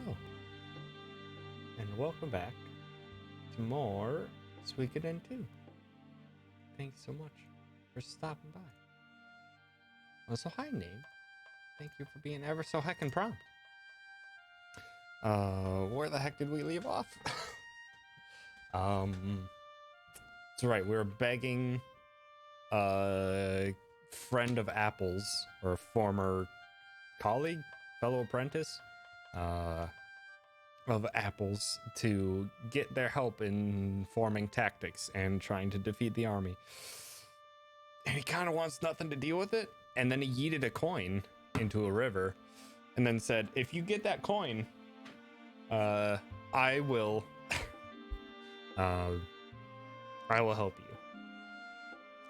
Hello, and welcome back to more Suikoden 2. Thanks so much for stopping by. Also, hi, Name. Thank you for being ever so heckin' prompt. Where the heck did we leave off? It's right, we were begging a friend of Apple's, or former colleague, fellow apprentice, of Apple's to get their help in forming tactics and trying to defeat the army. And he kind of wants nothing to deal with it. And then he yeeted a coin into a river and then said, if you get that coin, I will help you.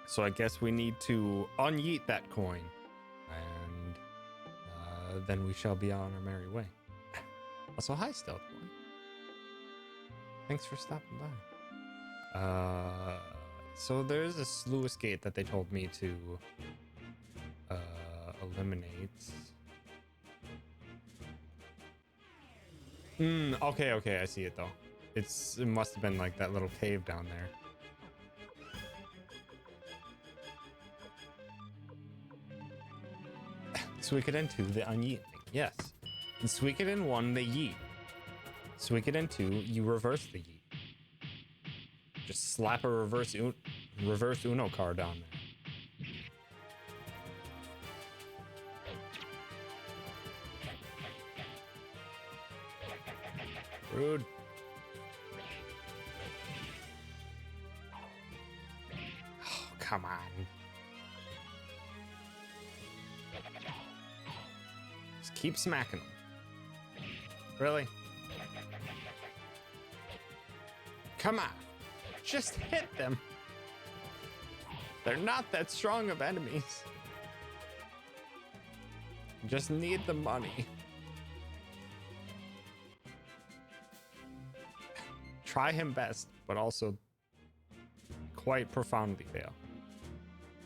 So I guess we need to unyeet that coin, and then we shall be on our merry way. Also, hi, Stealth One. Thanks for stopping by. So there's a sluice gate that they told me to eliminate. Okay, I see it though. It must have been like that little cave down there. Suikoden 2, the unyeet thing. Yes. In Suikoden 1, they yeet. Suikoden 2, you reverse the yeet. Just slap a reverse Uno card on there. Rude. Oh, come on. Just keep smacking them. Really? Come on. Just hit them. They're not that strong of enemies. Just need the money. Try him best, but also quite profoundly fail.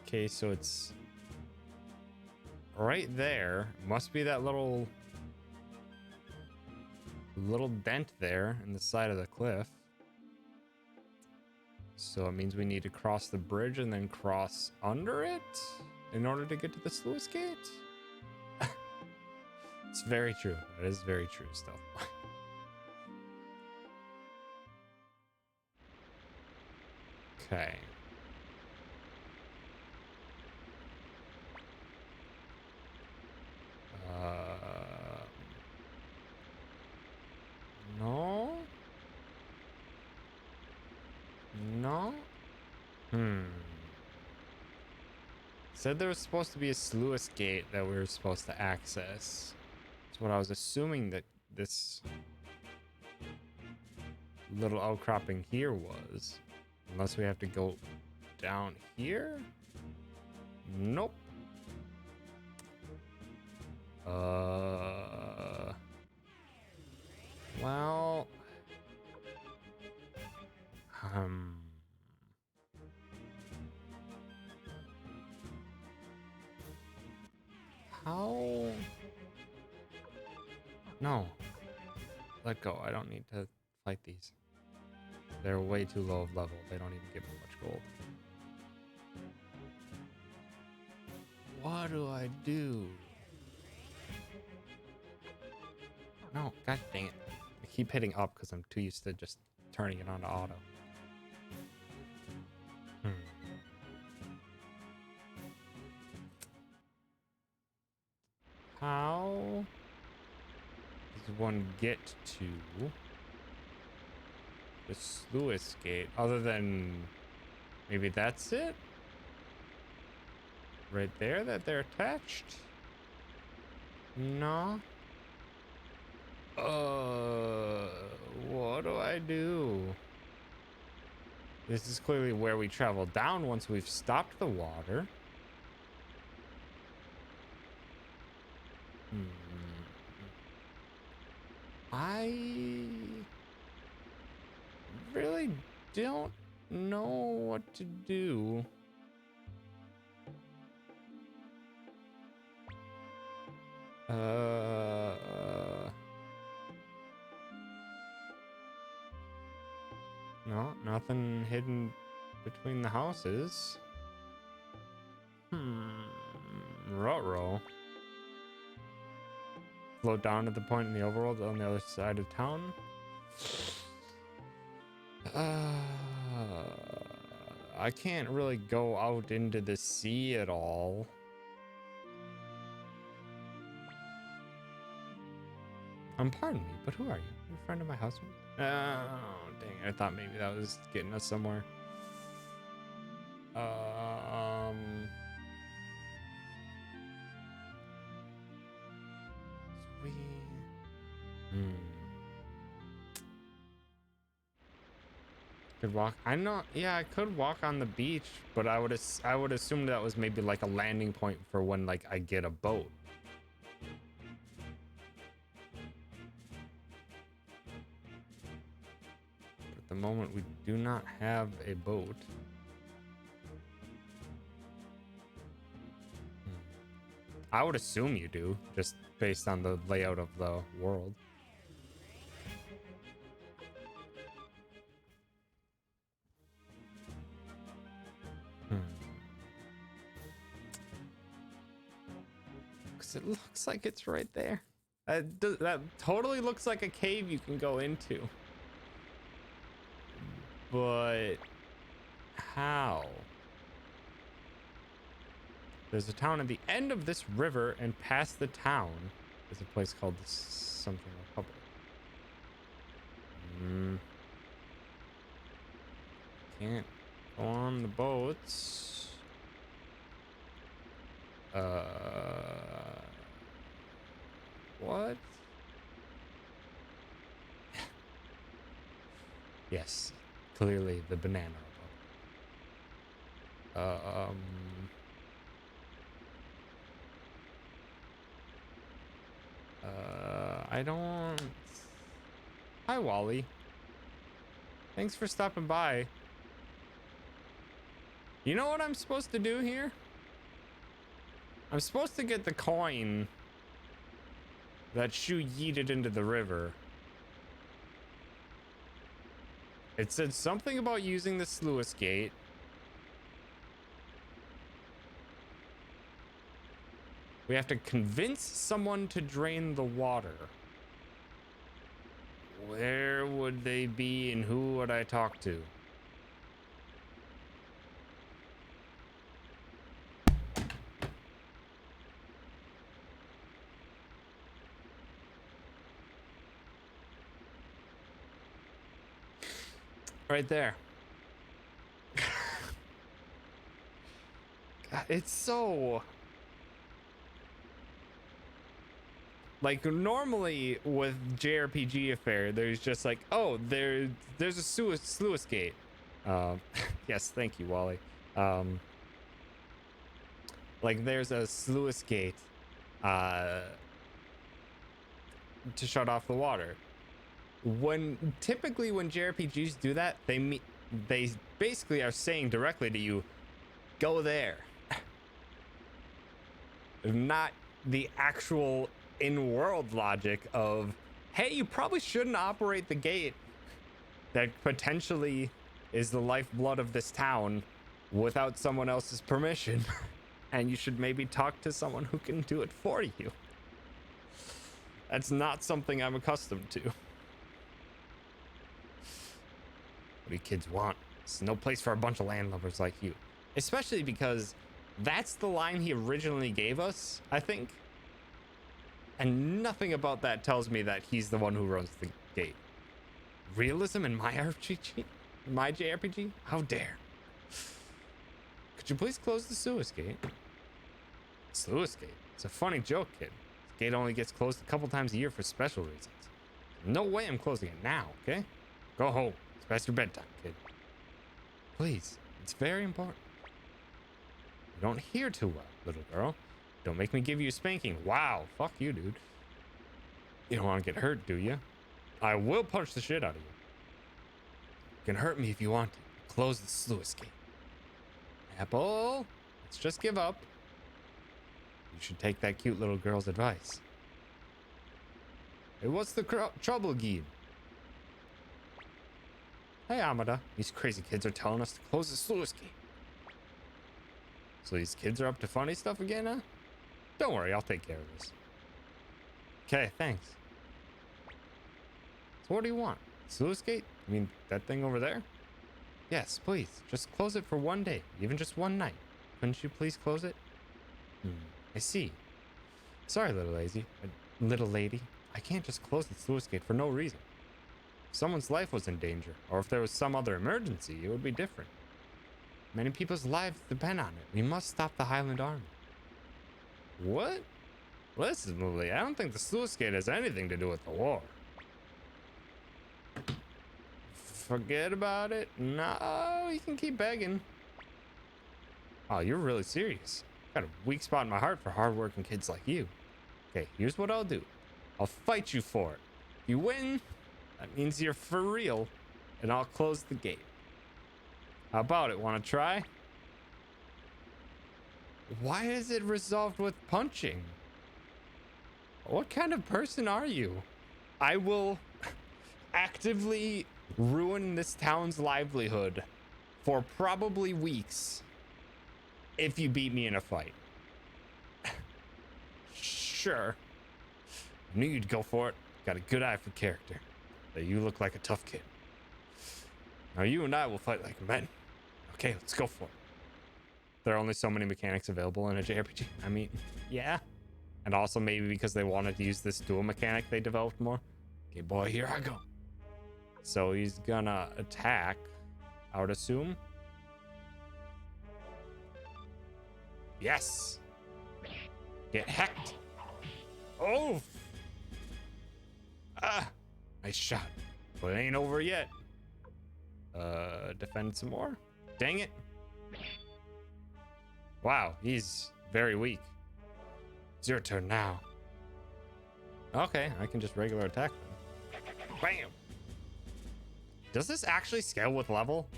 Okay, so it's right there. Must be that little dent there in the side of the cliff. So it means we need to cross the bridge and then cross under it in order to get to the sluice gate. It's very true. That is very true stuff. Okay. No. No. Said there was supposed to be a sluice gate that we were supposed to access. That's what I was assuming that this little outcropping here was. Unless we have to go down here? Nope. Well. How? No. Let go. I don't need to fight these. They're way too low of level. They don't even give me much gold. What do I do? No, god dang it. I keep hitting up because I'm too used to just turning it on to auto. How does one get to the sluice gate other than maybe that's it? Right there that they're attached? No. What do I do? This is clearly where we travel down once we've stopped the water. I really don't know what to do. Nothing hidden between the houses. Ruh-roh. Float down at the point in the overworld on the other side of town. I can't really go out into the sea at all. Pardon me, but who are you? You a friend of my husband? Oh, dang it. I thought maybe that was getting us somewhere. Sweet. Could walk. I'm not. Yeah, I could walk on the beach, but I would assume that was maybe like a landing point for when like I get a boat. But at the moment, we do not have a boat. I would assume you do, just based on the layout of the world. Because it looks like it's right there. That totally looks like a cave you can go into. But how? There's a town at the end of this river, and past the town is a place called something Republic. Can't go on the boats. What? Yes, clearly the Banana Republic. I don't... Hi, Wally. Thanks for stopping by. You know what I'm supposed to do here? I'm supposed to get the coin that Shu yeeted into the river. It said something about using the sluice gate. We have to convince someone to drain the water. Where would they be and who would I talk to? Right there. God, it's so... Like, normally with JRPG Affair, there's just like, oh, there's a sluice gate. Yes, thank you, Wally. Like, there's a sluice gate to shut off the water. Typically when JRPGs do that, they basically are saying directly to you, go there. Not the actual in-world logic of, hey, you probably shouldn't operate the gate that potentially is the lifeblood of this town without someone else's permission. And you should maybe talk to someone who can do it for you. That's not something I'm accustomed to. What do you kids want? It's no place for a bunch of landlubbers like you. Especially because that's the line he originally gave us, I think. And nothing about that tells me that he's the one who runs the gate. Realism in my RPG? My JRPG? How dare. Could you please close the sluice gate? Sluice gate? It's a funny joke, kid. This gate only gets closed a couple times a year for special reasons. No way I'm closing it now, okay? Go home. It's past your bedtime, kid. Please, it's very important. You don't hear too well, little girl. Don't make me give you a spanking. Wow, fuck you, dude. You don't want to get hurt, do you? I will punch the shit out of you. You can hurt me if you want to. Close the sluice gate. Apple, let's just give up. You should take that cute little girl's advice. Hey, what's the trouble, Geeb? Hey, Amada. These crazy kids are telling us to close the sluice gate. So these kids are up to funny stuff again, huh? Don't worry, I'll take care of this. Okay, thanks. So what do you want? Sluice gate? You mean that thing over there? Yes, please. Just close it for one day, even just one night. Couldn't you please close it? I see. Sorry, little lady. I can't just close the sluice gate for no reason. If someone's life was in danger, or if there was some other emergency, it would be different. Many people's lives depend on it. We must stop the Highland Army. What? Listen, Lily, I don't think the sluice gate has anything to do with the war. Forget about it. No, you can keep begging. Oh, you're really serious. Got a weak spot in my heart for hardworking kids like you. Okay, here's what I'll do. I'll fight you for it. If you win, that means you're for real, and I'll close the gate. How about it? Want to try? Why is it resolved with punching? What kind of person are you? I will actively ruin this town's livelihood for probably weeks if you beat me in a fight. Sure. I knew you'd go for it. Got a good eye for character. But you look like a tough kid. Now you and I will fight like men. Okay, let's go for it. There are only so many mechanics available in a JRPG. I mean, yeah. And also maybe because they wanted to use this dual mechanic they developed more. Okay, boy, here I go. So he's gonna attack, I would assume. Yes. Get hecked. Oh. Ah. Nice shot. But it ain't over yet. Defend some more. Dang it. Wow, he's very weak. It's your turn now. Okay, I can just regular attack them. Bam. Does this actually scale with level?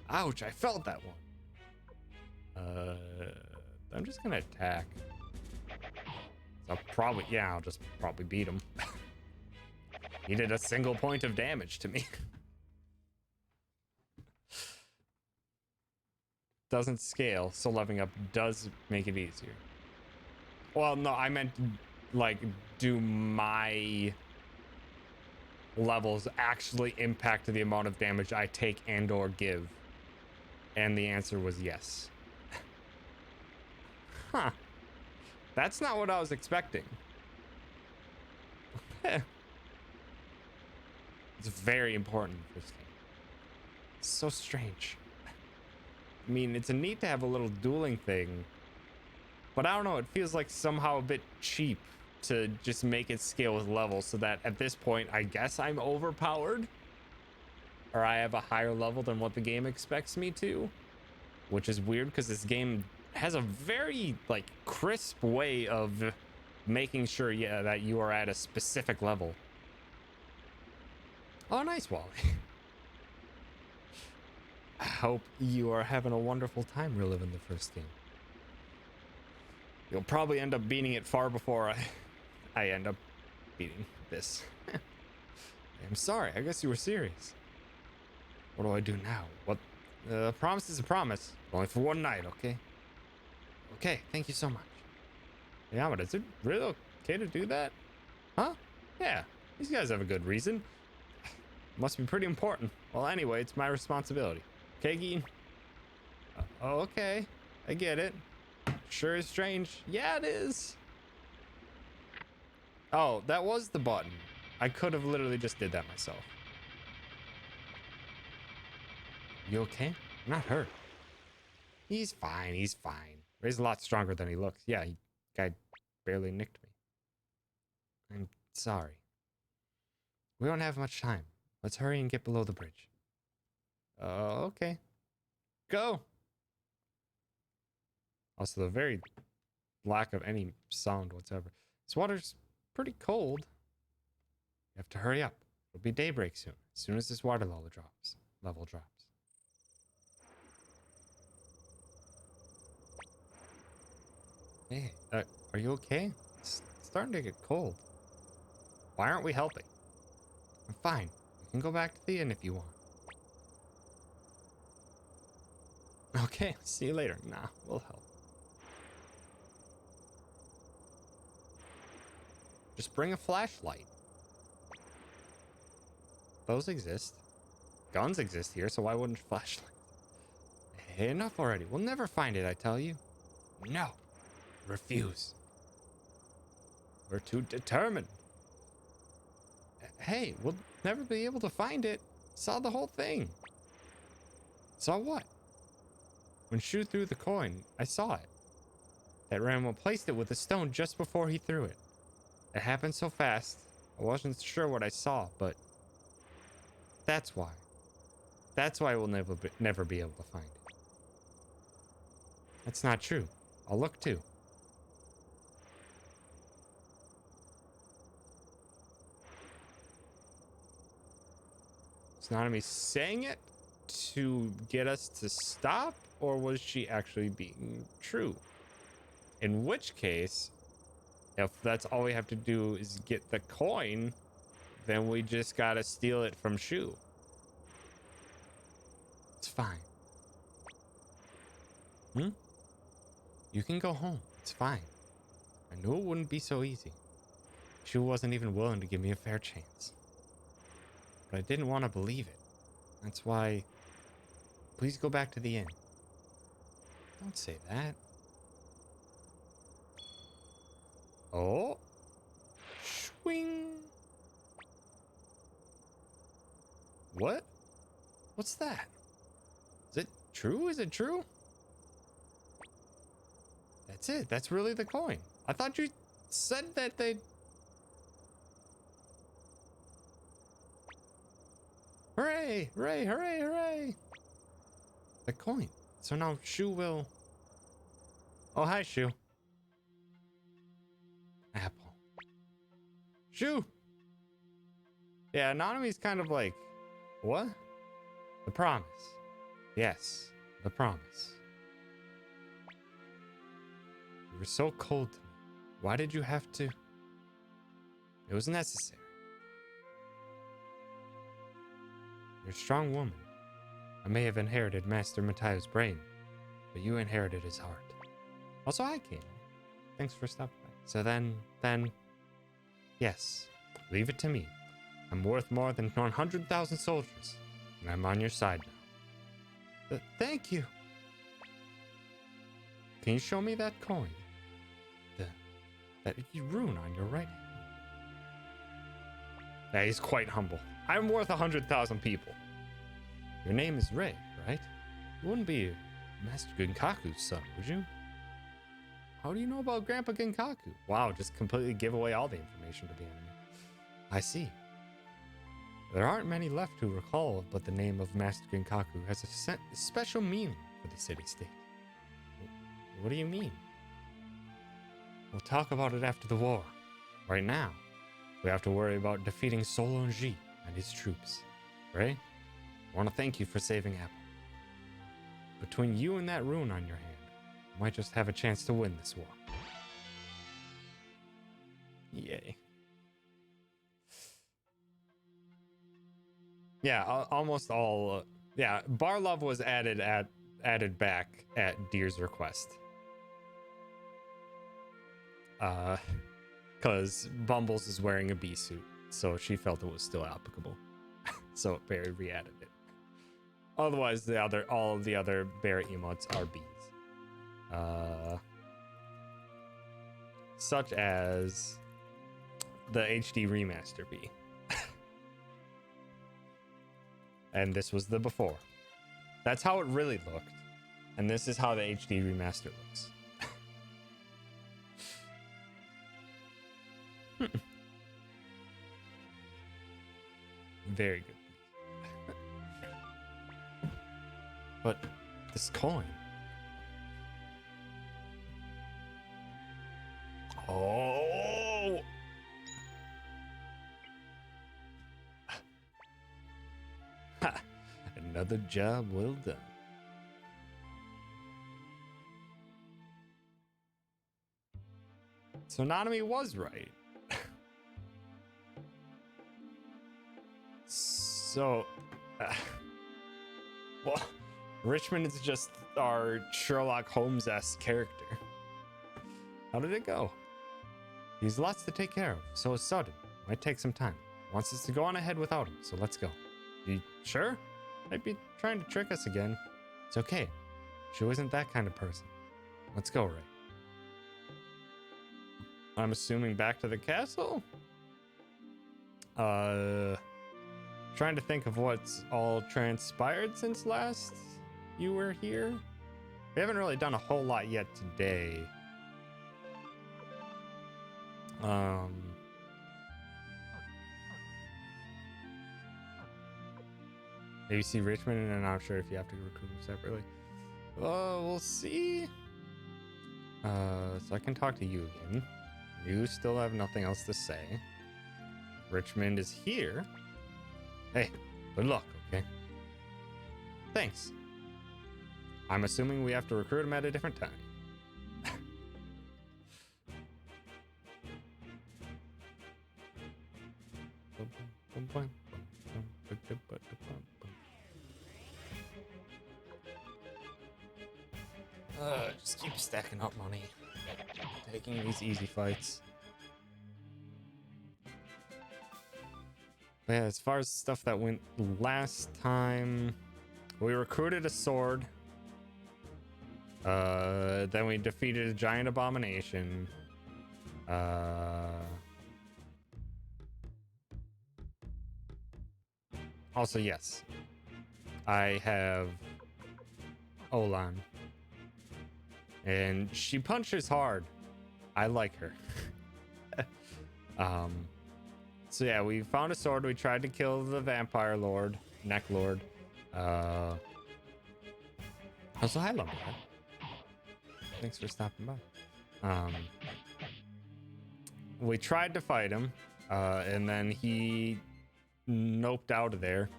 Ouch, I felt that one. I'm just gonna attack. So I'll just probably beat him. He did a single point of damage to me. Doesn't scale, so leveling up does make it easier. Well, no, I meant like, do my levels actually impact the amount of damage I take and or give? And the answer was yes. Huh. That's not what I was expecting. It's very important for this game. It's so strange. I mean, it's a neat to have a little dueling thing, but I don't know, it feels like somehow a bit cheap to just make it scale with levels so that at this point, I guess I'm overpowered, or I have a higher level than what the game expects me to, which is weird because this game has a very like crisp way of making sure, yeah, that you are at a specific level. Oh, nice, Wally. I hope you are having a wonderful time reliving the first game. You'll probably end up beating it far before I end up beating this. I'm sorry, I guess you were serious. What do I do now? What? A promise is a promise. Only for one night, okay? Okay, thank you so much. Yeah, but is it really okay to do that? Huh? Yeah, these guys have a good reason. Must be pretty important. Well, anyway, it's my responsibility. Okay, Geen? Okay, I get it. Sure is strange. Yeah, it is. Oh, that was the button. I could have literally just did that myself. You okay? I'm not hurt. He's fine. He's fine. He's a lot stronger than he looks. Yeah, guy barely nicked me. I'm sorry. We don't have much time. Let's hurry and get below the bridge. Okay. Go. Also, the very lack of any sound whatsoever. This water's pretty cold. You have to hurry up. It'll be daybreak soon. As soon as this water level drops. Hey, are you okay? It's starting to get cold. Why aren't we helping? I'm fine. We can go back to the inn if you want. Okay, see you later. Nah, we'll help. Just bring a flashlight. Those exist. Guns exist here, so why wouldn't flashlight? Hey, enough already. We'll never find it, I tell you. No. Refuse. We're too determined. Hey, we'll never be able to find it. Saw the whole thing. Saw what? When Shu threw the coin, I saw it. That Ranma placed it with a stone just before he threw it. It happened so fast, I wasn't sure what I saw, but that's why. That's why we'll never be able to find it. That's not true. I'll look too. Is Nanami saying it to get us to stop, or was she actually being true? In which case, if that's all we have to do is get the coin, then we just gotta steal it from Shu. It's fine. You can go home. It's fine. I knew it wouldn't be so easy. Shu wasn't even willing to give me a fair chance. But I didn't want to believe it. That's why... Please go back to the inn. Don't say that. Oh. Swing. What? What's that? Is it true? Is it true? That's it. That's really the coin. I thought you said that they... Hooray! Hooray! Hooray! Hooray! The coin. So now Shu will... Oh, hi, Shu. Apple. Shu! Yeah, Nanami's kind of like... What? The promise. Yes, the promise. You were so cold to me. Why did you have to? It was necessary. You're a strong woman. I may have inherited Master Matayo's brain, but you inherited his heart. Also, I came. Thanks for stopping by. So then, yes, leave it to me. I'm worth more than 100,000 soldiers, and I'm on your side now. Thank you. Can you show me that coin? That rune on your right hand. Yeah, he's quite humble. I'm worth 100,000 people. Your name is Rei, right? You wouldn't be Master Genkaku's son, would you? How do you know about Grandpa Genkaku? Wow, just completely give away all the information to the enemy. I see. There aren't many left who recall, but the name of Master Genkaku has a special meaning for the city-state. What do you mean? We'll talk about it after the war. Right now, we have to worry about defeating Solonji and his troops. Right? I want to thank you for saving Apple. Between you and that rune on your hand, you might just have a chance to win this war. Yay. Yeah, almost all... yeah, Barlov was added back at Deer's request. Because Bumbles is wearing a bee suit, so she felt it was still applicable. So Barry re-added it. Otherwise, all of the other bear emotes are bees. Such as the HD remaster bee. And this was the before. That's how it really looked. And this is how the HD remaster looks. Very good. But this coin. Oh! Ha! Another job well done. So Nanami was right. So, well, Richmond is just our Sherlock Holmes-esque character. How did it go? He's lots to take care of, so it's sudden. Might take some time. Wants us to go on ahead without him, so let's go. You sure? Might be trying to trick us again. It's okay. Shu isn't that kind of person. Let's go, Ray. I'm assuming back to the castle? Trying to think of what's all transpired since last you were here. We haven't really done a whole lot yet today. Maybe see Richmond, and I'm not sure if you have to recruit them separately. We'll see. So I can talk to you again. You still have nothing else to say. Richmond is here. Hey, good luck, okay? Thanks. I'm assuming we have to recruit him at a different time. Just keep stacking up money. Taking these easy fights. But yeah, as far as stuff that went last time, we recruited a sword. Then we defeated a giant abomination. Also, yes, I have Olan. And she punches hard. I like her. So yeah, we found a sword. We tried to kill the vampire lord, neck lord. Also, hi, Lumberjack. Thanks for stopping by. We tried to fight him, and then he noped out of there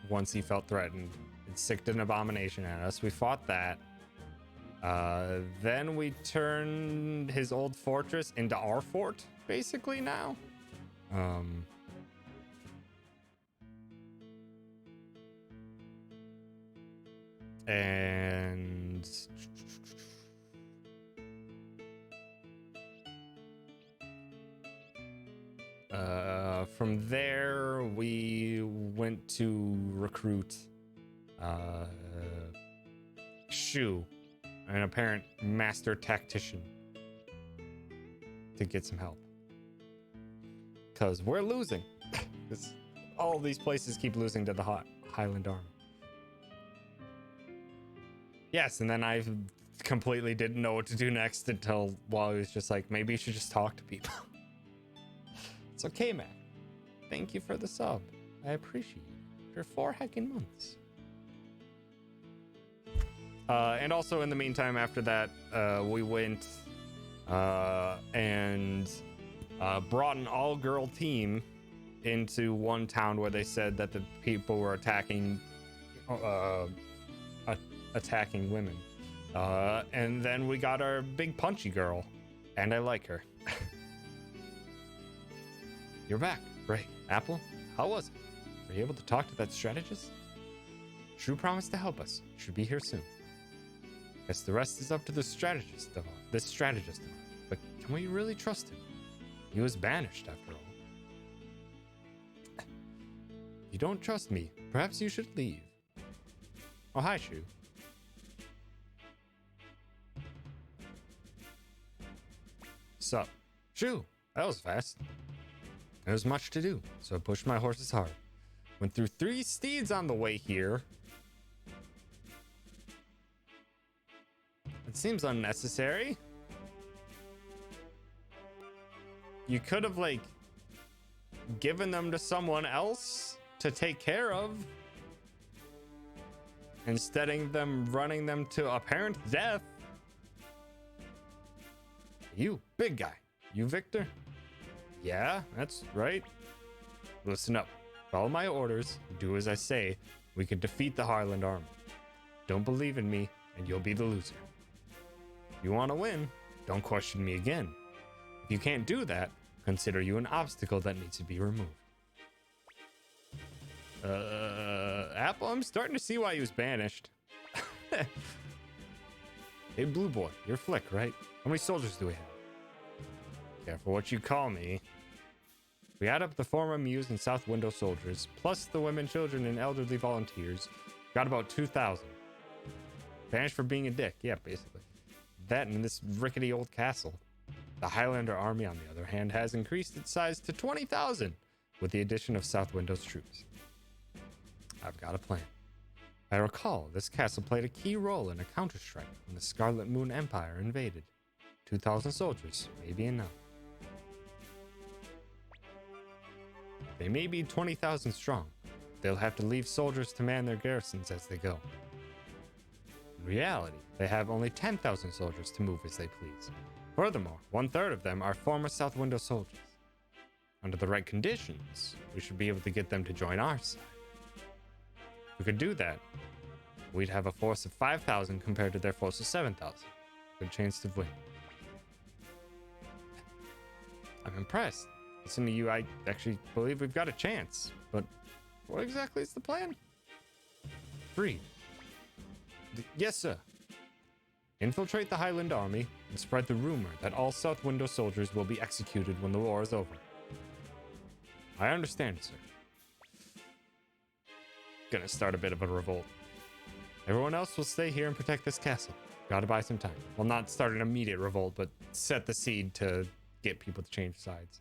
once he felt threatened. It sicked an abomination at us. We fought that. Then we turned his old fortress into our fort, basically now. And from there we went to recruit Shu, an apparent master tactician, to get some help. Because we're losing. Because all these places keep losing to the Highland Army. Yes, and then I completely didn't know what to do next until, well, I was just like, maybe you should just talk to people. It's okay, Matt. Thank you for the sub. I appreciate it. For 4 heckin' months. And also in the meantime, after that, we went and brought an all-girl team into one town where they said that the people were attacking women. And then we got our big punchy girl, and I like her. You're back, Ray. Apple, how was it? Were you able to talk to that strategist? Shrew promised to help us. Should be here soon. Guess the rest is up to the strategist of this strategist. But can we really trust him? He was banished after all. You don't trust me. Perhaps you should leave. Oh, hi, Shu. Sup? Shu, that was fast. There was much to do, so I pushed my horses hard. Went through 3 steeds on the way here. It seems unnecessary. You could have, like, given them to someone else to take care of, instead of them running them to apparent death. You, big guy. You, Victor? Yeah, that's right. Listen up. Follow my orders. Do as I say. We can defeat the Highland Army. Don't believe in me, and you'll be the loser. If you want to win, don't question me again. If you can't do that, consider you an obstacle that needs to be removed. Apple, I'm starting to see why he was banished. Hey, Blue Boy, you're Flick, right? How many soldiers do we have? Careful what you call me. We add up the former Muse and South Window soldiers, plus the women, children, and elderly volunteers. Got about 2,000. Banished for being a dick. Yeah, basically. That and this rickety old castle. The Highlander army, on the other hand, has increased its size to 20,000 with the addition of South Window's troops. I've got a plan. I recall this castle played a key role in a counterstrike when the Scarlet Moon Empire invaded. 2,000 soldiers may be enough. They may be 20,000 strong. They'll have to leave soldiers to man their garrisons as they go. In reality, they have only 10,000 soldiers to move as they please. Furthermore, 1/3 of them are former South Window soldiers. Under the right conditions, we should be able to get them to join our side. If we could do that, we'd have a force of 5,000 compared to their force of 7,000. Good chance to win. I'm impressed. Listen to you, I actually believe we've got a chance. But what exactly is the plan? Freed. Yes, sir. Infiltrate the Highland army and spread the rumor that all South Window soldiers will be executed when the war is over. I understand, sir. Gonna start a bit of a revolt. Everyone else will stay here and protect this castle. Gotta buy some time. Well, not start an immediate revolt, but set the seed to get people to change sides.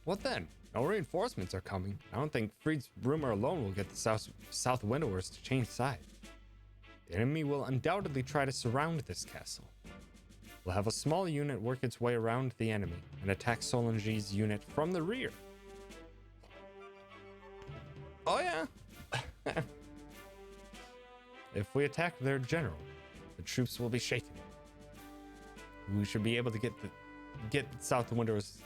What then? No reinforcements are coming. I don't think Freed's rumor alone will get the South Windowers to change sides. The enemy will undoubtedly try to surround this castle. We'll have a small unit work its way around the enemy and attack Solange's unit from the rear. Oh yeah. If we attack their general, the troops will be shaken. We should be able to get South Windowers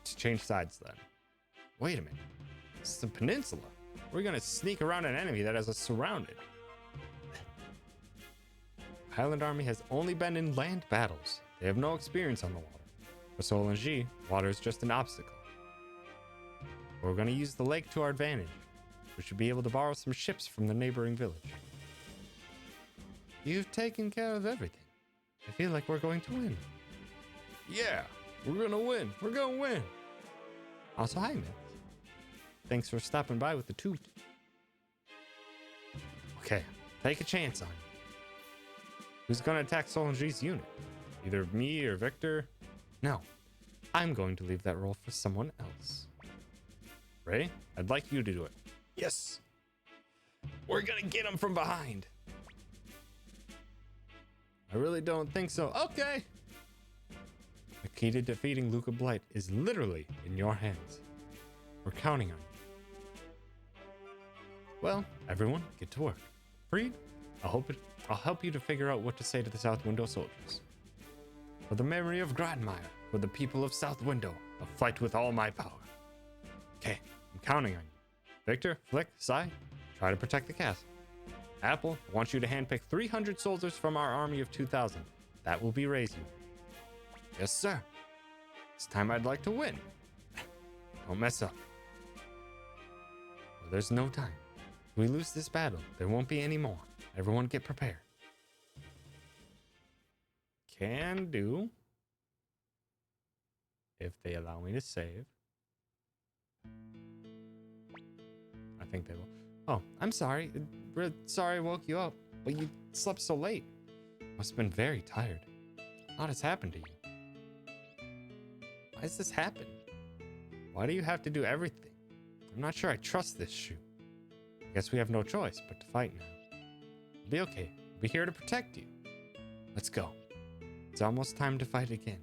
to change sides then. Wait a minute. This is a peninsula. We're gonna sneak around an enemy that has us surrounded. Highland army has only been in land battles. They have no experience on the water. For Solange, water is just an obstacle. We're going to use the lake to our advantage. We should be able to borrow some ships from the neighboring village. You've taken care of everything. I feel like we're going to win. Yeah, we're going to win. We're going to win. Also, hi, Miss. Thanks for stopping by with the toot. Okay, take a chance on you. Who's going to attack Solange's unit? Either me or Victor? No, I'm going to leave that role for someone else. Ray, I'd like you to do it. Yes. We're going to get him from behind. I really don't think so. Okay. The key to defeating Luca Blight is literally in your hands. We're counting on you. Well, everyone, get to work. Freed, I'll help you to figure out what to say to the South Window soldiers. For the memory of Gradmire, for the people of South Window, I'll fight with all my power. Okay, I'm counting on you. Victor, Flick, Sai, try to protect the castle. Apple, I want you to handpick 300 soldiers from our army of 2,000. That will be raise you. Yes, sir. This time I'd like to win. Don't mess up. Well, there's no time. If we lose this battle, there won't be any more. Everyone get prepared. Can do. If they allow me to save. I think they will. Oh, I'm sorry. We're sorry I woke you up, but you slept so late. Must have been very tired. A lot has happened to you. Why does this happen? Why do you have to do everything? I'm not sure I trust this shoe. I guess we have no choice but to fight now. It'll be okay. We'll be here to protect you. Let's go. It's almost time to fight again.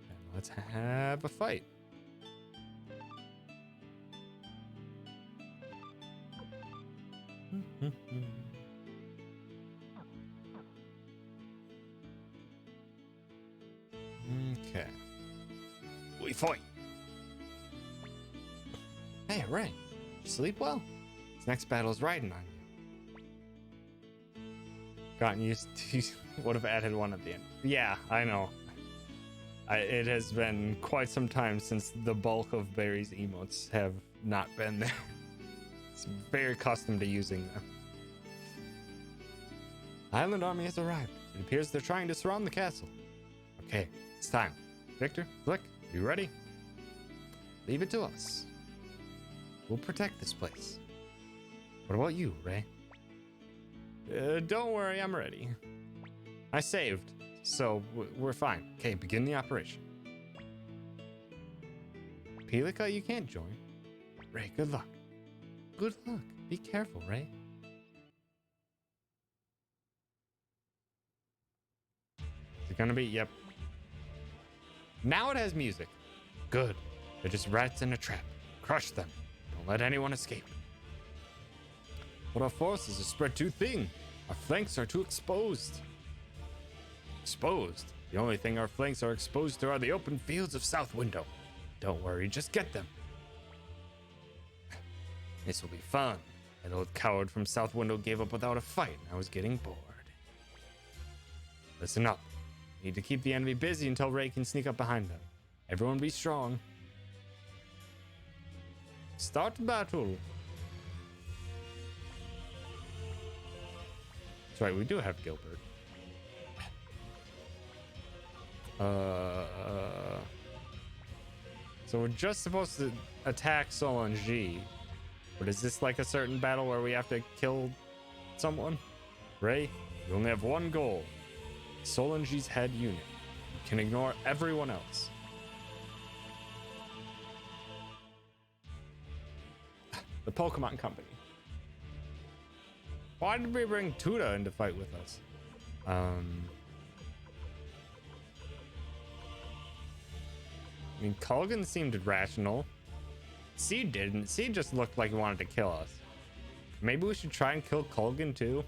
And let's have a fight. Okay. We fight. Hey, Ray. Sleep well? This next battle is riding on you. Gotten used to would have added one at the end. Yeah, I know. It has been quite some time since the bulk of Barry's emotes have not been there. It's very accustomed to using them. Island army has arrived. It appears they're trying to surround the castle. Okay, it's time. Victor, Flick, are you ready? Leave it to us. We'll protect this place. What about you, Ray? Don't worry, I'm ready. I saved, so we're fine. Okay, begin the operation. Pelika, you can't join. Ray, good luck. Good luck. Be careful, Ray. Is it gonna be? Yep. Now it has music. Good. They're just rats in a trap. Crush them. Don't let anyone escape. But our forces are spread too thin. Our flanks are too exposed. Exposed? The only thing our flanks are exposed to are the open fields of South Window. Don't worry, just get them. This will be fun. That old coward from South Window gave up without a fight, and I was getting bored. Listen up. Need to keep the enemy busy until Ray can sneak up behind them. Everyone be strong. Start battle. That's right, we do have Gilbert. So we're just supposed to attack Solange. But is this like a certain battle where we have to kill someone? Ray, you only have one goal. Solange's head unit. You can ignore everyone else. The Pokemon Company. Why did we bring Tuda in to fight with us? I mean, Culgan seemed rational. Seed didn't. Seed just looked like he wanted to kill us. Maybe we should try and kill Culgan too.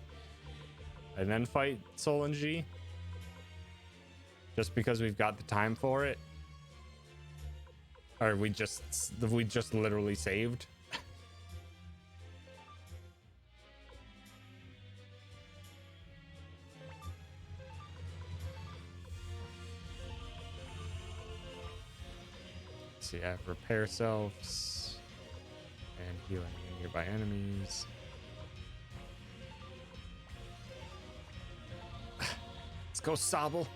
And then fight Solange. Just because we've got the time for it. Or we just literally saved. So yeah, repair selves and heal any nearby enemies. Let's go, Sobble.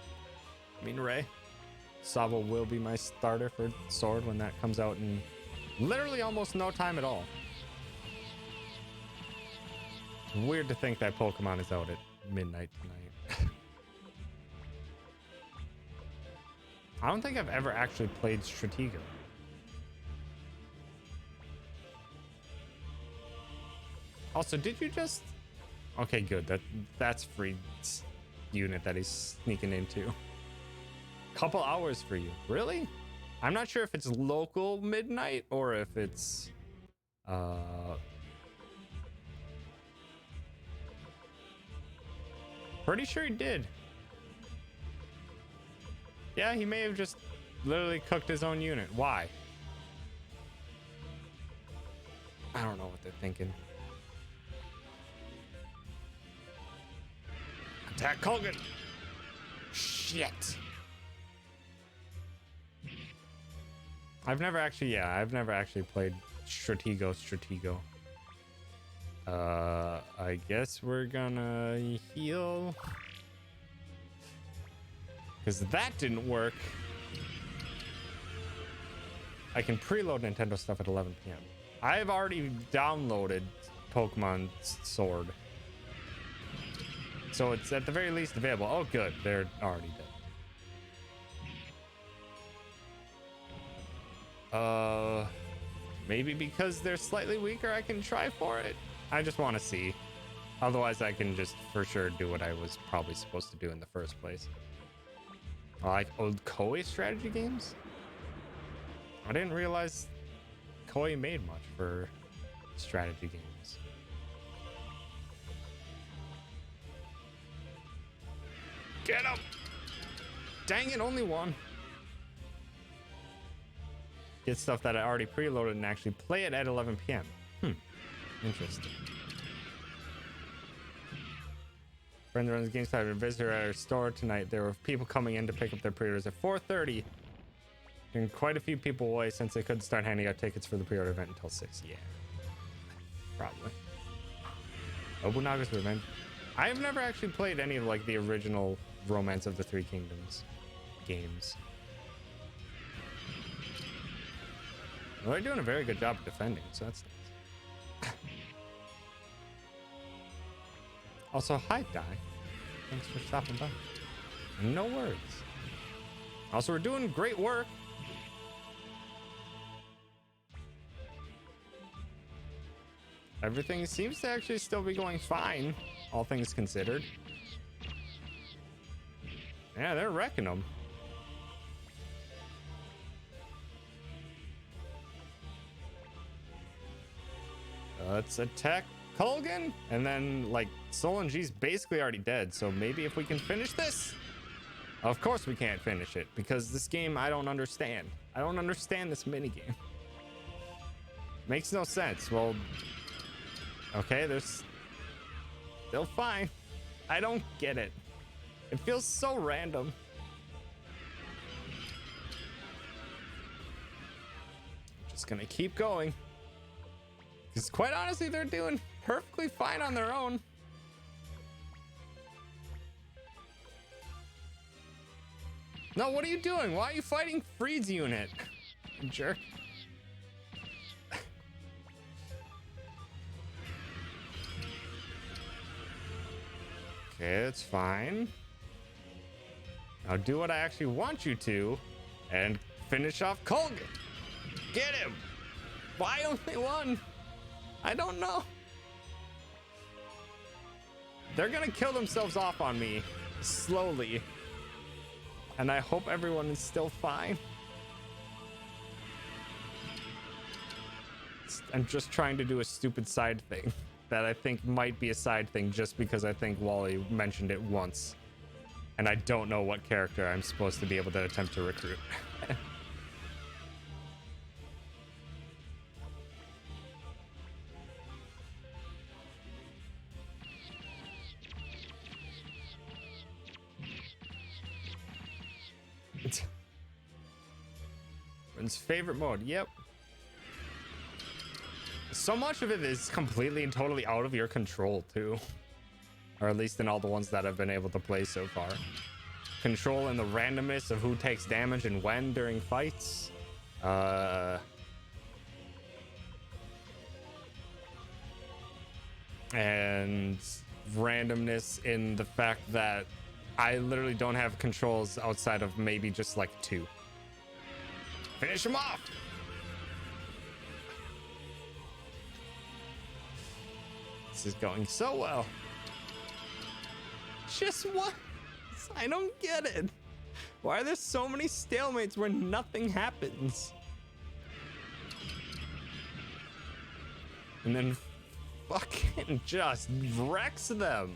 I mean, Ray. Sobble will be my starter for Sword when that comes out in literally almost no time at all. It's weird to think that Pokemon is out at midnight tonight. I don't think I've ever actually played Stratego. Also, did you just... Okay, good. That's Freed's unit that he's sneaking into. Couple hours for you. Really? I'm not sure if it's local midnight or if it's... Pretty sure he did. Yeah, he may have just literally cooked his own unit. Why? I don't know what they're thinking. Attack Culgan! Shit! I've never actually played Stratego. I guess we're gonna heal. Because that didn't work. I can preload Nintendo stuff at 11 p.m. I've already downloaded Pokemon Sword. So it's at the very least available. Oh, good. They're already dead. Maybe because they're slightly weaker, I can try for it. I just want to see. Otherwise, I can just for sure do what I was probably supposed to do in the first place. I like old Koei strategy games. I didn't realize Koei made much for strategy games. Get him! Dang it, only one. Get stuff that I already preloaded and actually play it at 11 p.m. Interesting. Friend runs GameStop had a visitor at our store tonight. There were people coming in to pick up their pre-orders at 4:30. And quite a few people away since they couldn't start handing out tickets for the pre-order event until 6. Yeah. Probably. Nobunaga's Revenge. I have never actually played any of like the original Romance of the Three Kingdoms games. Well, they're doing a very good job of defending, so that's nice. Also, hi, Di. Thanks for stopping by. No worries. Also, we're doing great work. Everything seems to actually still be going fine, all things considered. Yeah, they're wrecking them. Let's attack Kulgan, and then like Solange's basically already dead, so maybe if we can finish this. Of course we can't finish it because this game I don't understand. I don't understand this minigame. Makes no sense. Well, okay, there's still fine. I don't get it. It feels so random. Just gonna keep going. Because quite honestly, they're doing perfectly fine on their own. No, what are you doing? Why are you fighting Freed's unit? Jerk. Okay, that's fine. Now do what I actually want you to and finish off Kulgan. Get him! Why only one? I don't know. They're gonna kill themselves off on me slowly. And I hope everyone is still fine. I'm just trying to do a stupid side thing that I think might be a side thing just because I think Wally mentioned it once. And I don't know what character I'm supposed to be able to attempt to recruit. Friend's favorite mode. Yep. So much of it is completely and totally out of your control too, or at least in all the ones that I've been able to play so far. Control and the randomness of who takes damage and when during fights. And randomness in the fact that I literally don't have controls outside of maybe just like 2. Finish him off! This is going so well. Just what? I don't get it. Why are there so many stalemates where nothing happens? And then fucking just wrecks them.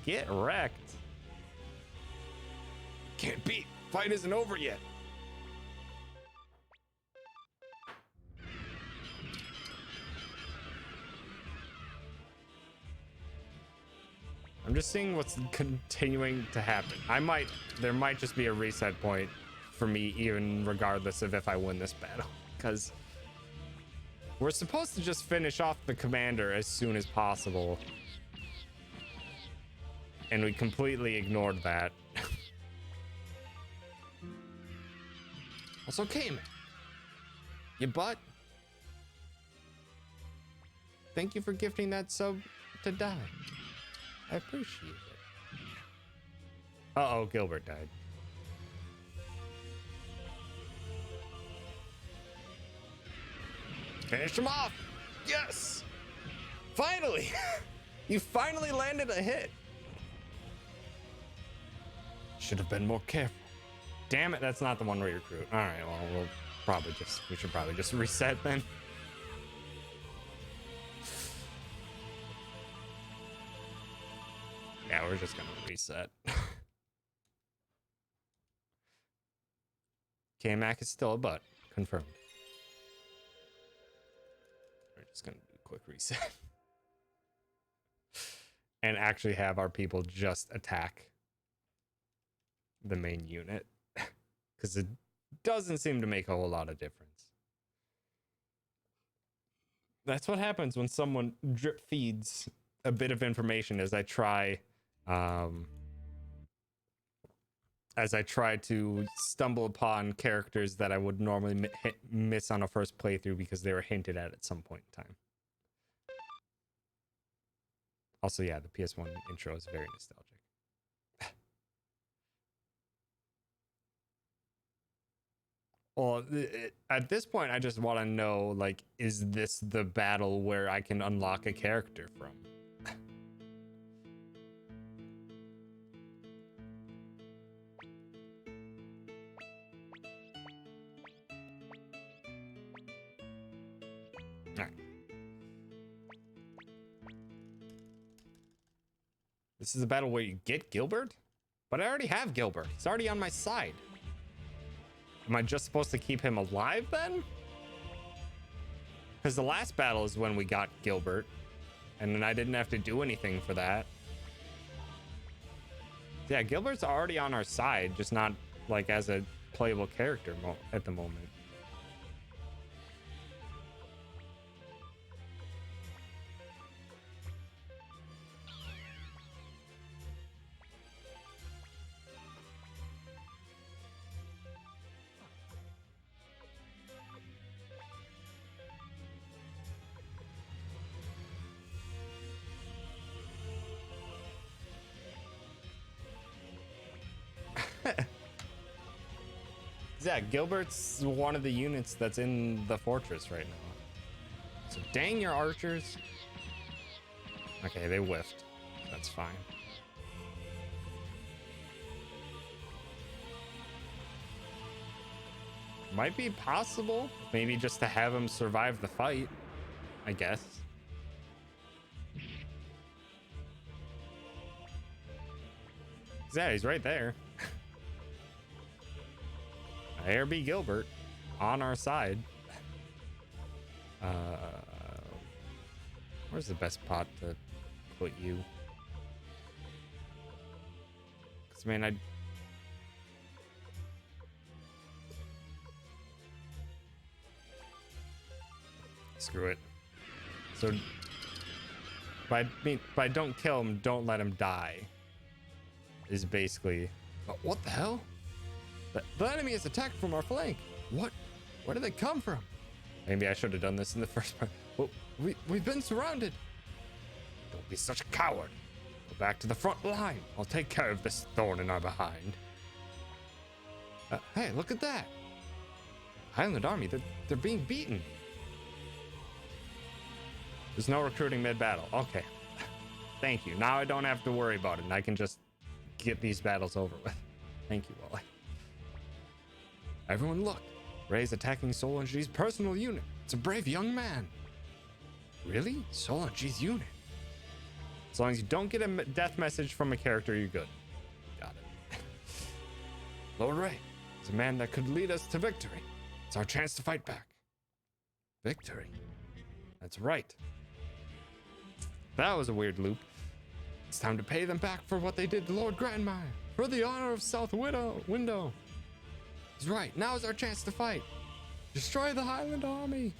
Get wrecked. Can't beat. Fight isn't over yet. I'm just seeing what's continuing to happen. There might just be a reset point for me, even regardless of if I win this battle, because we're supposed to just finish off the commander as soon as possible. And we completely ignored that. Also, okay, man. You butt. Thank you for gifting that sub to Die. I appreciate it. Uh-oh, Gilbert died. Finish him off! Yes! Finally! You finally landed a hit! Should have been more careful. Damn it, that's not the one we recruit. Alright, well, we should probably just reset then. Yeah, we're just gonna reset. K-Mac is still a butt. Confirmed. We're just gonna do a quick reset. and actually have our people just attack the main unit, because it doesn't seem to make a whole lot of difference. That's what happens when someone drip feeds a bit of information as I try to stumble upon characters that I would normally miss on a first playthrough because they were hinted at some point in time. Also, yeah, the PS1 intro is very nostalgic. Well, at this point, I just want to know, like, is this the battle where I can unlock a character from? Alright. This is a battle where you get Gilbert? But I already have Gilbert. He's already on my side. Am I just supposed to keep him alive then? Because the last battle is when we got Gilbert, and then I didn't have to do anything for that. Yeah, Gilbert's already on our side, just not like as a playable character at the moment. Yeah, Gilbert's one of the units that's in the fortress right now. So dang your archers. Okay, they whiffed. That's fine. Might be possible, maybe just to have him survive the fight, I guess. Yeah, he's right there. There be Gilbert on our side. Where's the best pot to put you? Because, man, I... Screw it. So, by don't kill him, don't let him die. Is basically... Oh, what the hell? The enemy is attacked from our flank. What? Where did they come from? Maybe I should have done this in the first part. Well, we've been surrounded. Don't be such a coward. Go back to the front line. I'll take care of this thorn in our behind. Hey, look at that. Highland Army, they're being beaten. There's no recruiting mid-battle. Okay. Thank you. Now I don't have to worry about it, and I can just get these battles over with. Thank you, Wally. Everyone look. Ray's attacking Solange's personal unit. It's a brave young man. Really? Solange's unit? As long as you don't get a death message from a character, you're good. Got it. Lord Ray is a man that could lead us to victory. It's our chance to fight back. Victory? That's right. That was a weird loop. It's time to pay them back for what they did to Lord Grandmire. For the honor of South Window. He's right. Now is our chance to fight. Destroy the Highland Army.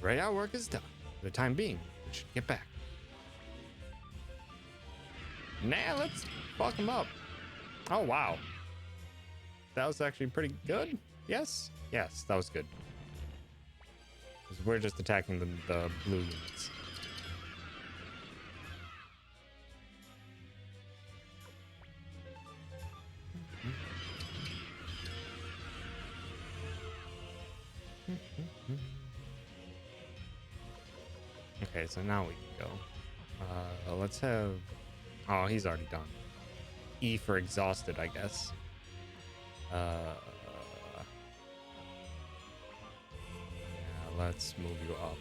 Ray, our work is done. For the time being, we should get back. Nah, let's fuck him up. Oh, wow. That was actually pretty good. Yes? Yes, that was good. Because we're just attacking the blue units. Okay, so now we can go. Let's have... Oh, he's already done. E for exhausted, I guess. Yeah, let's move you up.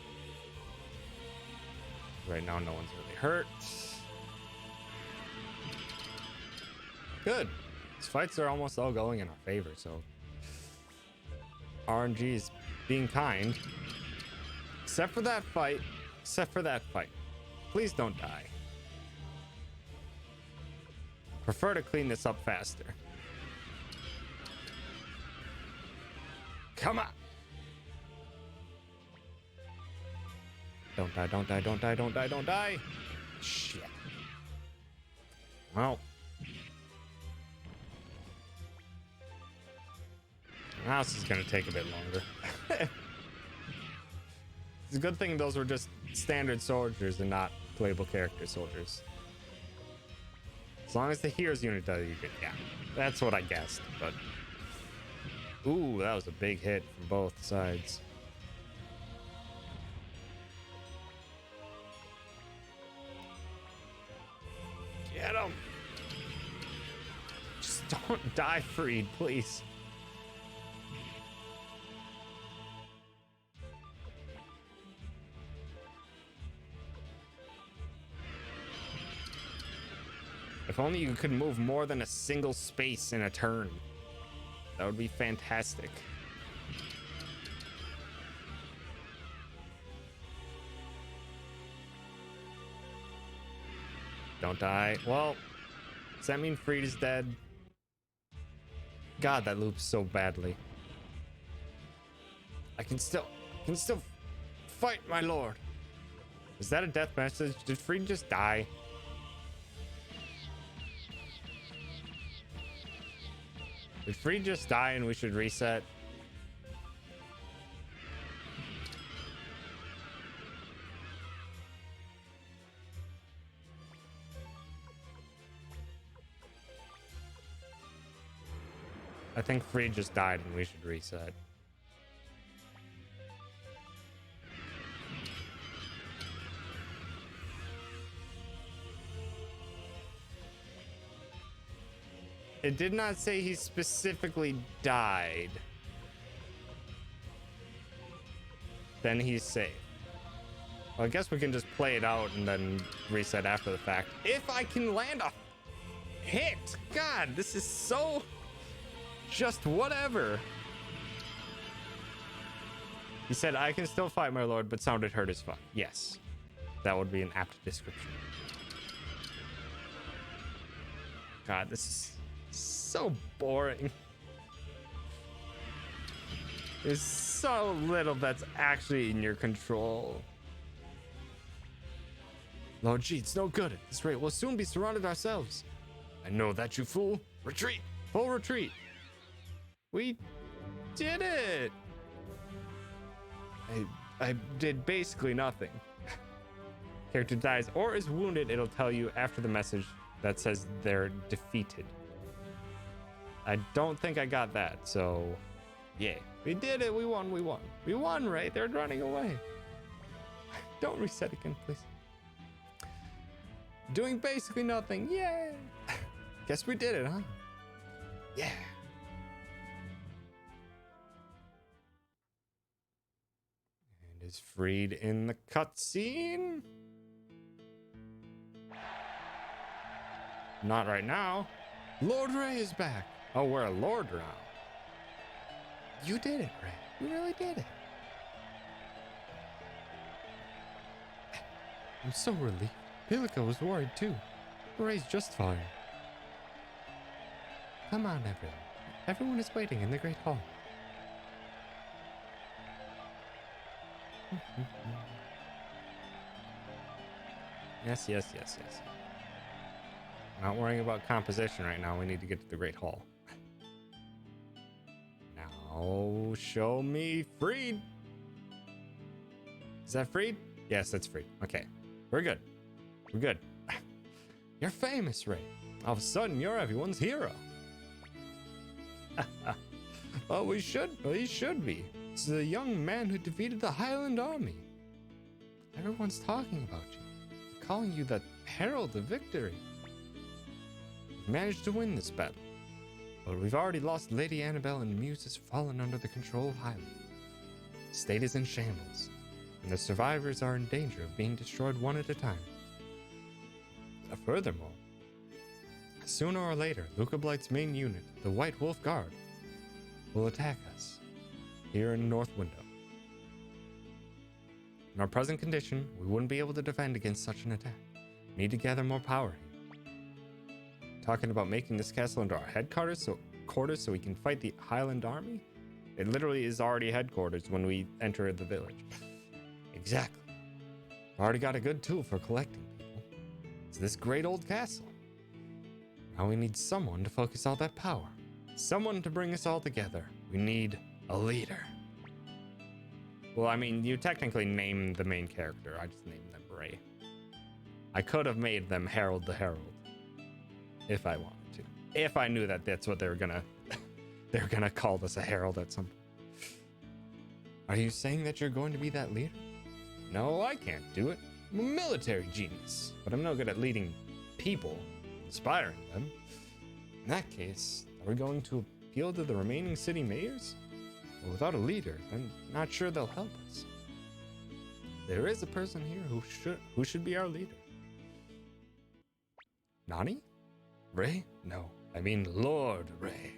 Right now, no one's really hurt. Good. These fights are almost all going in our favor, so... RNG is being kind. Except for that fight. Except for that fight. Please don't die. prefer to clean this up faster. Come on. Don't die, don't die, don't die, don't die, don't die. Shit. Well. Now this is gonna take a bit longer. It's a good thing those were just standard soldiers and not playable character soldiers. As long as the hero's unit does, you can, yeah, that's what I guessed. But ooh, that was a big hit from both sides. Get him! Just don't die, Freed, please. If only you could move more than a single space in a turn. That would be fantastic. Don't die. Well, does that mean Freed is dead? God, that loops so badly. I can still fight, my lord. Is that a death message? Did Freed just die? Did Freed just die and we should reset? I think Freed just died and we should reset. It did not say he specifically died. Then he's safe. Well, I guess we can just play it out and then reset after the fact. If I can land a hit! God, this is so... just whatever. He said, I can still fight, my lord, but sounded hurt as fuck. Yes. That would be an apt description. God, this is so boring. There's so little that's actually in your control. Lord G, it's no good. At this rate, we'll soon be surrounded ourselves. I know that, you fool. Retreat. Full retreat. We did it. I did basically nothing. Character dies or is wounded, it'll tell you after the message that says they're defeated. I don't think I got that, so yeah. We did it, we won, we won. We won, right? They're running away. Don't reset again, please. Doing basically nothing, yay! Guess we did it, huh? Yeah. And is Freed in the cutscene? Not right now. Lord Ray is back. Oh, we're a lord now. You did it, Ray. You really did it. I'm so relieved. Pilica was worried too. Ray's just fine. Come on, everyone. Everyone is waiting in the Great Hall. Yes, yes, yes, yes. Not worrying about composition right now. We need to get to the Great Hall. Now, show me Freed. Is that Freed? Yes, that's Freed. Okay, we're good. We're good. You're famous, Ray. All of a sudden, you're everyone's hero. Well, he should be. It's the young man who defeated the Highland Army. Everyone's talking about you, calling you the Herald of Victory. We've managed to win this battle, but we've already lost Lady Annabelle and Muse has fallen under the control of Highland. The state is in shambles, and the survivors are in danger of being destroyed one at a time. Furthermore, sooner or later, Luca Blight's main unit, the White Wolf Guard, will attack us here in North Window. In our present condition, we wouldn't be able to defend against such an attack. We need to gather more power here. talking about making this castle into our headquarters so we can fight the Highland army? It literally is already headquarters when we enter the village. Exactly. We've already got a good tool for collecting people. It's this great old castle. Now we need someone to focus all that power. Someone to bring us all together. We need a leader. Well, I mean, you technically named the main character. I just named them Ray. I could have made them Harold the Herald. If I wanted to. If I knew that that's what they were gonna call this a herald at some point. Are you saying that you're going to be that leader? No, I can't do it. I'm a military genius, but I'm no good at leading people, inspiring them. In that case, are we going to appeal to the remaining city mayors? Well, without a leader, I'm not sure they'll help us. There is a person here who should be our leader. Nani? Ray? No, I mean Lord Ray.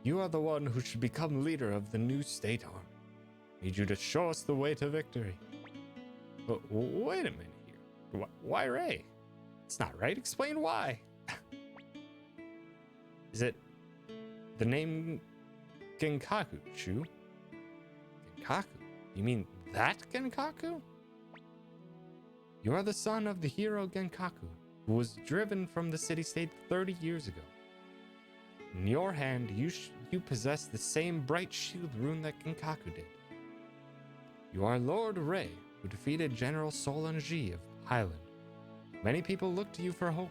You are the one who should become leader of the new state army. Need you to show us the way to victory. But wait a minute here. Why Ray? It's not right. Explain why. Is it the name Genkaku, Shu? Genkaku? You mean that Genkaku? You are the son of the hero Genkaku, who was driven from the city-state 30 years ago. In your hand, you possess the same bright shield rune that Genkaku did. You are Lord Ray, who defeated General Solange of Highland. Many people look to you for hope.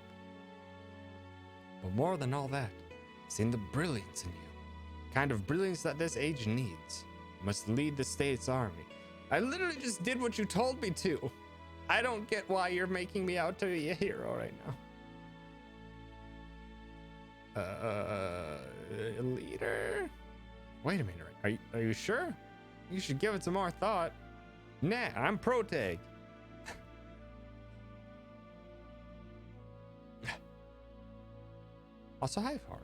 But more than all that, I've seen the brilliance in you. The kind of brilliance that this age needs. You must lead the state's army. I literally just did what you told me to. I don't get why you're making me out to be a hero right now. A leader? Wait a minute, are you sure? You should give it some more thought. Nah, I'm pro-tag. Also, hi, Fargo.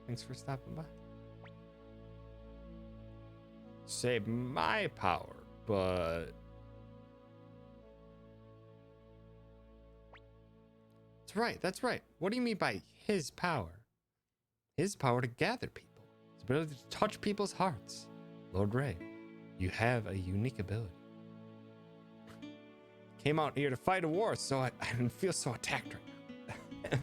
Thanks for stopping by. Save my power, but... That's right. What do you mean by his power? His power to gather people. His ability to touch people's hearts. Lord Ray, you have a unique ability. Came out here to fight a war, so I didn't feel so attacked right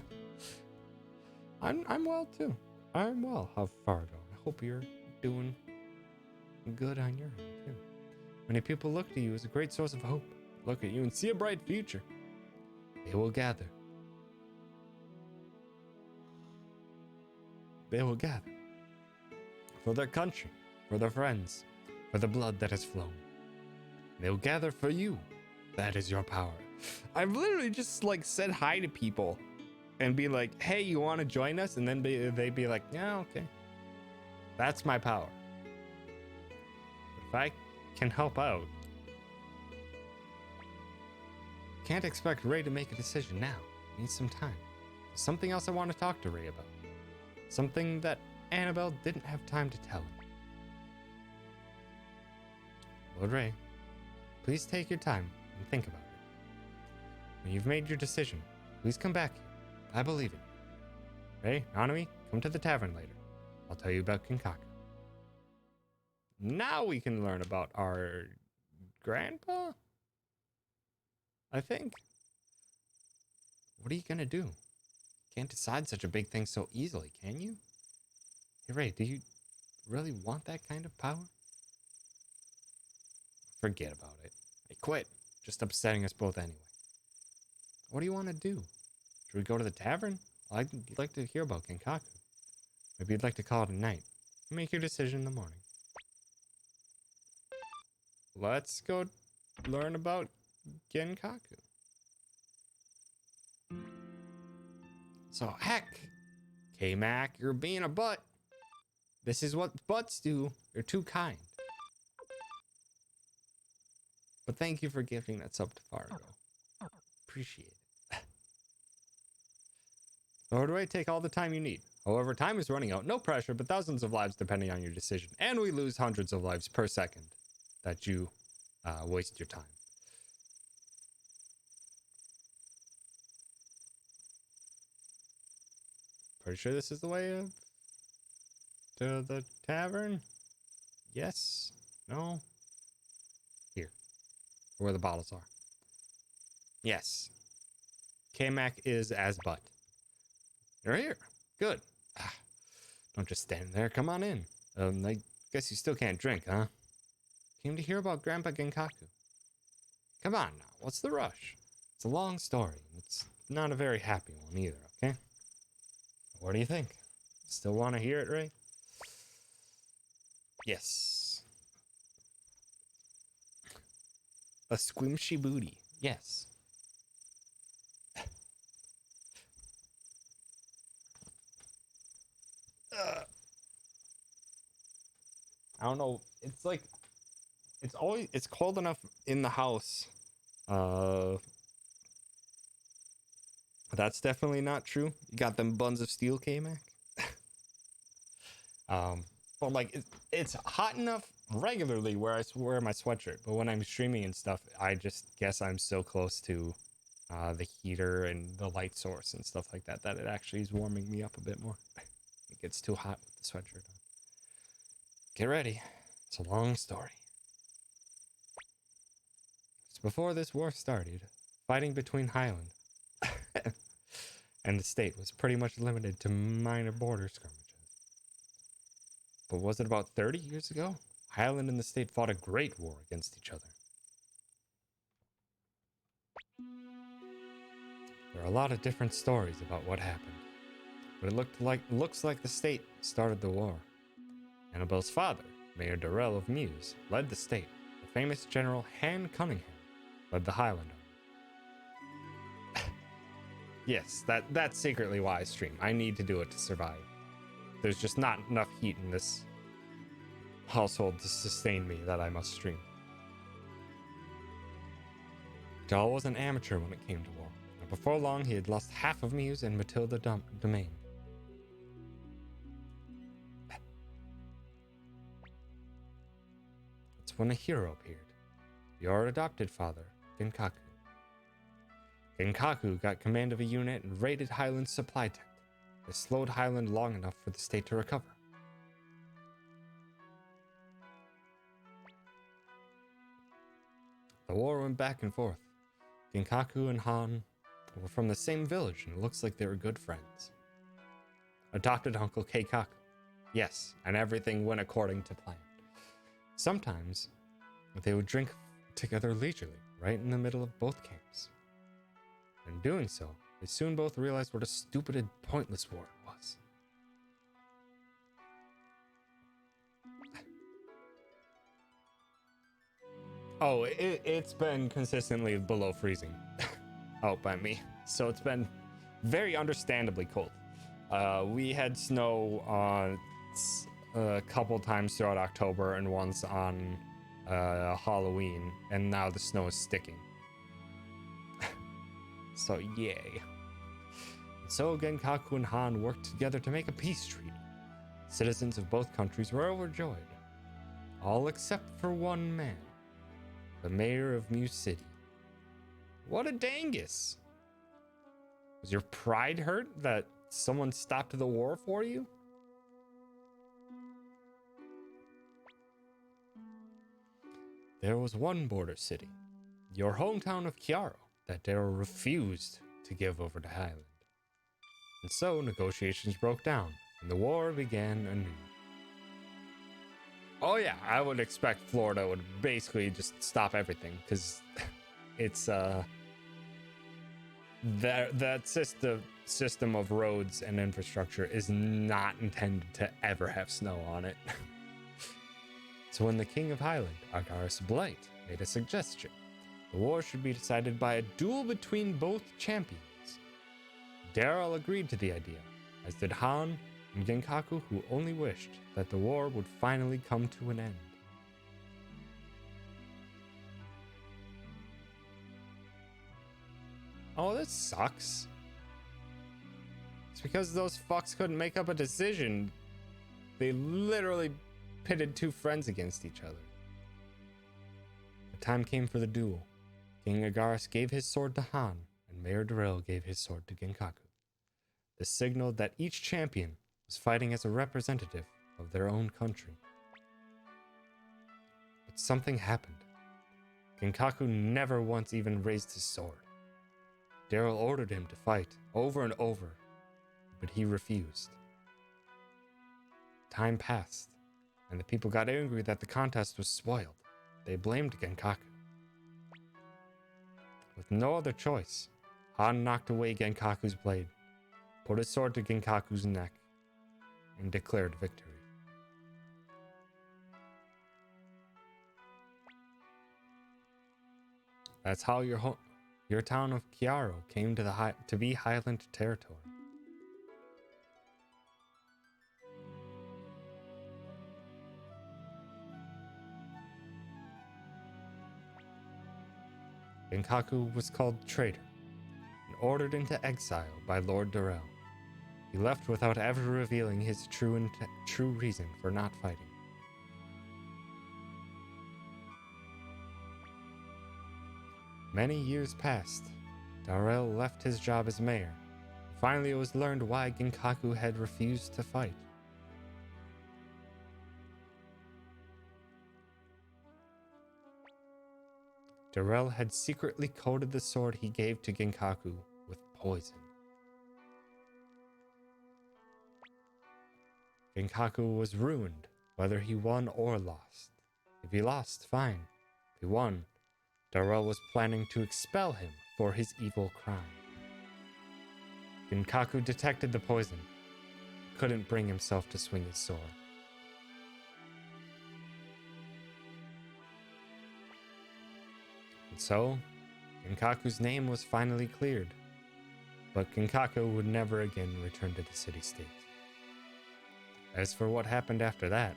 now. I'm well too. I'm well, Fargo. I hope you're doing good on your end too. Many people look to you as a great source of hope. Look at you and see a bright future. They will gather. They will gather. For their country, for their friends, for the blood that has flown. They will gather for you. That is your power. I've literally just said hi to people and be like, hey, you want to join us? And then they'd be like, yeah, okay. That's my power. But if I can help out, can't expect Ray to make a decision now. Need some time. There's something else I want to talk to Ray about. Something that Annabelle didn't have time to tell him. Lord Ray, please take your time and think about it. When you've made your decision, please come back here. I believe in you. Ray, Nanami, come to the tavern later. I'll tell you about Kinkaku. Now we can learn about our grandpa? I think. What are you gonna do? Can't decide such a big thing so easily, can you? Hey Ray, do you really want that kind of power? Forget about it. I quit. Just upsetting us both anyway. What do you want to do? Should we go to the tavern? I'd like to hear about Genkaku. Maybe you'd like to call it a night. Make your decision in the morning. Let's go learn about Genkaku. So heck, K-Mac, you're being a butt. This is what butts do. They're too kind. But thank you for giving that sub to Fargo. Appreciate it. Or do I take all the time you need? However, time is running out. No pressure, but thousands of lives depending on your decision. And we lose hundreds of lives per second that you waste your time. Pretty sure this is the way to the tavern? Yes? No? Here. Where the bottles are. Yes. K-Mac is as butt. You're here. Good. Don't just stand there. Come on in. I guess you still can't drink, huh? Came to hear about Grandpa Genkaku. Come on now. What's the rush? It's a long story. It's not a very happy one either, okay? What do you think? Still want to hear it, Ray? Yes. A squimshy booty. Yes. I don't know. It's like it's cold enough in the house. That's definitely not true. You got them buns of steel, K-Mac. But like it's hot enough regularly where I wear my sweatshirt, but when I'm streaming and stuff, I just guess I'm so close to the heater and the light source and stuff like that that it actually is warming me up a bit more. It gets too hot with the sweatshirt on. Get ready. It's a long story. Just before this war started, fighting between Highland and the state was pretty much limited to minor border skirmishes. But was it about 30 years ago? Highland and the state fought a great war against each other. There are a lot of different stories about what happened, but it looks like the state started the war. Annabelle's father, Mayor Durrell of Mews, led the state. The famous General Han Cunningham led the Highland army. Yes, that's secretly why I stream. I need to do it to survive. There's just not enough heat in this household to sustain me that I must stream. Dahl was an amateur when it came to war, and before long he had lost half of Mews and Matilda Domain. That's when a hero appeared. Your adopted father, Genkaku. Genkaku got command of a unit and raided Highland's supply tent. They slowed Highland long enough for the state to recover. The war went back and forth. Genkaku and Han were from the same village, and it looks like they were good friends. Adopted Uncle Keikaku. Yes, and everything went according to plan. Sometimes they would drink together leisurely, right in the middle of both camps. In doing so, they soon both realized what a stupid and pointless war it was. Oh, it's been consistently below freezing. Oh, by me. So it's been very understandably cold. We had snow a couple times throughout October and once on Halloween, and now the snow is sticking. So yay. So Genkaku and Han worked together to make a peace treaty. Citizens of both countries were overjoyed. All except for one man. The mayor of Mew City. What a dangus! Was your pride hurt that someone stopped the war for you? There was one border city, your hometown of Kiaro, that Daryl refused to give over to Highland. And so negotiations broke down, and the war began anew. Oh yeah, I would expect Florida would basically just stop everything, because it's that system of roads and infrastructure is not intended to ever have snow on it. So when the King of Highland, Argaris Blight, made a suggestion, the war should be decided by a duel between both champions. Daryl agreed to the idea, as did Han and Genkaku, who only wished that the war would finally come to an end. Oh, this sucks. It's because those fucks couldn't make up a decision. They literally pitted two friends against each other. The time came for the duel. King Agaris gave his sword to Han, and Mayor Darrell gave his sword to Genkaku. This signaled that each champion was fighting as a representative of their own country. But something happened. Genkaku never once even raised his sword. Daryl ordered him to fight over and over, but he refused. Time passed, and the people got angry that the contest was spoiled. They blamed Genkaku. With no other choice, Han knocked away Genkaku's blade, put his sword to Genkaku's neck, and declared victory. That's how your town of Kiaro came to be Highland territory. Genkaku was called traitor and ordered into exile by Lord Darrell. He left without ever revealing his true reason for not fighting. Many years passed. Darrell left his job as mayor. Finally, it was learned why Genkaku had refused to fight. Darrell had secretly coated the sword he gave to Genkaku with poison. Genkaku was ruined, whether he won or lost. If he lost, fine. If he won, Darrell was planning to expel him for his evil crime. Genkaku detected the poison, couldn't bring himself to swing his sword. And so, Genkaku's name was finally cleared, but Genkaku would never again return to the city-state. As for what happened after that,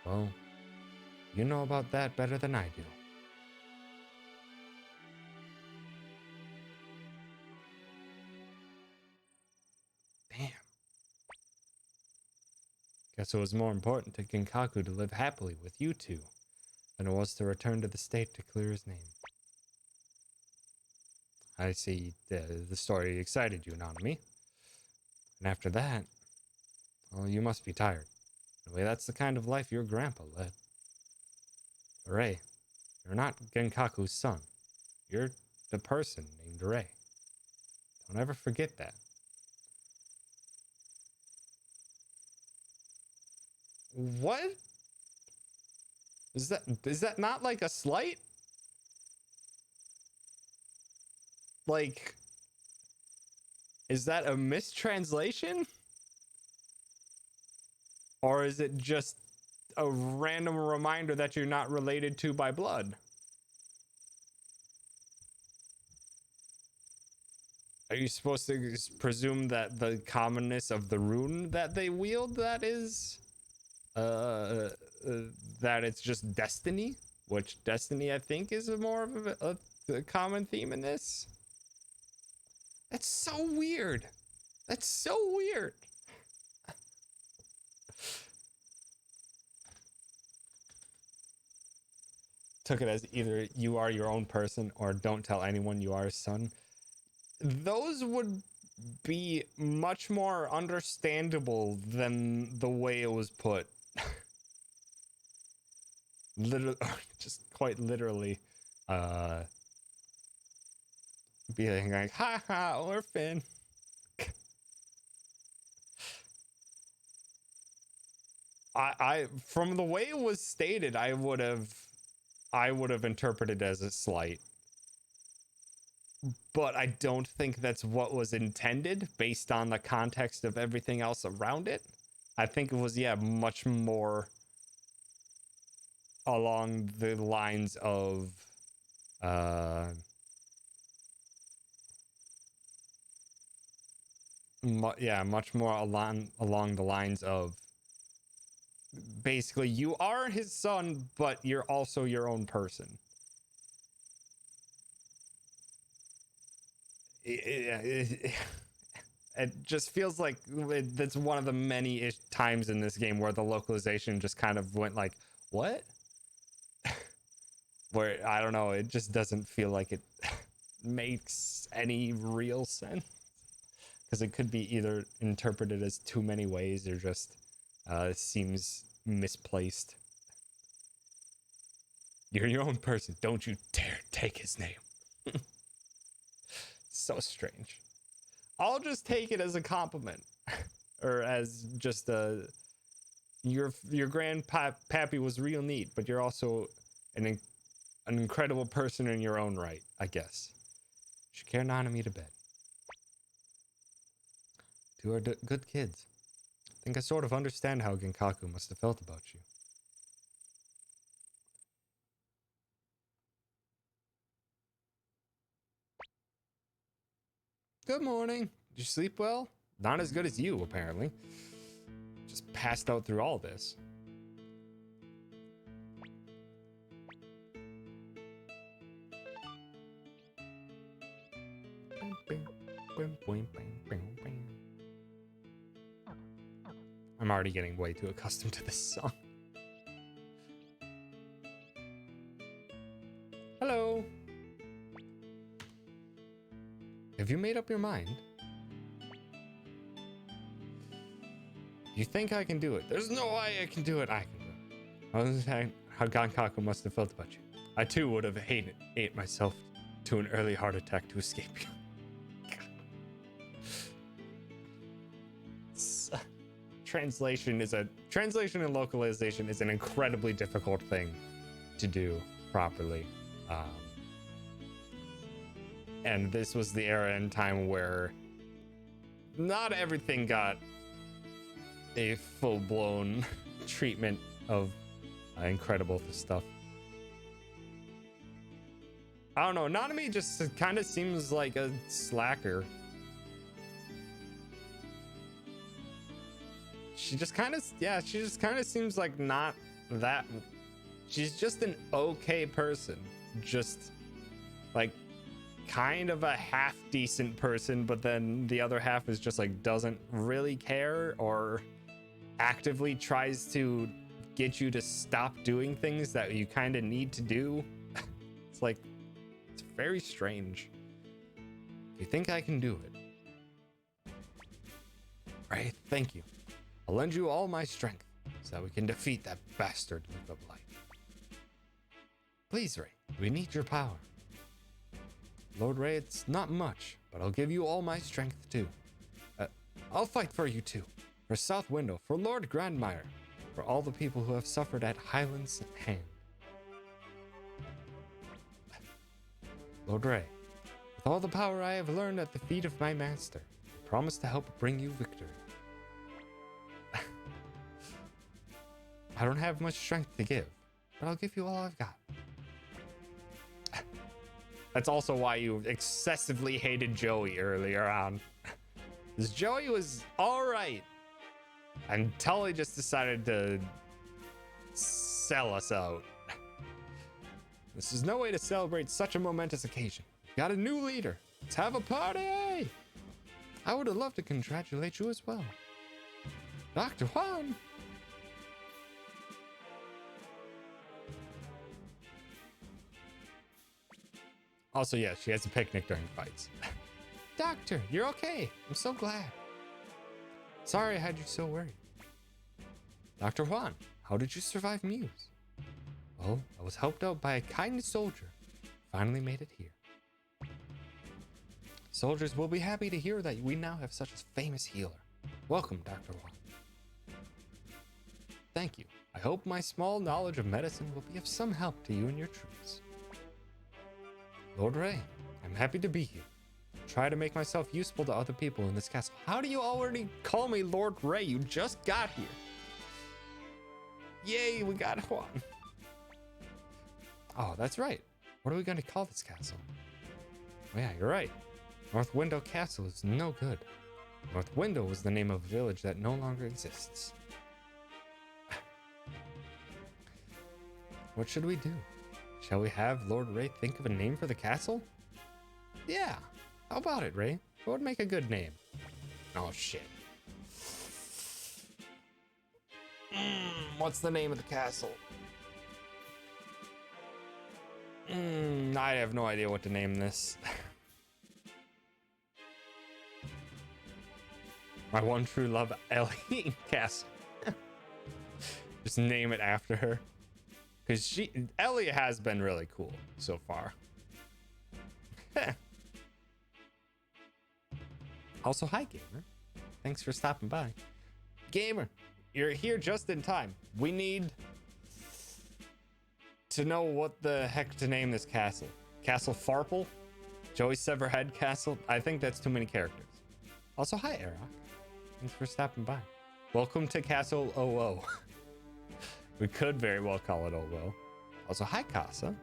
well, you know about that better than I do. Damn. Guess it was more important to Genkaku to live happily with you two than it was to return to the state to clear his name. I see the story excited you, Nanami. And after that, well, you must be tired. Anyway, that's the kind of life your grandpa led. Ray, you're not Genkaku's son. You're the person named Ray. Don't ever forget that. What? Is that not like a slight? Like, is that a mistranslation? Or is it just a random reminder that you're not related to by blood? Are you supposed to presume that the commonness of the rune that they wield, that is, that it's just destiny? Which destiny, I think, is more of a common theme in this. That's so weird. That's so weird. Took it as either you are your own person or don't tell anyone you are his son. Those would be much more understandable than the way it was put. Literally, just quite literally, being like, ha ha, orphan. I from the way it was stated, I would have interpreted it as a slight. But I don't think that's what was intended based on the context of everything else around it. I think it was, yeah, much more along the lines of, much more along the lines of, basically, you are his son, but you're also your own person. It just feels like that's one of the many times in this game where the localization just kind of went like, what? Where, I don't know, it just doesn't feel like it makes any real sense. because it could be either interpreted as too many ways or just seems misplaced. You're your own person. Don't you dare take his name. So strange. I'll just take it as a compliment, or as just your grandpappy was real neat, but you're also an incredible person in your own right, I guess. Should care Nanami to bed. Two are good kids. I think I sort of understand how Genkaku must have felt about you. Good morning. Did you sleep well? Not as good as you, apparently. Just passed out through all this. I'm already getting way too accustomed to this song. Hello. Have you made up your mind? You think I can do it? There's no way I can do it. I can do it. I was saying how Genkaku must have felt about you. I too would have ate myself to an early heart attack to escape you. Translation and localization is an incredibly difficult thing to do properly. And this was the era and time where not everything got a full-blown treatment of incredible stuff. I don't know, Nanami just kind of seems like a slacker. She just kind of seems like not that. She's just an okay person. Just like kind of a half decent person, but then the other half is just like doesn't really care or actively tries to get you to stop doing things that you kind of need to do. It's like, it's very strange. You think I can do it? Right, thank you. I'll lend you all my strength so that we can defeat that bastard of light. Please, Ray, we need your power. Lord Ray, it's not much, but I'll give you all my strength too. I'll fight for you too. For South Window, for Lord Grandmire, for all the people who have suffered at Highland's hand. Lord Ray, with all the power I have learned at the feet of my master, I promise to help bring you victory. I don't have much strength to give, but I'll give you all I've got. That's also why you excessively hated Joey earlier on. Because Joey was alright until he just decided to sell us out. This is no way to celebrate such a momentous occasion. Got a new leader. Let's have a party! I would have loved to congratulate you as well. Dr. Juan! Also, yeah, she has a picnic during fights. Doctor, you're okay. I'm so glad. Sorry I had you so worried. Dr. Juan, how did you survive Muse? Well, I was helped out by a kind soldier. Finally made it here. Soldiers will be happy to hear that we now have such a famous healer. Welcome, Dr. Juan. Thank you. I hope my small knowledge of medicine will be of some help to you and your troops. Lord Ray, I'm happy to be here. Try to make myself useful to other people in this castle. How do you already call me Lord Ray? You just got here. Yay, we got Juan. Oh, that's right. What are we going to call this castle? Oh yeah, you're right. North Window Castle is no good. North Window was the name of a village that no longer exists. What should we do? Shall we have Lord Ray think of a name for the castle? Yeah. How about it, Ray? What would make a good name? Oh, shit. What's the name of the castle? I have no idea what to name this. My one true love, Ellie Castle. Just name it after her. Because Ellie has been really cool so far. Also, hi, Gamer. Thanks for stopping by. Gamer, you're here just in time. We need to know what the heck to name this castle. Castle Farple? Joey Severhead Castle? I think that's too many characters. Also, hi, Arok. Thanks for stopping by. Welcome to Castle OO. We could very well call it OO. Also, hi, Casa.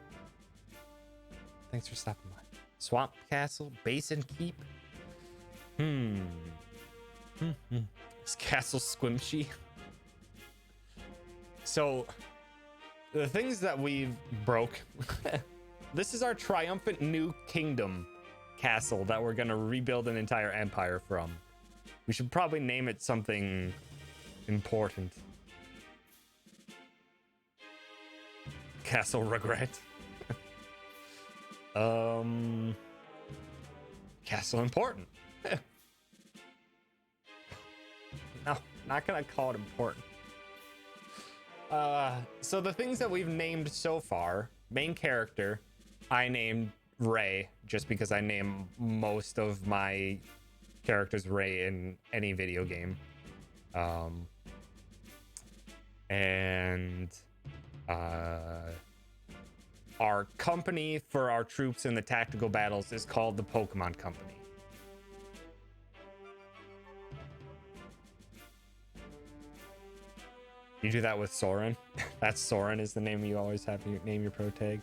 Thanks for stopping by. Swamp Castle? Basin Keep? Is Castle Squimshy? So, the things that we've broke. This is our triumphant new kingdom castle that we're gonna rebuild an entire empire from. We should probably name it something important. Castle Regret. Castle Important. No, not gonna call it important. So the things that we've named so far, main character, I named Ray, just because I name most of my characters Ray in any video game. Our company for our troops in the tactical battles is called the Pokemon Company. You do that with Soren? That's Soren is the name you always have to name your pro tag.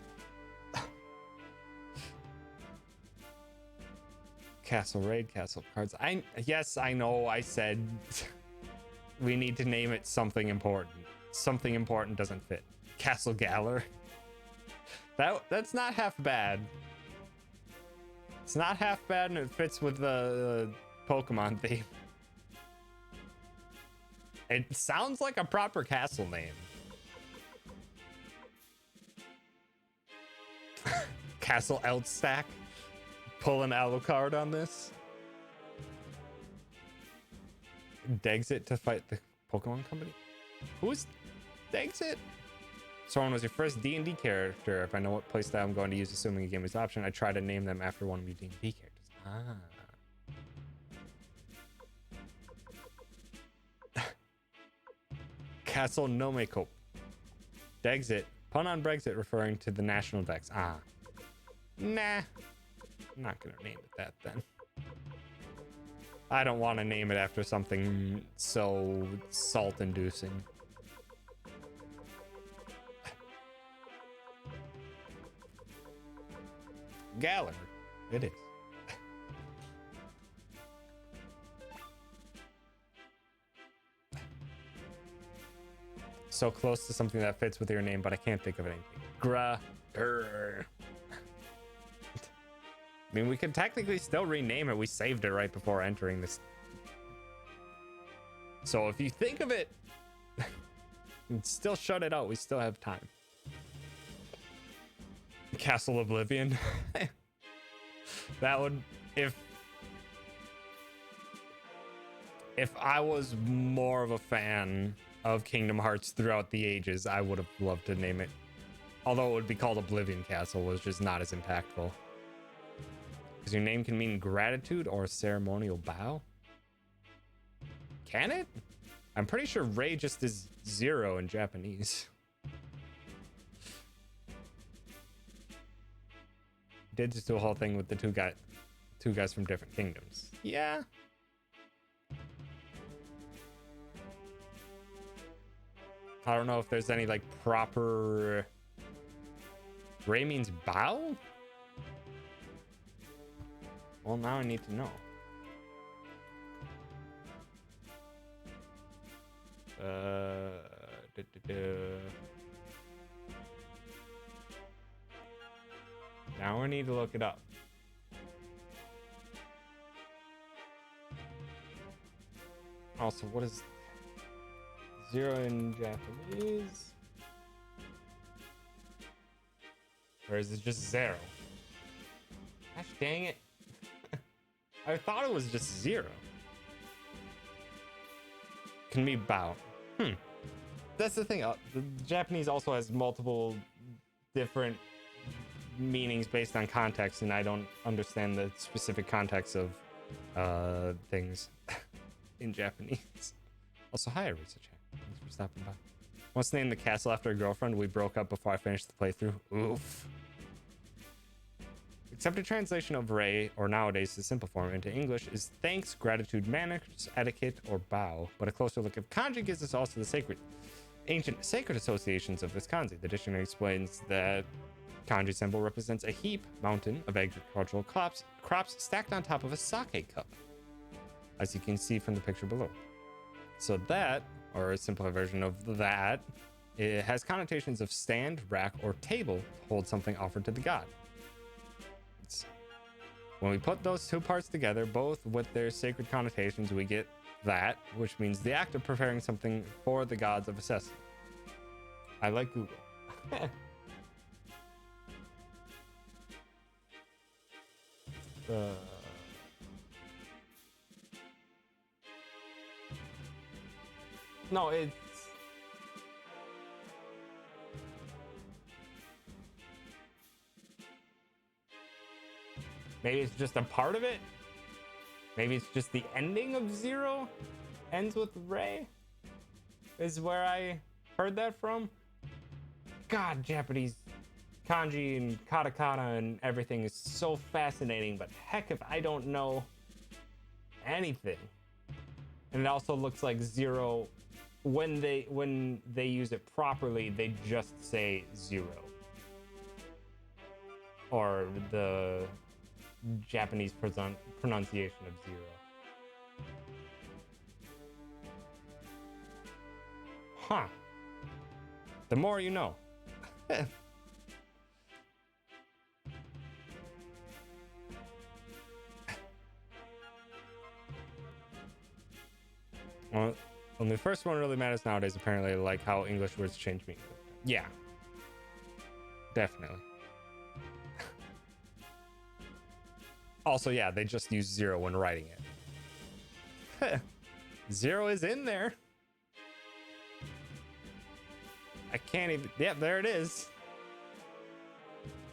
Castle Raid, Castle Cards. Yes, I know I said we need to name it something important. Something important doesn't fit. Castle Galler. That's not half bad. It's not half bad, and it fits with the Pokemon theme. It sounds like a proper castle name. Castle Eldstack. Pull an Alucard on this. Dexit to fight the Pokemon Company. Who is Dexit? Someone was your first D&D character. If I know what playstyle I'm going to use, assuming a game is option, I try to name them after one of your D&D characters. Castle Nomecope. Dexit. Pun on Brexit, referring to the national Dex. Nah. I'm not gonna name it that then. I don't want to name it after something so salt-inducing. Galler. It is. So close to something that fits with your name, but I can't think of anything. I mean, we could technically still rename it. We saved it right before entering this. So if you think of it, still shut it out. We still have time. Castle Oblivion. That would, if I was more of a fan of Kingdom Hearts throughout the ages, I would have loved to name it. Although it would be called Oblivion Castle, was just not as impactful. Because your name can mean gratitude or ceremonial bow. Can it? I'm pretty sure Ray just is 0 in Japanese. Did just do a whole thing with the two guys from different kingdoms. Yeah. I don't know if there's any like proper. Ray means bow? Well, now I need to know. Now I need to look it up. Also, what is 0 in Japanese? Or is it just 0? Gosh dang it. I thought it was just 0. can be bow. That's the thing. The Japanese also has multiple different meanings based on context, and I don't understand the specific context of things in Japanese. Also, hi, Arisa Chan. Thanks for stopping by. Once named the castle after a girlfriend, we broke up before I finished the playthrough. Oof. Accepted translation of Rei, or nowadays the simple form into English, is thanks, gratitude, manners, etiquette, or bow. But a closer look at kanji gives us also the ancient sacred associations of this kanji. The dictionary explains that kanji symbol represents a heap, mountain of agricultural crops stacked on top of a sake cup, as you can see from the picture below. So that, or a simpler version of that, it has connotations of stand, rack, or table to hold something offered to the god. When we put those two parts together, both with their sacred connotations, we get that, which means the act of preparing something for the gods of necessity. I like Google. No, it's... Maybe it's just a part of it? Maybe it's just the ending of Zero ends with Rei? Is where I heard that from? God, Japanese kanji and katakana and everything is so fascinating, but heck if I don't know anything. And it also looks like Zero, when they use it properly, they just say zero. Or the Japanese pronunciation of zero. Huh. The more you know. Well, the first one really matters nowadays, apparently, like how English words change meaning. Yeah. Definitely. Also, yeah, they just use zero when writing it. Zero is in there. I can't even... Yep, there it is.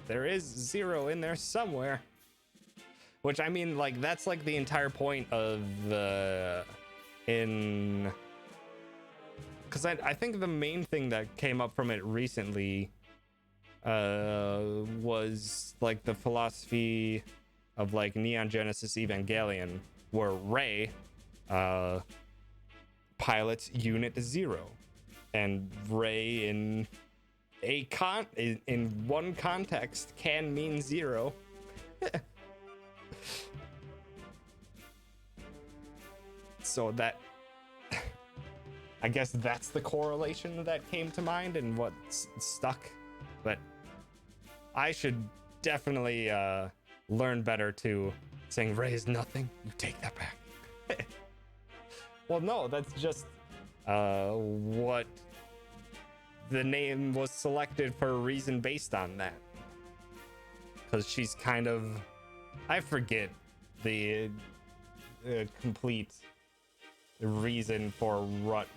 There is zero in there somewhere. Which, I mean, like, that's like the entire point of the... Because I think the main thing that came up from it recently was, like, the philosophy of, like, Neon Genesis Evangelion, where Rei pilots Unit Zero. And Rei in one context can mean zero. So that, I guess that's the correlation that came to mind and what stuck. But I should definitely learn better to saying Rei is nothing. You take that back. Well, no, that's just what the name was selected for a reason based on that. Because she's kind of, I forget the complete reason for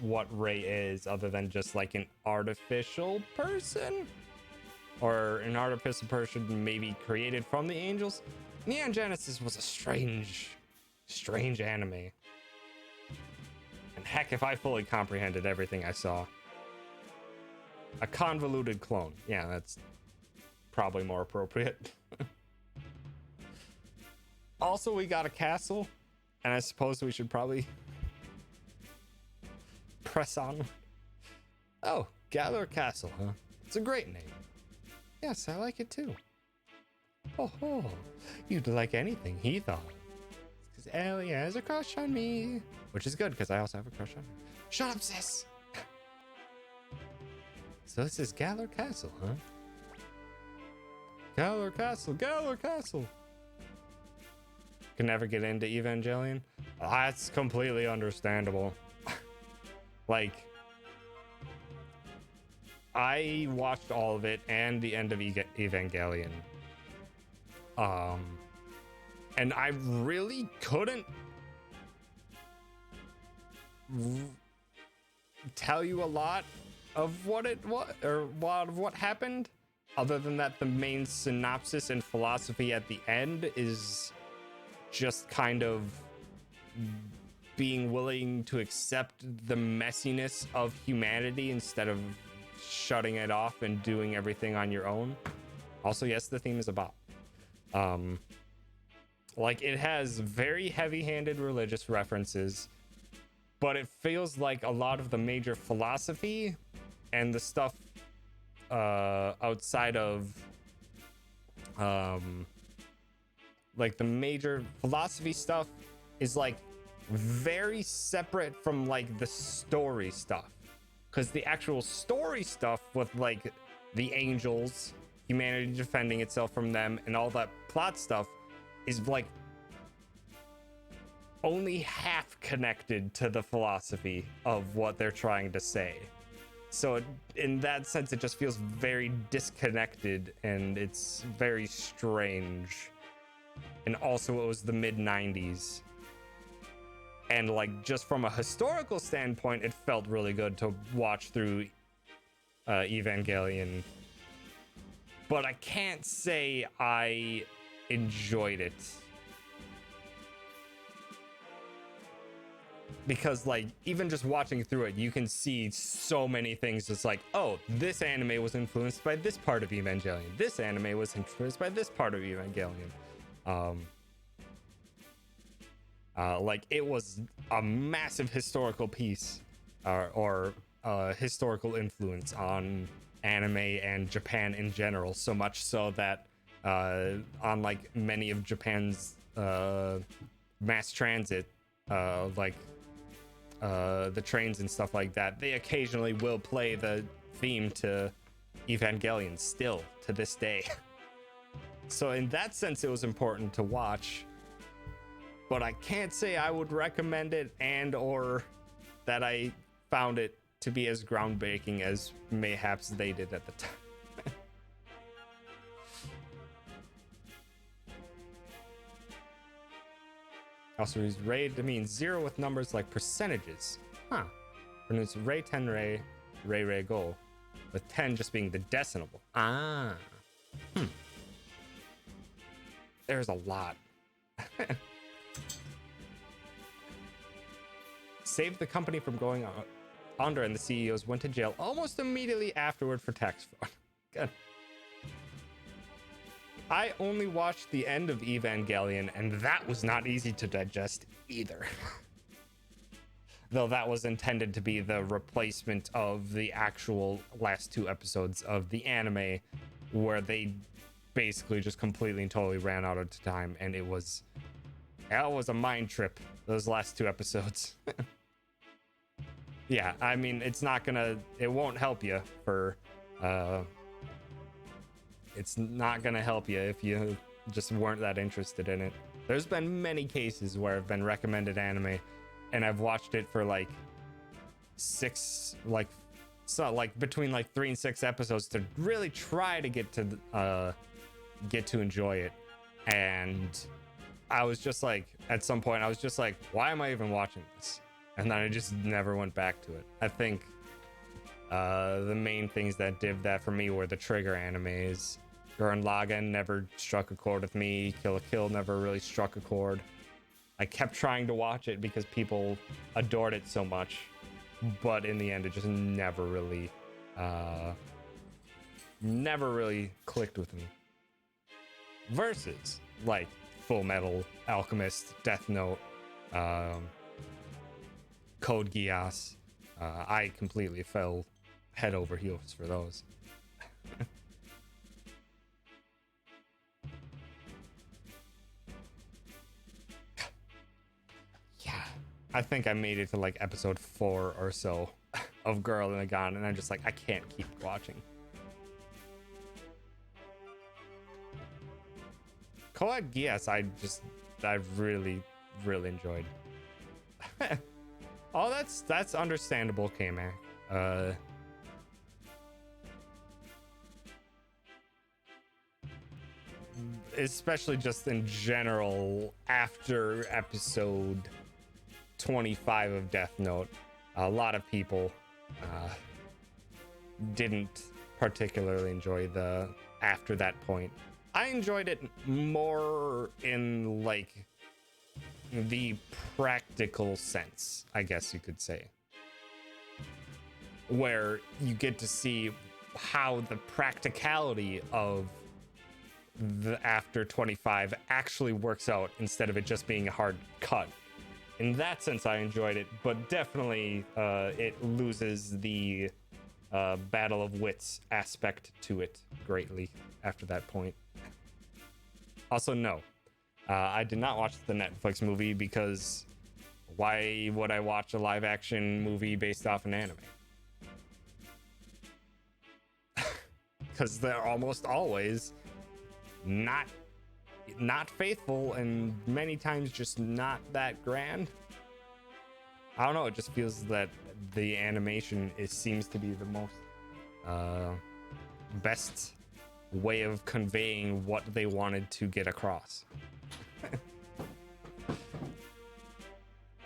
what Rei is, other than just like an artificial person, or an artificial person maybe created from the angels. Neon Genesis was a strange anime. And heck, if I fully comprehended everything I saw. A convoluted clone. Yeah, that's probably more appropriate. Also, we got a castle, and I suppose we should probably press on. Oh, Galar Castle, huh? It's a great name. Yes, I like it too. Oh, you'd like anything he thought. Because Ellie has a crush on me. Which is good, because I also have a crush on her. Shut up, sis! So this is Galar Castle, huh? Galar Castle, Galar Castle! Can never get into Evangelion? That's completely understandable. Like, I watched all of it and the end of Evangelion. And I really couldn't tell you a lot of what happened. Other than that, the main synopsis and philosophy at the end is just kind of being willing to accept the messiness of humanity instead of shutting it off and doing everything on your own. Also, yes, the theme is a bop. Like, it has very heavy-handed religious references, but it feels like a lot of the major philosophy and the stuff outside of like the major philosophy stuff is like very separate from like the story stuff, because the actual story stuff with like the angels, humanity defending itself from them, and all that plot stuff is like only half connected to the philosophy of what they're trying to say. So in that sense, it just feels very disconnected, and it's very strange. And also, it was the mid-90s. And like, just from a historical standpoint, it felt really good to watch through Evangelion. But I can't say I enjoyed it. Because like, even just watching through it, you can see so many things. It's like, oh, this anime was influenced by this part of Evangelion. This anime was influenced by this part of Evangelion. Like, it was a massive historical piece or historical influence on anime and Japan in general, so much so that on like many of Japan's mass transit, like the trains and stuff like that, they occasionally will play the theme to Evangelion still to this day. So in that sense, it was important to watch, but I can't say I would recommend it and or that I found it to be as groundbreaking as mayhaps they did at the time. Also, he's Ray to mean zero with numbers like percentages. Huh. Pronounced Ray 10 Ray, Ray Ray Go, with 10 just being the decimal. Ah. There's a lot. Saved the company from going under, and the CEOs went to jail almost immediately afterward for tax fraud. Good. I only watched the end of Evangelion, and that was not easy to digest either. Though that was intended to be the replacement of the actual last 2 episodes of the anime, where they basically just completely and totally ran out of time, and it was a mind trip, those last 2 episodes. Yeah, I mean, it won't help you for it's not gonna help you if you just weren't that interested in it. There's been many cases where I've been recommended anime and I've watched it for like 6, like, so like between like 3 and 6 episodes to really try to get to enjoy it. And I was just like, at some point I was just like, why am I even watching this? And then I just never went back to it. I think the main things that did that for me were the trigger animes. Gurren Lagann never struck a chord with me. Kill la Kill never really struck a chord. I kept trying to watch it because people adored it so much, but in the end it just never really clicked with me. Versus like Full Metal Alchemist, Death Note, Code Geass. I completely fell head over heels for those. Yeah, I think I made it to like episode 4 or so of Girl in a Gun, and I'm just like, I can't keep watching. Code Geass, I really enjoyed. Oh, that's understandable, K-Mac. Especially just in general, after episode 25 of Death Note, a lot of people Didn't particularly enjoy the after that point. I enjoyed it more in like the practical sense, I guess you could say, where you get to see how the practicality of the after 25 actually works out instead of it just being a hard cut. In that sense, I enjoyed it, but definitely it loses the battle of wits aspect to it greatly after that point. Also, no, I did not watch the Netflix movie because why would I watch a live action movie based off an anime? Because they're almost always not faithful and many times just not that grand. I don't know, it just feels that the animation seems to be the most best way of conveying what they wanted to get across.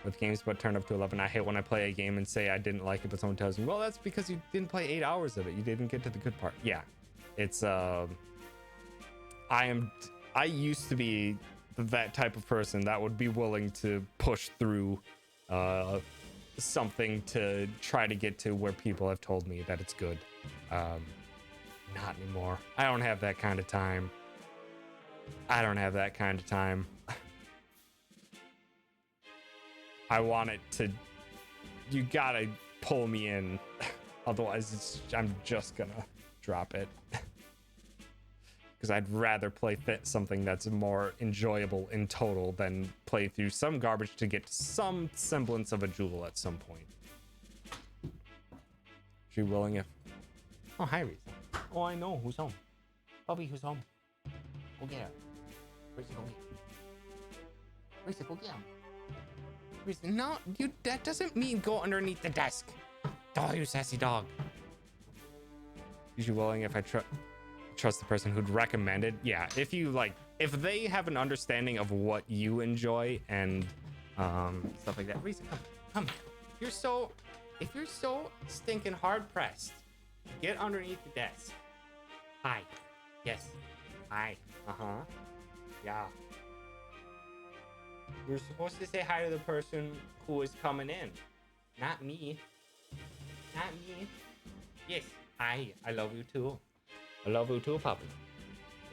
With games but turned up to 11, I hate when I play a game and say I didn't like it, but someone tells me, well, that's because you didn't play 8 hours of it, you didn't get to the good part. Yeah, it's I used to be that type of person that would be willing to push through something to try to get to where people have told me that it's good. Not anymore. I don't have that kind of time. I want it to, you gotta pull me in, otherwise I'm just gonna drop it. Because I'd rather play something that's more enjoyable in total than play through some garbage to get some semblance of a jewel at some point. She willing if... Oh, hi, Risa. Oh, I know who's home. Bobby, who's home? Go get her. Risa, go get her. Risa, go get him. Risa, no, you, that doesn't mean go underneath the desk. Oh, you sassy dog. Is she willing if I trust the person who'd recommend it? Yeah, if you like, if they have an understanding of what you enjoy and stuff like that. Risa, come. If you're so stinking hard pressed, get underneath the desk. Hi. Yes. Hi. Yeah. You're supposed to say hi to the person who is coming in, not me. Yes. Hi. I love you too. I love you too, Papa.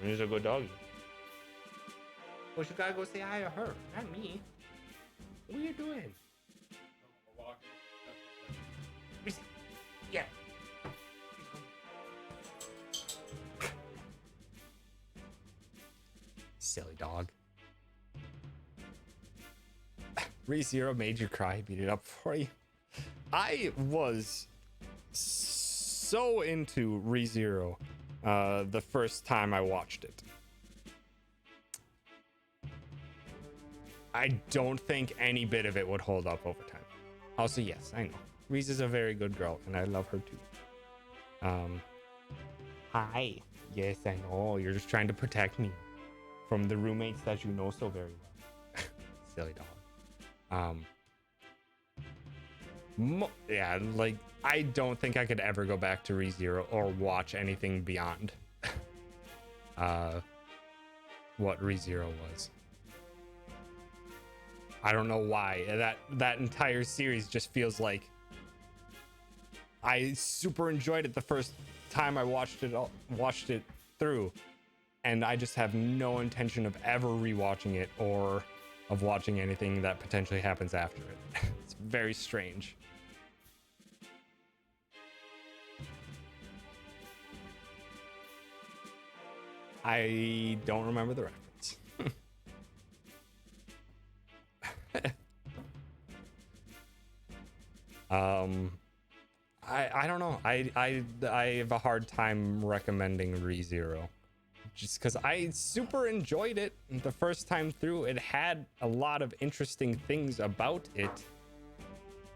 He's a good doggy. Well, you gotta go say hi to her, not me. What are you doing? Yeah. Silly dog. ReZero made you cry, beat it up for you. I was so into ReZero the first time I watched it. I don't think any bit of it would hold up over time. Also, yes, I know. Reese is a very good girl, and I love her too. Hi. Yes, I know. You're just trying to protect me from the roommates that you know so very well. Silly dog. Yeah, like, I don't think I could ever go back to ReZero or watch anything beyond what ReZero was. I don't know why. That entire series just feels like I super enjoyed it the first time I watched it through, and I just have no intention of ever rewatching it or of watching anything that potentially happens after it. It's very strange. I don't remember the reference. I don't know. I have a hard time recommending ReZero just because I super enjoyed it the first time through. It had a lot of interesting things about it,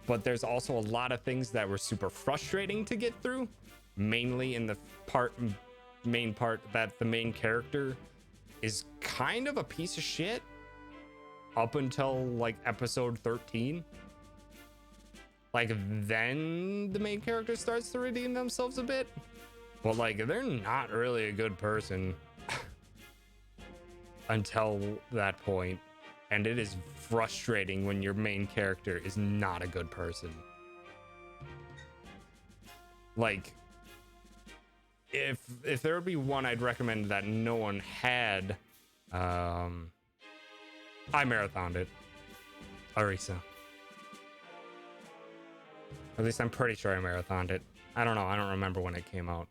but there's also a lot of things that were super frustrating to get through, mainly in the main part that the main character is kind of a piece of shit up until like episode 13. like then the main character starts to redeem themselves a bit. But like they're not really a good person until that point, and it is frustrating when your main character is not a good person. Like if there would be one I'd recommend that no one had, I marathoned it. Arisa. At least I'm pretty sure I marathoned it. I don't know. I don't remember when it came out.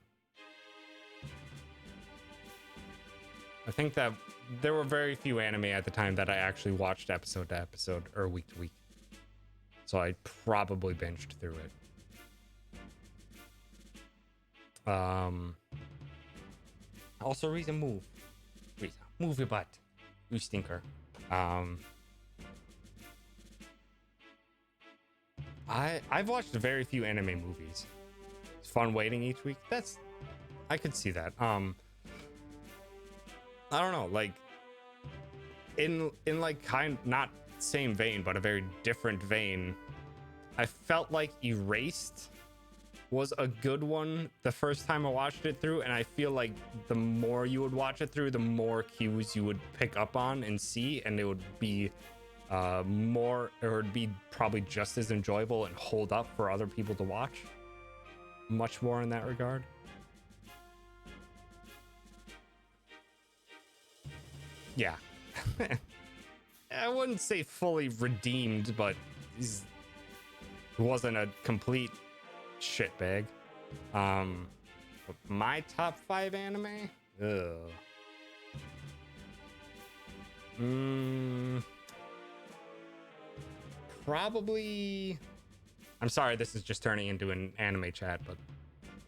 I think that there were very few anime at the time that I actually watched episode to episode or week to week. So I probably binged through it. Also, Riza, move. Riza, move your butt. You stinker. I've watched very few anime movies. It's fun waiting each week. I could see that. I don't know, like in like not same vein, but a very different vein. I felt like Erased was a good one the first time I watched it through, and I feel like the more you would watch it through, the more cues you would pick up on and see, and it would be more, or it would be probably just as enjoyable and hold up for other people to watch. Much more in that regard. Yeah. I wouldn't say fully redeemed, but he wasn't a complete shitbag. My top 5 anime? Probably. I'm sorry, this is just turning into an anime chat, but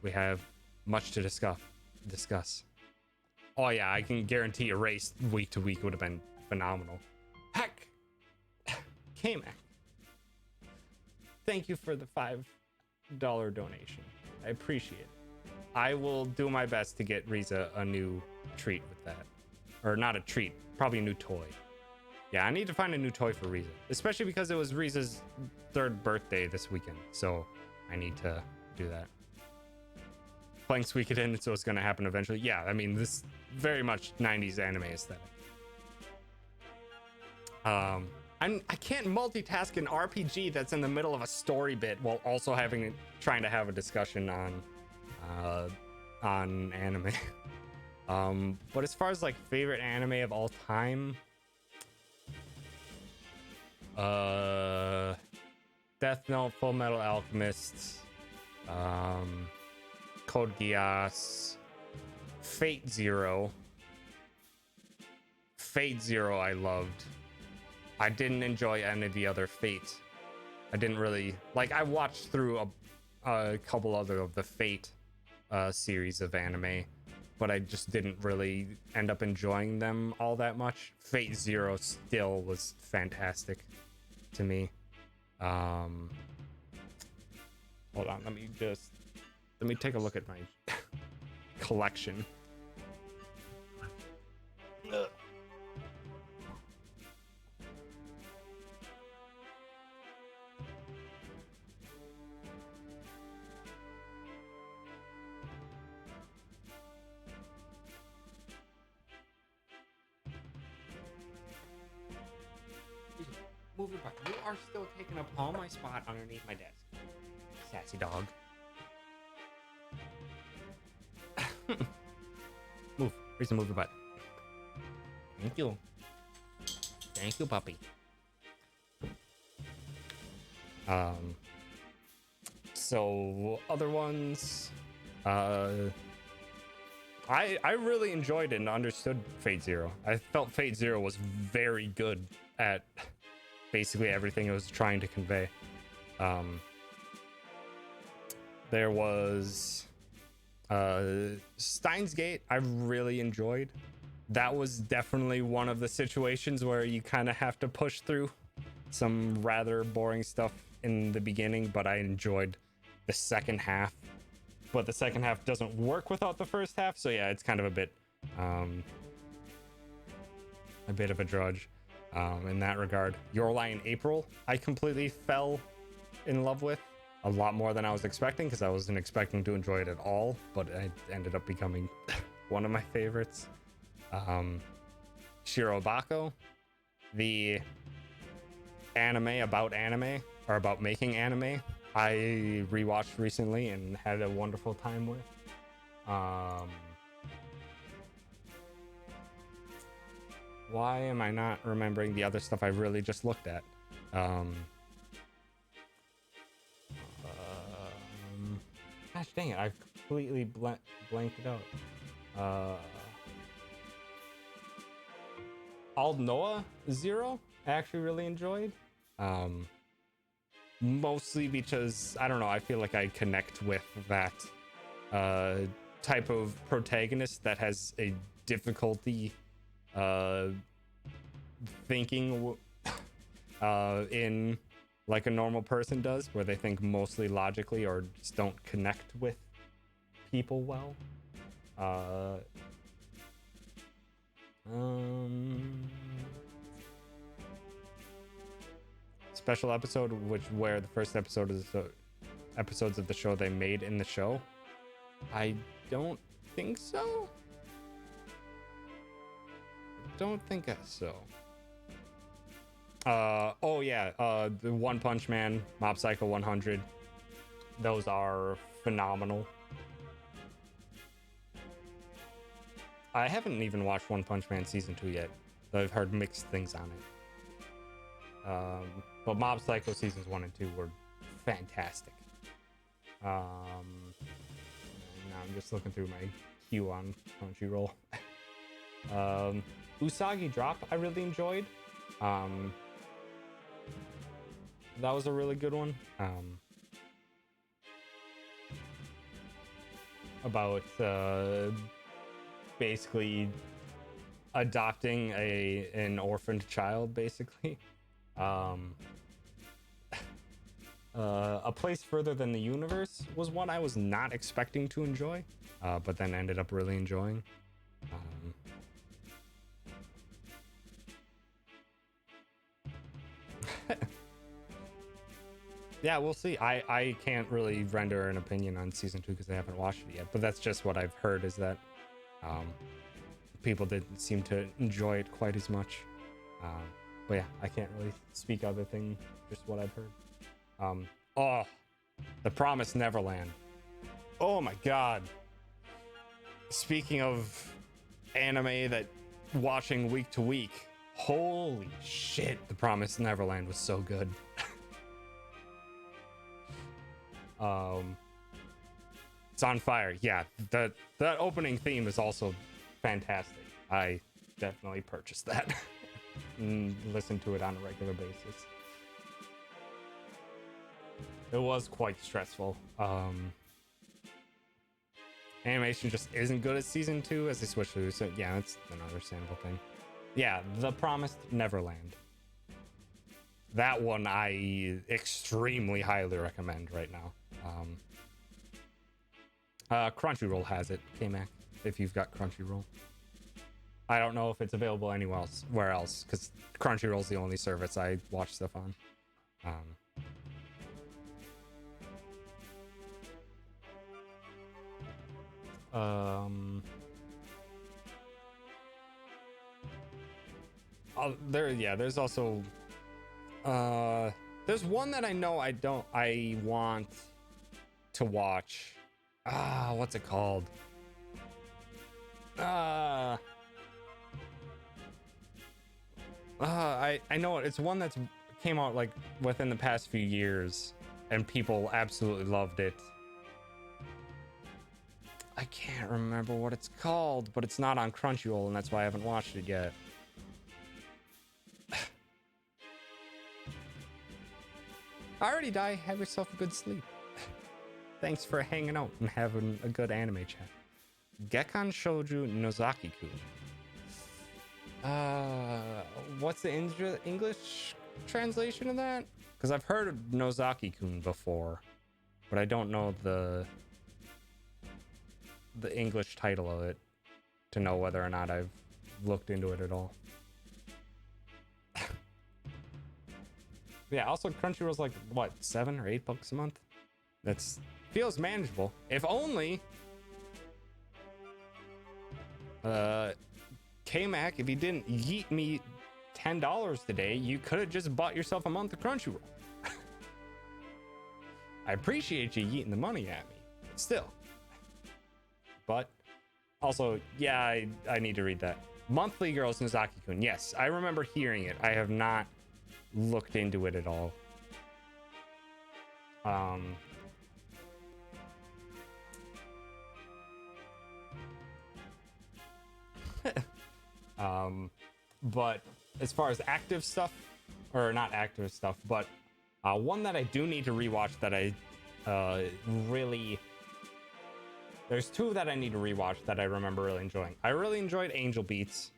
we have much to discuss. Oh yeah, I can guarantee Erased week to week would have been phenomenal. Heck, K-Mac, thank you for the $5 donation. I appreciate it. I will do my best to get Riza a new treat with that. Or not a treat, probably a new toy. Yeah, I need to find a new toy for Riza, especially because it was Riza's 3rd birthday this weekend. So I need to do that. Playing Suikoden, so it's going to happen eventually. Yeah, I mean, this very much 90s anime aesthetic. I can't multitask an RPG that's in the middle of a story bit while also trying to have a discussion on anime. But as far as like favorite anime of all time, Death Note, Full Metal Alchemist, Code Geass, Fate Zero. Fate Zero I loved. I didn't enjoy any of the other Fate. I didn't really like. I watched through a couple other of the Fate series of anime, but I just didn't really end up enjoying them all that much. Fate Zero still was fantastic to me. Hold on, let me take a look at my collection. Move your butt. You are still taking up all my spot underneath my desk. Sassy dog. Move. Here's a move your butt. Thank you. Thank you, puppy. So other ones, I really enjoyed it and understood Fate Zero. I felt Fate Zero was very good at basically everything it was trying to convey. There was Steins Gate. I really enjoyed. That was definitely one of the situations where you kind of have to push through some rather boring stuff in the beginning, but I enjoyed the second half. But the second half doesn't work without the first half, so yeah, it's kind of a bit of a drudge in that regard. Your Lie in April, I completely fell in love with a lot more than I was expecting, because I wasn't expecting to enjoy it at all, but it ended up becoming one of my favorites. Shirobako, the anime about anime, or about making anime, I rewatched recently and had a wonderful time with. Why am I not remembering the other stuff I really just looked at? Gosh dang it, I've completely blanked it out. Ald Noah Zero, I actually really enjoyed. Mostly because, I don't know, I feel like I connect with that type of protagonist that has a difficulty thinking in like a normal person does, where they think mostly logically or just don't connect with people well. Special episode, where the first episode is episodes of the show they made in the show. I don't think so. Don't think so. Oh yeah, the One Punch Man, Mob Psycho 100. Those are phenomenal. I haven't even watched One Punch Man season 2 yet, though I've heard mixed things on it. But Mob Psycho seasons 1 and 2 were fantastic. Now I'm just looking through my queue on Crunchyroll. Usagi Drop I really enjoyed. That was a really good one. About basically adopting an orphaned child, basically. A Place Further Than the Universe was one I was not expecting to enjoy, but then ended up really enjoying. Yeah, we'll see. I can't really render an opinion on season 2 because I haven't watched it yet, but that's just what I've heard, is that people didn't seem to enjoy it quite as much. But yeah, I can't really speak other thing, just what I've heard. Oh, The Promised Neverland. Oh my god. Speaking of anime that watching week to week, holy shit, The Promised Neverland was so good. It's on fire. Yeah, that opening theme is also fantastic. I definitely purchased that and listen to it on a regular basis. It was quite stressful. Animation just isn't good at season 2 as they switch to, so yeah, that's an understandable thing. Yeah, The Promised Neverland. That one I extremely highly recommend right now. Crunchyroll has it, K-Mac, if you've got Crunchyroll. I don't know if it's available anywhere else, because Crunchyroll's the only service I watch stuff on. There's also there's one that I know I want to watch. What's it called? I know it. It's one that's came out like within the past few years and people absolutely loved it. I can't remember what it's called, but it's not on Crunchyroll, and that's why I haven't watched it yet. Alrighty, Die. Have yourself a good sleep. Thanks for hanging out and having a good anime chat. Gekkan Shouju Nozaki-kun. What's the English translation of that? Because I've heard of Nozaki-kun before, but I don't know the English title of it to know whether or not I've looked into it at all. Yeah, also Crunchyroll's like what, $7 or $8 a month? That's feels manageable. If only K-Mac, if you didn't yeet me $10 today, you could have just bought yourself a month of Crunchyroll. I appreciate you yeeting the money at me, still. But also, yeah, I need to read that. Monthly Girls Nozaki-kun. Yes, I remember hearing it. I have not looked into it at all. But as far as active stuff, or not active stuff, but one that I do need to rewatch that I really... There's two that I need to rewatch that I remember really enjoying. I really enjoyed Angel Beats,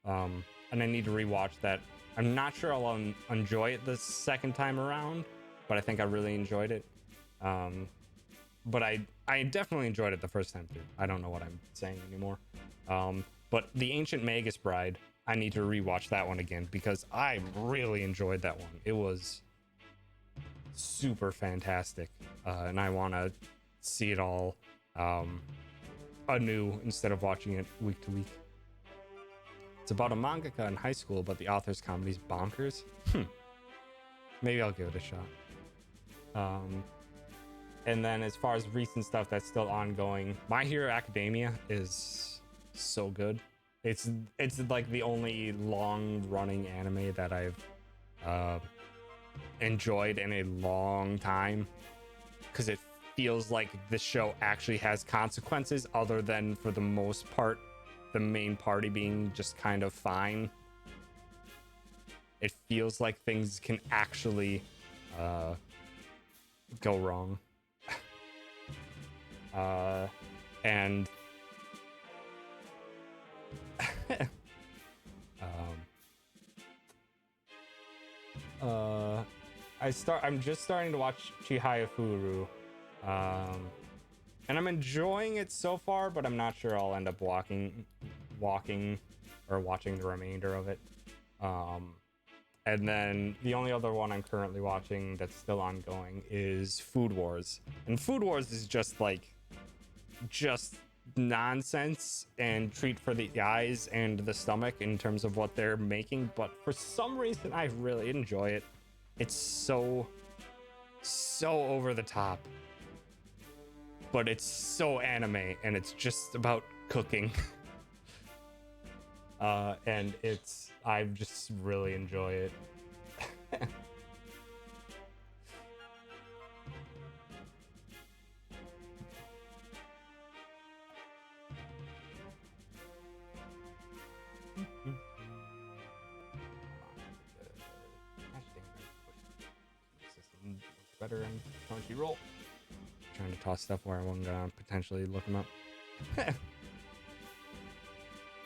and I need to rewatch that. I'm not sure I'll enjoy it the second time around, but I think I really enjoyed it. But I definitely enjoyed it the first time through. I don't know what I'm saying anymore. But The Ancient Magus Bride, I need to rewatch that one again because I really enjoyed that one. It was super fantastic, and I want to see it all anew instead of watching it week to week. It's about a mangaka in high school, but the author's comedy's bonkers. Maybe I'll give it a shot. And then as far as recent stuff that's still ongoing, My Hero Academia is so good. It's like the only long running anime that I've enjoyed in a long time, because it feels like the show actually has consequences other than, for the most part, the main party being just kind of fine. It feels like things can actually go wrong. And I'm just starting to watch Chihaya Furu, and I'm enjoying it so far, but I'm not sure I'll end up walking or watching the remainder of it. And then the only other one I'm currently watching that's still ongoing is Food Wars, and Food Wars is just nonsense and treat for the eyes and the stomach in terms of what they're making, but for some reason I really enjoy it. It's so over the top, but it's so anime, and it's just about cooking. And I just really enjoy it. Better in Crunchyroll. Trying to toss stuff where I wasn't gonna potentially look them up.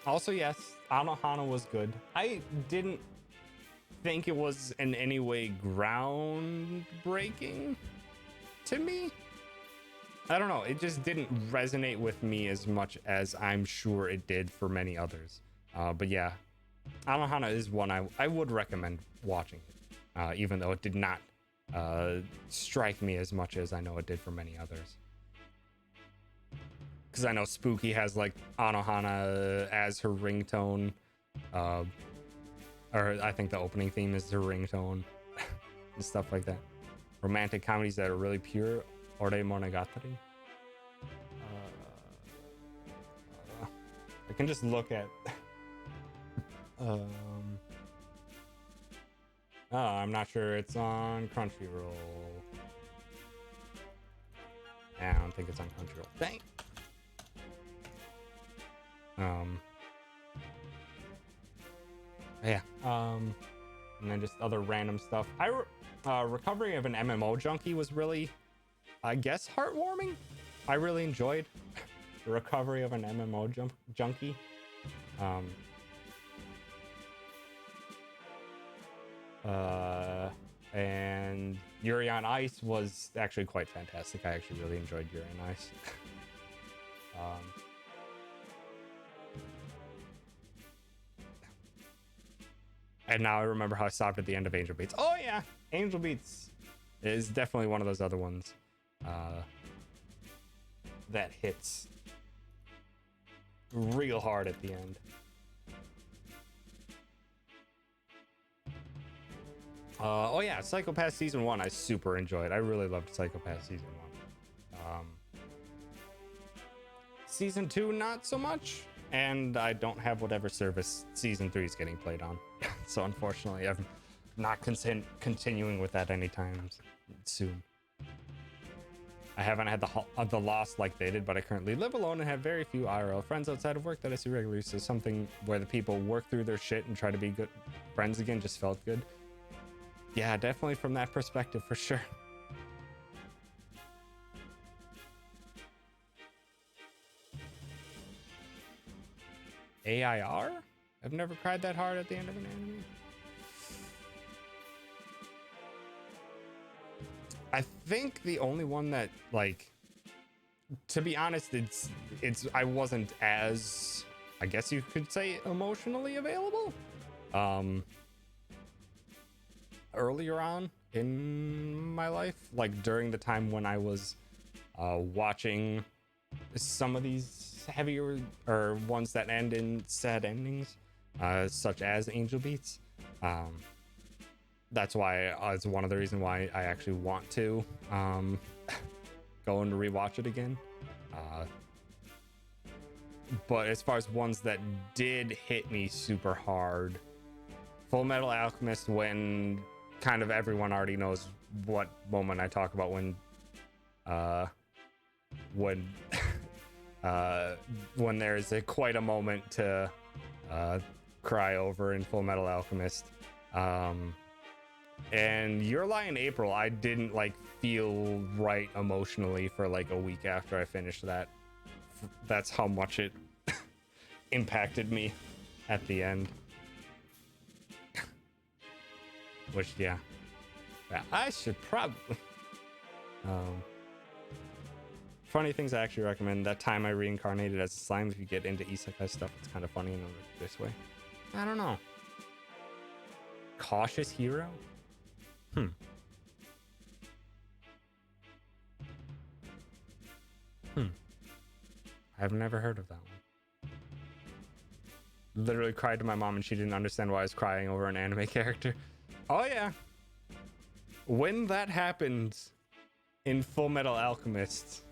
Also, yes, Anohana was good. I didn't think it was in any way groundbreaking to me. I don't know. It just didn't resonate with me as much as I'm sure it did for many others. But yeah, Anohana is one I would recommend watching, even though it did not strike me as much as I know it did for many others. Because I know Spooky has like Anohana as her ringtone, or I think the opening theme is her ringtone and stuff like that. Romantic comedies that are really pure, Ore Monogatari. I can just look at. Oh, I'm not sure it's on Crunchyroll. Yeah, I don't think it's on Crunchyroll. Dang. Yeah. And then just other random stuff. Recovery of an MMO Junkie was really, I guess, heartwarming. I really enjoyed the recovery of an MMO junkie. And Yuri on Ice was actually quite fantastic. I actually really enjoyed Yuri on Ice. And now I remember how I stopped at the end of Angel Beats. Oh yeah, Angel Beats is definitely one of those other ones that hits real hard at the end. Oh yeah, Psychopath season 1 I super enjoyed. I really loved Psychopath season 1. Season 2 not so much, and I don't have whatever service season 3 is getting played on. So unfortunately I'm not continuing with that anytime soon. I haven't had the loss like they did, but I currently live alone and have very few IRL friends outside of work that I see regularly. So something where the people work through their shit and try to be good friends again just felt good. Yeah, definitely from that perspective for sure. AIR? I've never cried that hard at the end of an anime. I think the only one that, like, to be honest, it's I wasn't as, I guess you could say, emotionally available earlier on in my life, like during the time when I was watching some of these heavier or ones that end in sad endings, such as Angel Beats. That's why it's one of the reasons why I actually want to go and rewatch it again. But as far as ones that did hit me super hard, Full Metal Alchemist, when kind of everyone already knows what moment I talk about when when there's quite a moment to cry over in Full Metal Alchemist. And Your Lie in April, I didn't like feel right emotionally for like a week after I finished that. That's how much it impacted me at the end. Which, yeah, I should probably. Funny things I actually recommend. That time I reincarnated as a slime. If you get into isekai stuff, it's kind of funny in this way. I don't know. Cautious Hero? I've never heard of that one. Literally cried to my mom and she didn't understand why I was crying over an anime character. Oh yeah. When that happened in Full Metal Alchemist,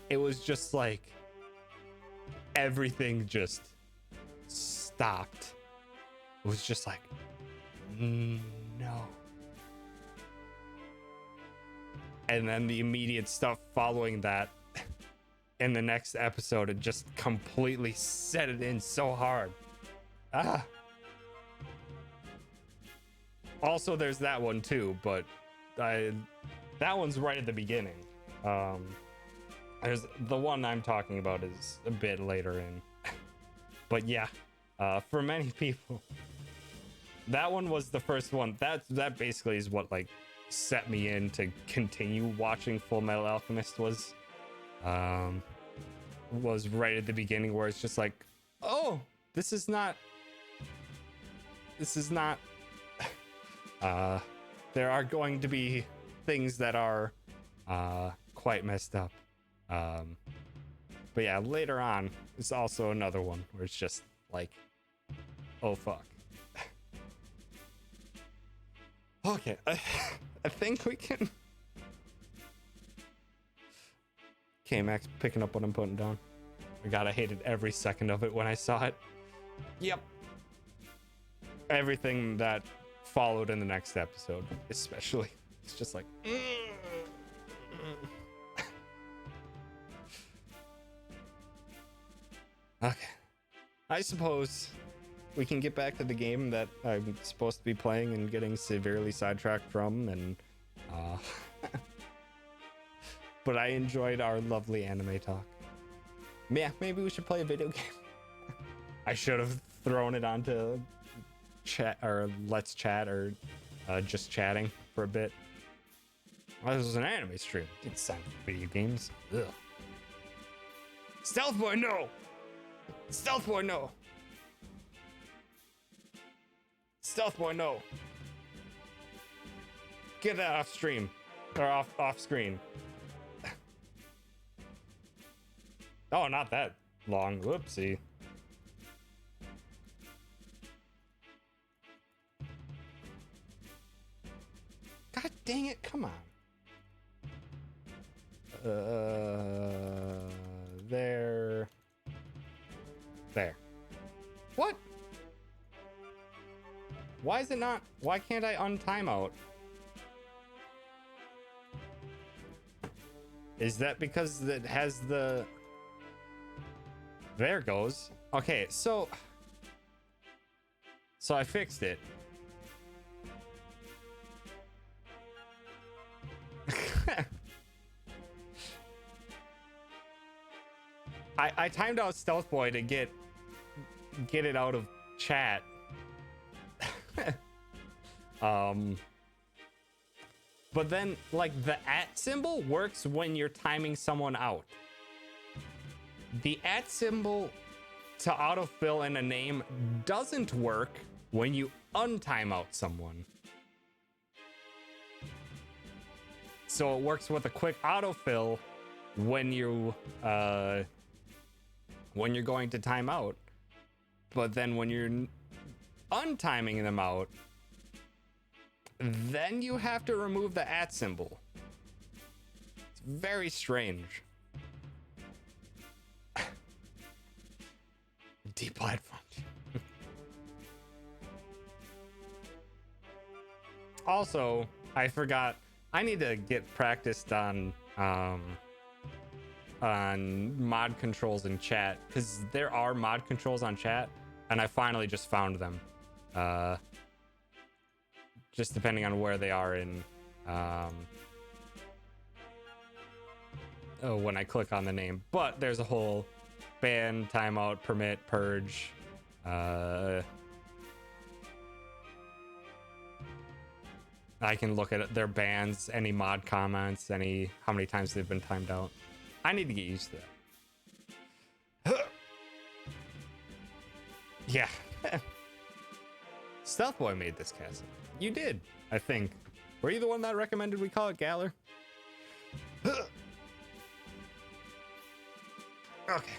it was just like everything just stopped. It was just like, no. And then the immediate stuff following that in the next episode, it just completely set it in so hard. Also, there's that one too, but that one's right at the beginning. There's the one I'm talking about is a bit later in. But yeah, for many people, that one was the first one. That basically is what like set me in to continue watching Full Metal Alchemist was right at the beginning, where it's just like, oh, this is not there are going to be things that are quite messed up. But yeah, later on it's also another one where it's just like, oh fuck. Okay, I think we can. Okay, Max, picking up what I'm putting down. God, I hated every second of it when I saw it. Yep. Everything that followed in the next episode, especially. It's just like. Okay. I suppose we can get back to the game that I'm supposed to be playing and getting severely sidetracked from, and but I enjoyed our lovely anime talk. Yeah, maybe we should play a video game. I should have thrown it onto chat or let's chat or just chatting for a bit. Well, this was an anime stream. It didn't sound for video games. Ugh. Stealth Boy, no! Stealth Boy, no! Stealth Boy, no! Get that off stream. Or off screen. Oh, not that long. Whoopsie. God dang it, come on. There. What? Why is it not? Why can't I untimeout? Is that because it has the... There it goes. Okay, so I fixed it. I timed out Stealth Boy to get it out of chat. But then, like, the @ symbol works when you're timing someone out. The @ symbol to autofill in a name doesn't work when you untime out someone. So it works with a quick autofill when you're going to time out, but then when you're untiming them out, then you have to remove the @ symbol. It's very strange. Deplatformed. Also, I forgot. I need to get practiced on mod controls in chat, because there are mod controls on chat, and I finally just found them. Just depending on where they are in when I click on the name. But there's a whole ban, timeout, permit, purge. I can look at their bans, any mod comments, how many times they've been timed out. I need to get used to that. Yeah. Stealth Boy made this castle. You did, I think. Were you the one that recommended we call it Galler? Okay.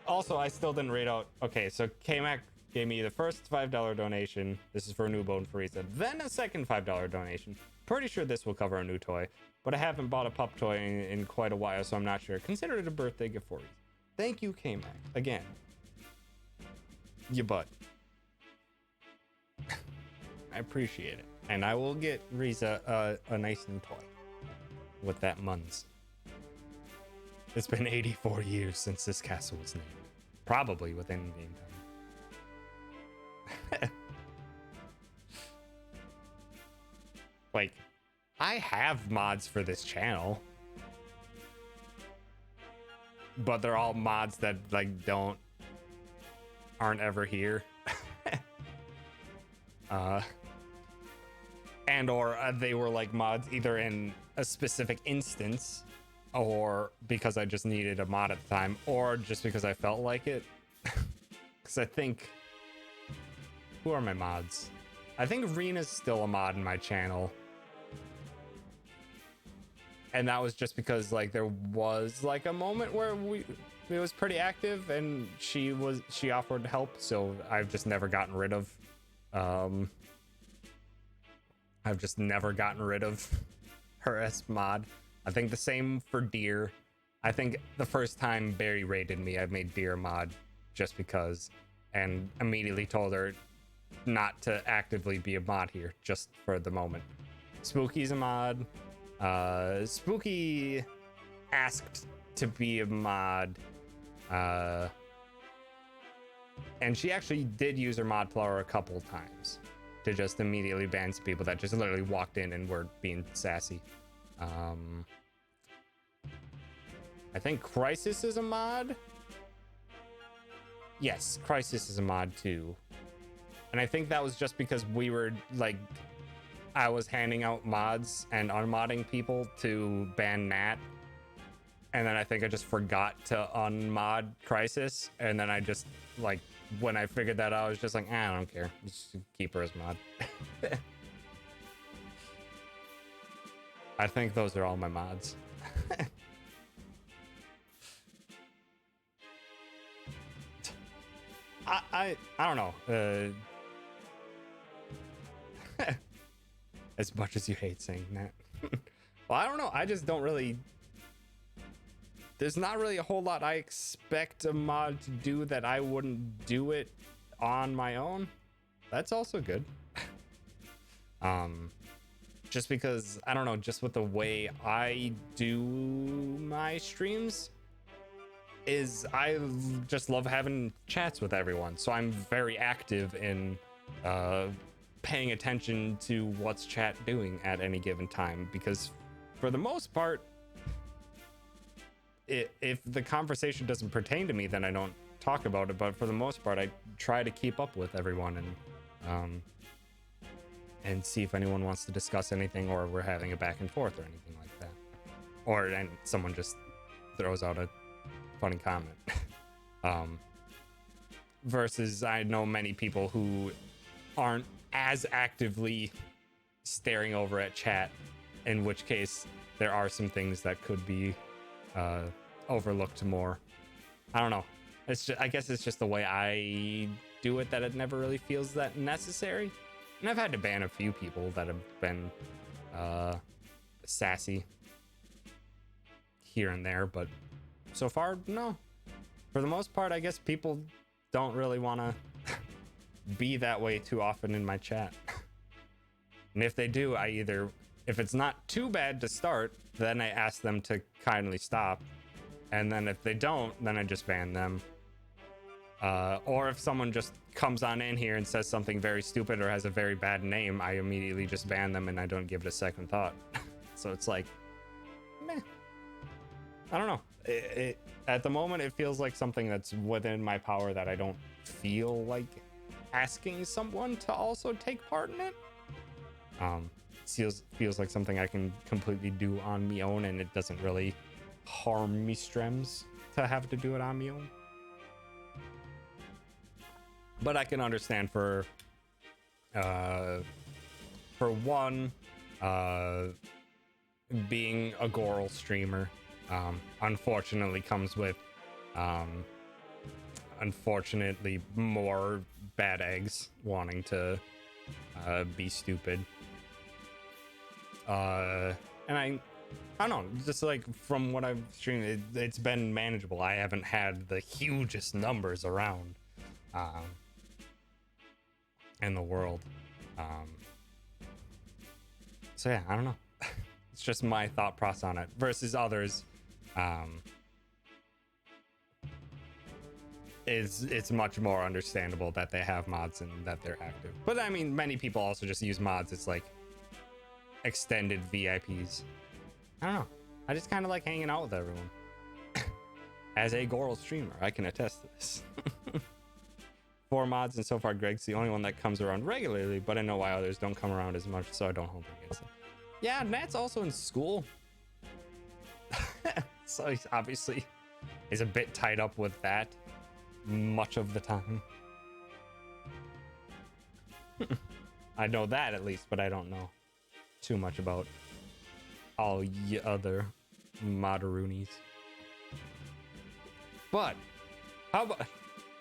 Also, I still didn't rate out. Okay, so K-Mac gave me the first $5 donation. This is for a new bone Frieza. Then a second $5 donation. Pretty sure this will cover a new toy, but I haven't bought a pup toy in quite a while, so I'm not sure. Consider it a birthday gift for you. Thank you, K-Mac. Again. You butt. I appreciate it. And I will get Riza a nice new toy with that Muns. It's been 84 years since this castle was named. Probably within game time. Like, I have mods for this channel, but they're all mods that like aren't ever here. Or they were like mods either in a specific instance, or because I just needed a mod at the time, or just because I felt like it. Because I think, who are my mods? I think Rena's still a mod in my channel, and that was just because like there was like a moment where it was pretty active, and she offered help, so I've just never gotten rid of her as mod. I think the same for Deer. I think the first time Barry raided me, I made Deer a mod just because, and immediately told her not to actively be a mod here, just for the moment. Spooky's a mod. Spooky asked to be a mod, and she actually did use her mod flower a couple times to just immediately ban some people that just literally walked in and were being sassy. I think Crisis is a mod. Yes, Crisis is a mod too. And I think that was just because we were like, I was handing out mods and unmodding people to ban Nat. And then I think I just forgot to unmod Crisis. And then I just like, when I figured that out, I was just like, I don't care. Just keep her as mod. I think those are all my mods. I don't know. As much as you hate saying that. Well, I don't know. I just don't really. There's not really a whole lot I expect a mod to do that I wouldn't do it on my own. That's also good. Just because I don't know, just with the way I do my streams is I just love having chats with everyone. So I'm very active in paying attention to what's chat doing at any given time, because for the most part, if the conversation doesn't pertain to me, then I don't talk about it. But for the most part, I try to keep up with everyone and see if anyone wants to discuss anything, or we're having a back and forth or anything like that, or and someone just throws out a funny comment. Versus I know many people who aren't as actively staring over at chat, in which case there are some things that could be overlooked more. I don't know. It's just, I guess it's just the way I do it that it never really feels that necessary. And I've had to ban a few people that have been sassy here and there, but so far, no. For the most part, I guess people don't really want to be that way too often in my chat. And if they do, I either, if it's not too bad to start, then I ask them to kindly stop. And then if they don't, then I just ban them. Or if someone just comes on in here and says something very stupid or has a very bad name, I immediately just ban them and I don't give it a second thought. So it's like, meh. I don't know. At the moment, it feels like something that's within my power that I don't feel like asking someone to also take part in it. Feels like something I can completely do on my own, and it doesn't really harm me streams to have to do it on my own. But I can understand for one, being a Goral streamer, unfortunately comes with, unfortunately, more bad eggs wanting to be stupid. And I don't know, just like from what I've streamed, it's been manageable. I haven't had the hugest numbers around in the world. So yeah, I don't know. It's just my thought process on it versus others. It's much more understandable that they have mods and that they're active. But I mean, many people also just use mods. It's like extended VIPs. I don't know. I just kind of like hanging out with everyone. As a Goral streamer, I can attest to this. 4 mods, and so far Greg's the only one that comes around regularly, but I know why others don't come around as much, so I don't hold it against him. Yeah, Nat's also in school. So he's obviously is a bit tied up with that much of the time. I know that at least, but I don't know too much about all ye other Moderoonies. But how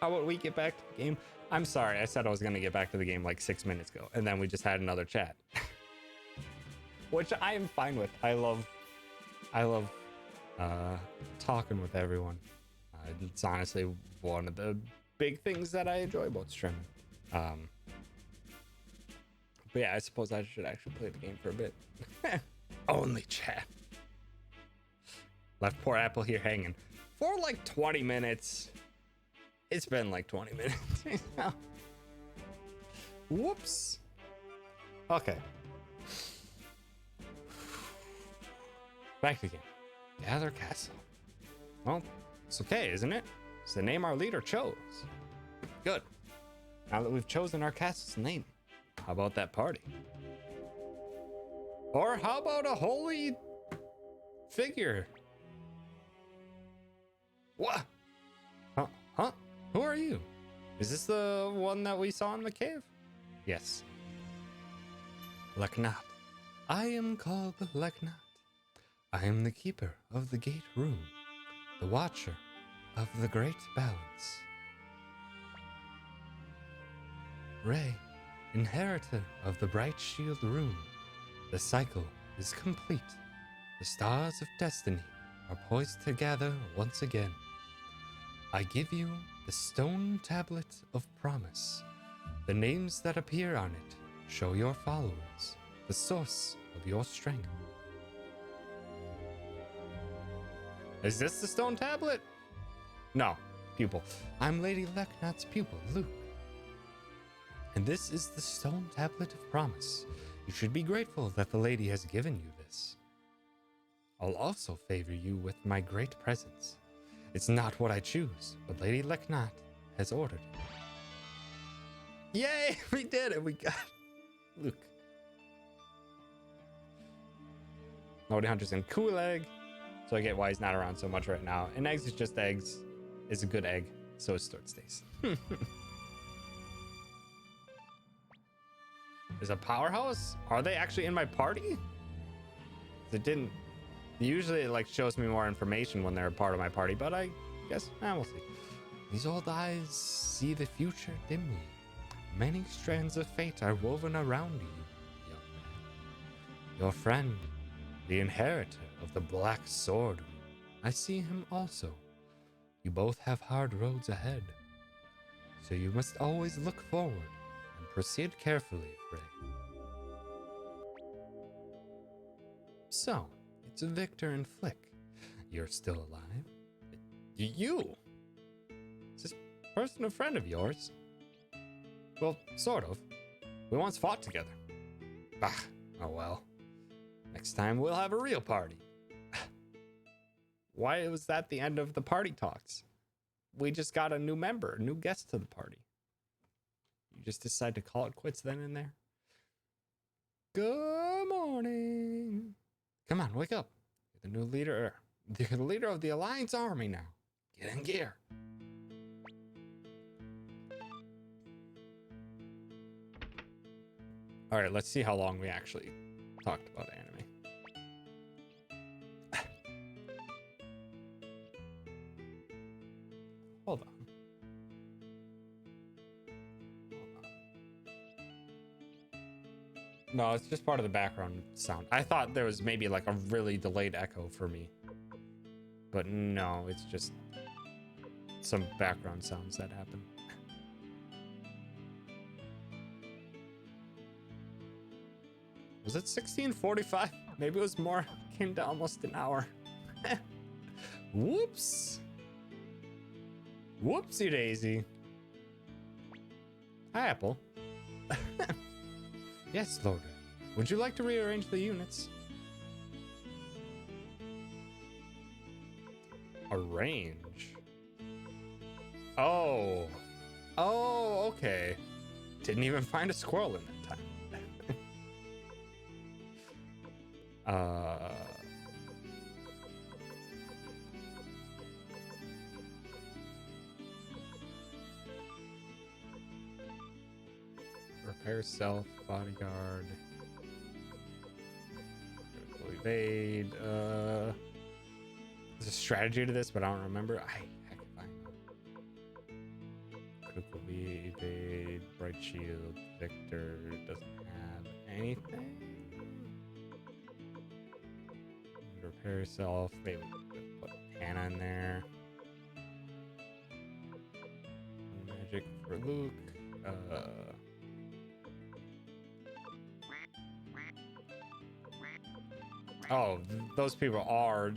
about we get back to the game? I'm sorry, I said I was gonna get back to the game like 6 minutes ago, and then we just had another chat. Which I am fine with. I love talking with everyone. It's honestly one of the big things that I enjoy about streaming. But yeah, I suppose I should actually play the game for a bit. Only chat. Left poor Apple here hanging for like 20 minutes. It's been like 20 minutes. Whoops. Okay. Back to the game. Gather Castle. Well, it's okay, isn't it? It's the name our leader chose. Good. Now that we've chosen our castle's name, how about that party? Or how about a holy figure? What? Huh? Who are you? Is this the one that we saw in the cave? Yes. Leknath. I am called the Leknath. I am the keeper of the gate room, the watcher of the great balance. Ray, inheritor of the bright shield room, the cycle is complete. The stars of destiny are poised to gather once again. I give you the stone tablet of promise. The names that appear on it show your followers the source of your strength. Is this the stone tablet? No, pupil. I'm Lady Leknat's pupil, Luke. And this is the stone tablet of promise. You should be grateful that the lady has given you this. I'll also favor you with my great presence. It's not what I choose, but Lady Leknat has ordered it. Yay! We did it! We got Luke. Nobody Hunter's in cool egg. So I get why he's not around so much right now. And eggs is just eggs. Is a good egg. So is Stort stays. There's a powerhouse? Are they actually in my party? It didn't. Usually it like shows me more information when they're a part of my party, but I guess we'll see. These old eyes see the future dimly. Many strands of fate are woven around you, young man. Your friend, the inheritor of the Black Sword. I see him also. You both have hard roads ahead. So you must always look forward and proceed carefully, Ray. So, it's Victor and Flick. You're still alive? You? Is this person a friend of yours? Well, sort of. We once fought together. Ah, oh well. Next time we'll have a real party. Why was that the end of the party talks? We just got a new member, a new guest to the party. You just decide to call it quits then and there? Good morning. Come on, wake up. You're the new leader. You're the leader of the Alliance army now. Get in gear. All right, let's see how long we actually talked about anime. Hold on. No, it's just part of the background sound. I thought there was maybe like a really delayed echo for me. But no, it's just some background sounds that happen. Was it 16:45? Maybe it was more. Came to almost an hour. Whoops. Whoopsie daisy. Hi, Apple. Yes, Lord. Would you like to rearrange the units? Arrange? Oh. Oh, okay. Didn't even find a squirrel in that time. Repair self, bodyguard. Critical evade. There's a strategy to this, but I don't remember. Heck if I know. Critical evade, bright shield, Victor doesn't have anything. Repair self, maybe put Hannah in there. Magic for Luke. Oh, those people are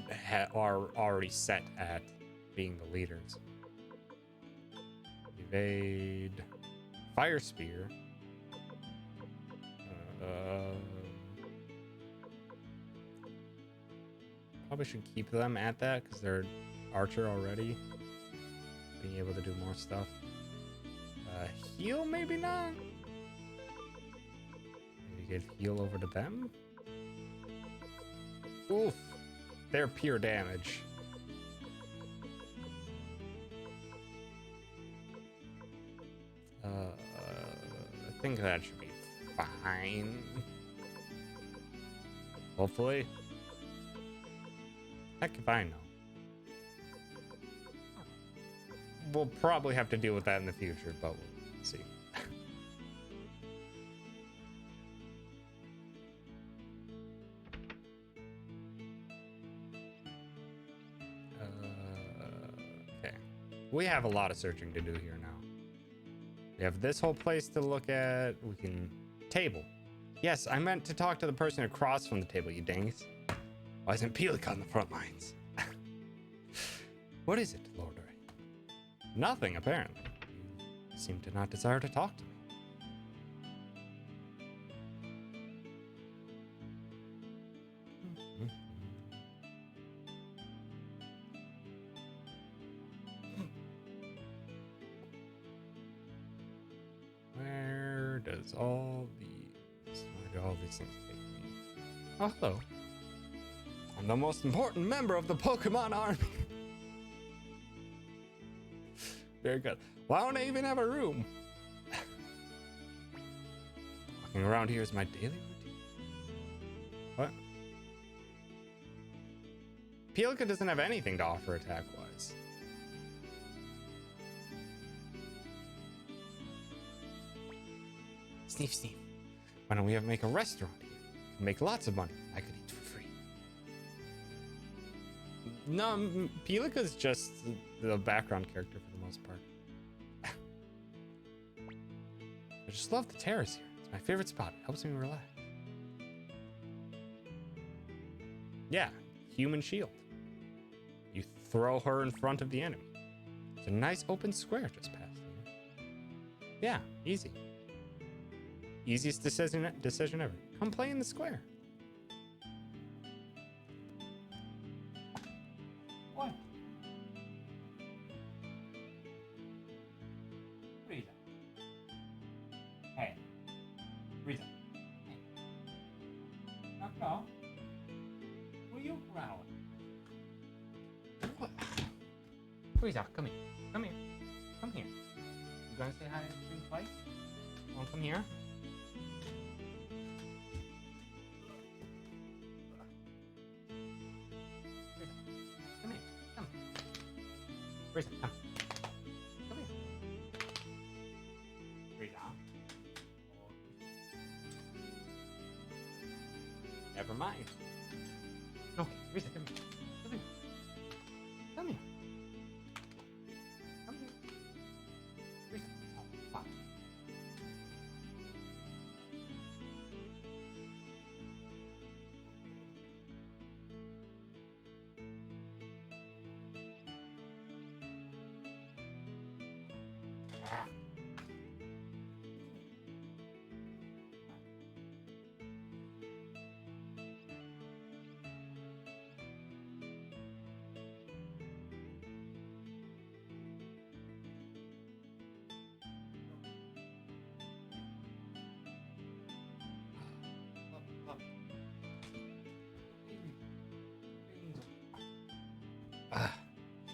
already set at being the leaders. Evade, fire spear. Probably should keep them at that because they're archer already, being able to do more stuff. Heal, maybe not. Maybe give heal over to them. Oof, they're pure damage. I think that should be fine. Hopefully. Heck if I know. We'll probably have to deal with that in the future, but we'll see. Okay. We have a lot of searching to do here now. We have this whole place to look at. We can... Table. Yes, I meant to talk to the person across from the table, you dingus. Why isn't Pelika on the front lines? What is it, Lord Ray? Nothing, apparently. You seem to not desire to talk to me. Where do all these things take me? Oh, hello. I'm the most important member of the Pokemon army. Very good. Why don't I even have a room? Walking around here is my daily routine. What? Pelika doesn't have anything to offer attack-wise. Sniff, sniff. Why don't we make a restaurant here? We can make lots of money. I could eat for free. No, Pelika's just the background character for the most part. I just love the terrace here. It's my favorite spot. It helps me relax. Yeah, human shield. You throw her in front of the enemy. It's a nice open square just past here. Yeah, easy. Easiest decision ever. Come play in the square. What? Rita. Hey. Rita. Hey. Knock it off. What are you growling? What? Rita, come here. Come here. Come here. You gonna say hi to me twice? Wanna come here? Come. Come here. Rita. Never mind. Okay, Rita, come here. Come here. Come here. Come here. Rita. Oh, fuck.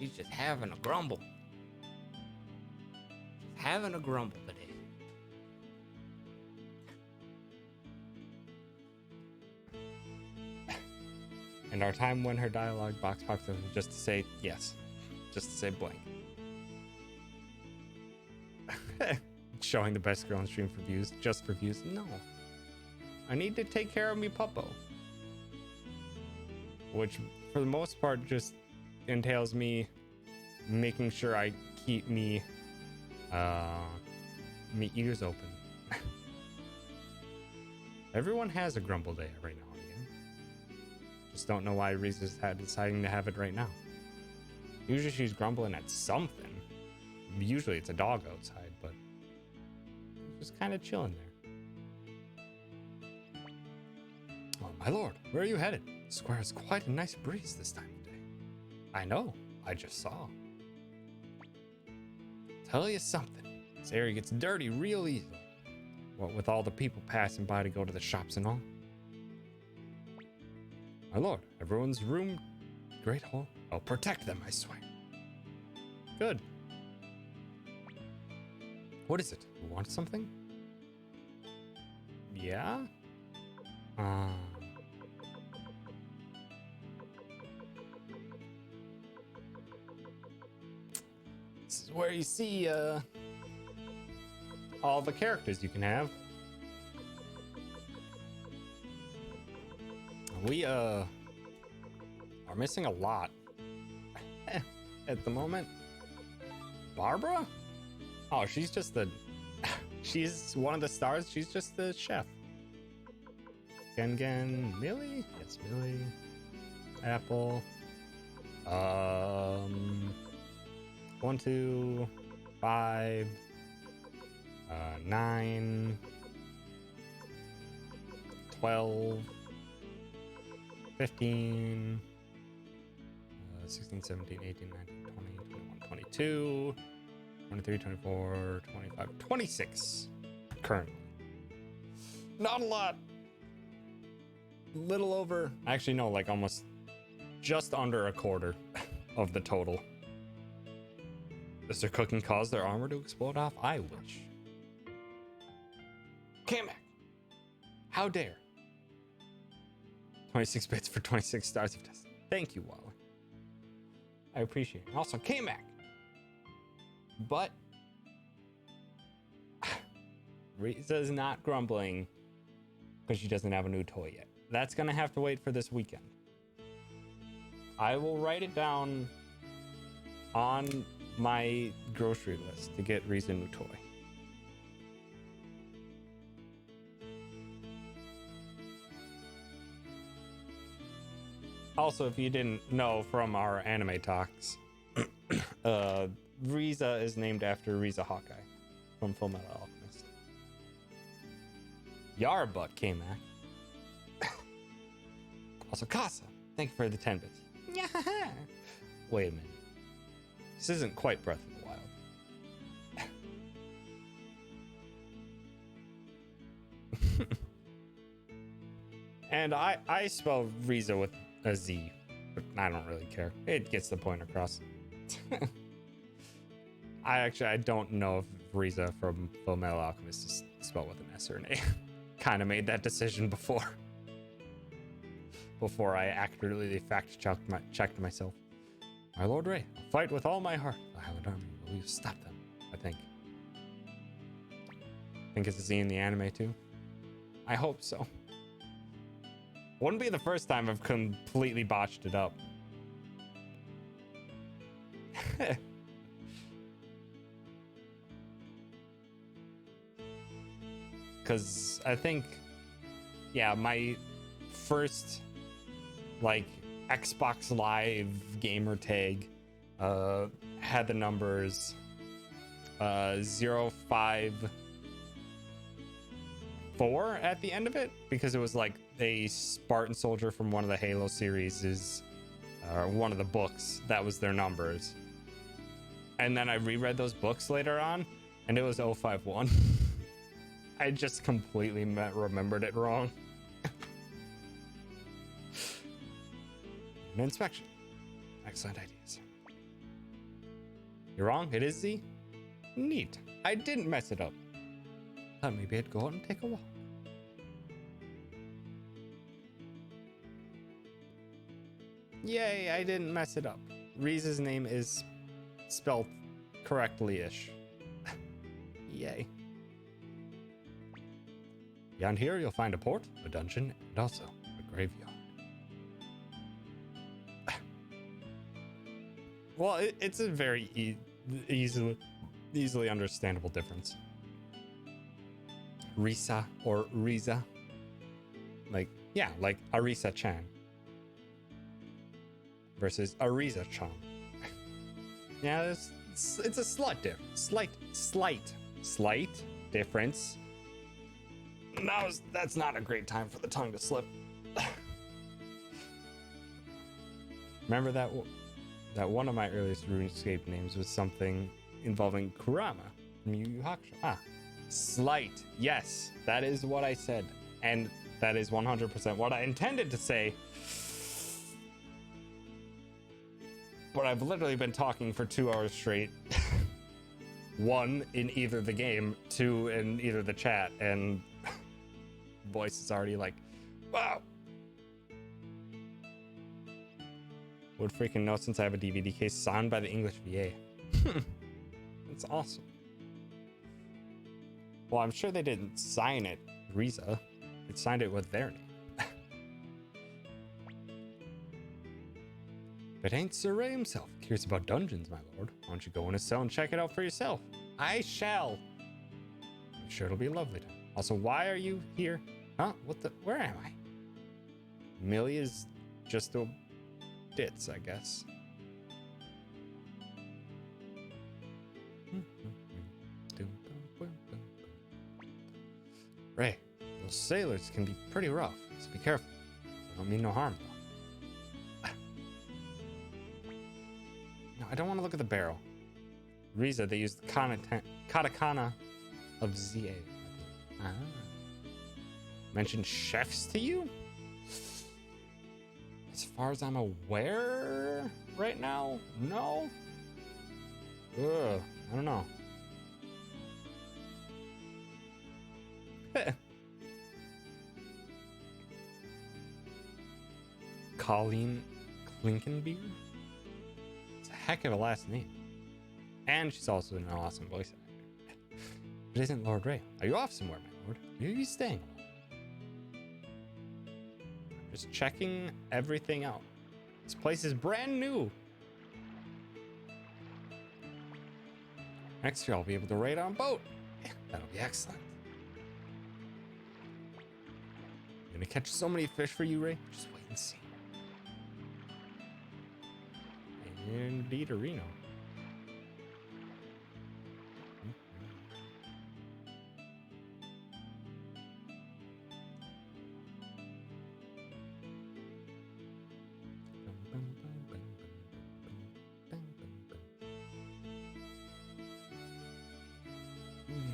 She's just having a grumble. Just having a grumble today. And our time when her dialogue box pops up just to say yes. Just to say blank. Showing the best girl on stream for views. Just for views. No. I need to take care of me puppo. Which for the most part just entails me making sure I keep me ears open. Everyone has a grumble day right now and again. Just don't know why Riza's deciding to have it right now. Usually she's grumbling at something. Usually it's a dog outside, but just kind of chilling there. Oh my lord, where are you headed? The square has quite a nice breeze this time of day. I know, I just saw. Tell you something, this area gets dirty real easily. What with all the people passing by to go to the shops and all. My lord, everyone's room, great hall. I'll protect them, I swear. Good. What is it? You want something? Yeah? where you see all the characters you can have. We are missing a lot at the moment. Barbara? Oh, she's just the she's one of the stars. She's just the chef. Gen, Millie? Yes, Millie. Apple. 1, 2, 5, 9, 12, 15, 16, 17, 18, 19, 20, 21, 22, 23, 24, 25, 26 currently. Not a lot. Little over, actually no, like almost just under a quarter of the total. Does their cooking cause their armor to explode off? I wish. Kamek, how dare. 26 bits for 26 stars of test. Thank you, Wally. I appreciate it. Also, Kamek. But Riza's not grumbling because she doesn't have a new toy yet. That's gonna have to wait for this weekend. I will write it down on my grocery list to get Riza a new toy. Also, if you didn't know from our anime talks, Riza is named after Riza Hawkeye from Fullmetal Alchemist. Yarbutt came back. Also, Casa, thank you for the 10 bits. Wait a minute. This isn't quite Breath of the Wild. And I spell Riza with a Z, but I don't really care. It gets the point across. I don't know if Riza from Fullmetal Alchemist is spelled with an S or an A. Kind of made that decision before I accurately fact-checked myself. My Lord Ray, I'll fight with all my heart. The Highland Army will stop them, I think. Think it's a Z in the anime too? I hope so. Wouldn't be the first time I've completely botched it up. Because I think, yeah, my first, like, Xbox Live gamer tag had the numbers 054 at the end of it, because it was like a Spartan soldier from one of the Halo series one of the books. That was their numbers. And then I reread those books later on, and it was 051. I just completely remembered it wrong. An inspection. Excellent ideas. You're wrong, it is Z? Neat. I didn't mess it up. Thought maybe I'd go out and take a walk. Yay, I didn't mess it up. Riza's name is spelled correctly-ish. Yay. Beyond here, you'll find a port, a dungeon, and also a graveyard. Well, it's a very easily understandable difference. Risa or Riza. Like, yeah, like Arisa-chan versus Ariza-chan. Yeah, it's a slight difference. That's not a great time for the tongue to slip. Remember that one of my earliest RuneScape names was something involving Kurama from Yu Yu Hakusho. Ah, slight. Yes, that is what I said. And that is 100% what I intended to say. But I've literally been talking for 2 hours straight. 1 in either the game, 2 in either the chat, and voice is already like, wow. Would freaking know since I have a DVD case signed by the English VA. It's awesome. Well, I'm sure they didn't sign it, Riza. They signed it with their name. It ain't Sir Ray himself. Curious about dungeons, my lord. Why don't you go in his cell and check it out for yourself? I shall. I'm sure it'll be a lovely time. Also, why are you here? Huh? What the? Where am I? Amelia's just a ditz, I guess. Ray, those sailors can be pretty rough, so be careful. They don't mean no harm, though. No, I don't want to look at the barrel. Riza, they used katakana of ZA. Ah. Mentioned chefs to you? As far as I'm aware right now, no. Ugh, I don't know. Colleen Klinkenbeard? It's a heck of a last name. And she's also an awesome voice actor. It isn't Lord Ray. Are you off somewhere, my lord? Where are you staying? I'm just checking everything out. This place is brand new. Next year I'll be able to raid on boat. Yeah, that'll be excellent. I'm gonna catch so many fish for you, Ray. Just wait and see. Indeed, Reno.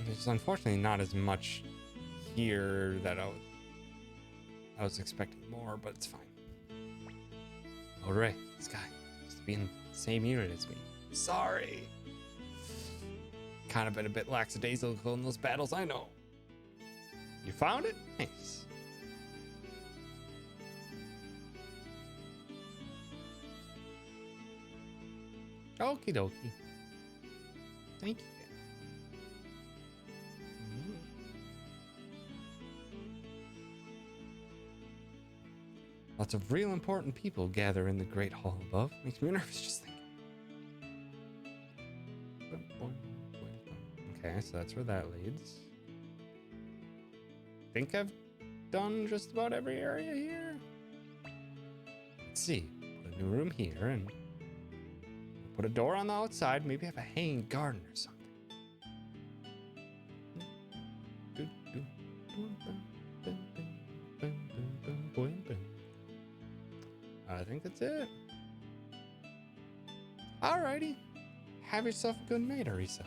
There's unfortunately not as much here that I was expecting more, but it's fine. All right, this guy used to be in the same unit as me. Sorry. Kind of been a bit lackadaisical in those battles, I know. You found it? Nice. Okie dokie. Thank you. Lots of real important people gather in the great hall above. Makes me nervous just thinking. Okay, so that's where that leads. Think I've done just about every area here. Let's see. Put a new room here and put a door on the outside. Maybe have a hanging garden or something. I think that's it. Alrighty. Have yourself a good night, Arisa.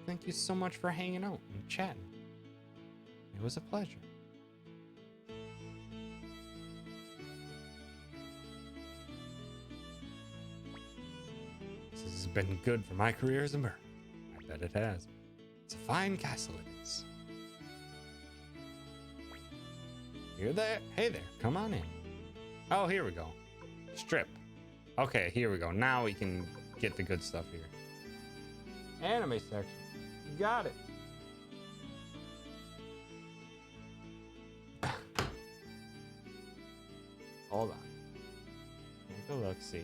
Thank you so much for hanging out and chatting. It was a pleasure. This has been good for my career as a merc. I bet it has. It's a fine castle it is. You're there. Hey there, come on in. Oh, here we go. Strip. Okay, here we go. Now we can get the good stuff here. Anime section. You got it. Hold on. Take a look, see.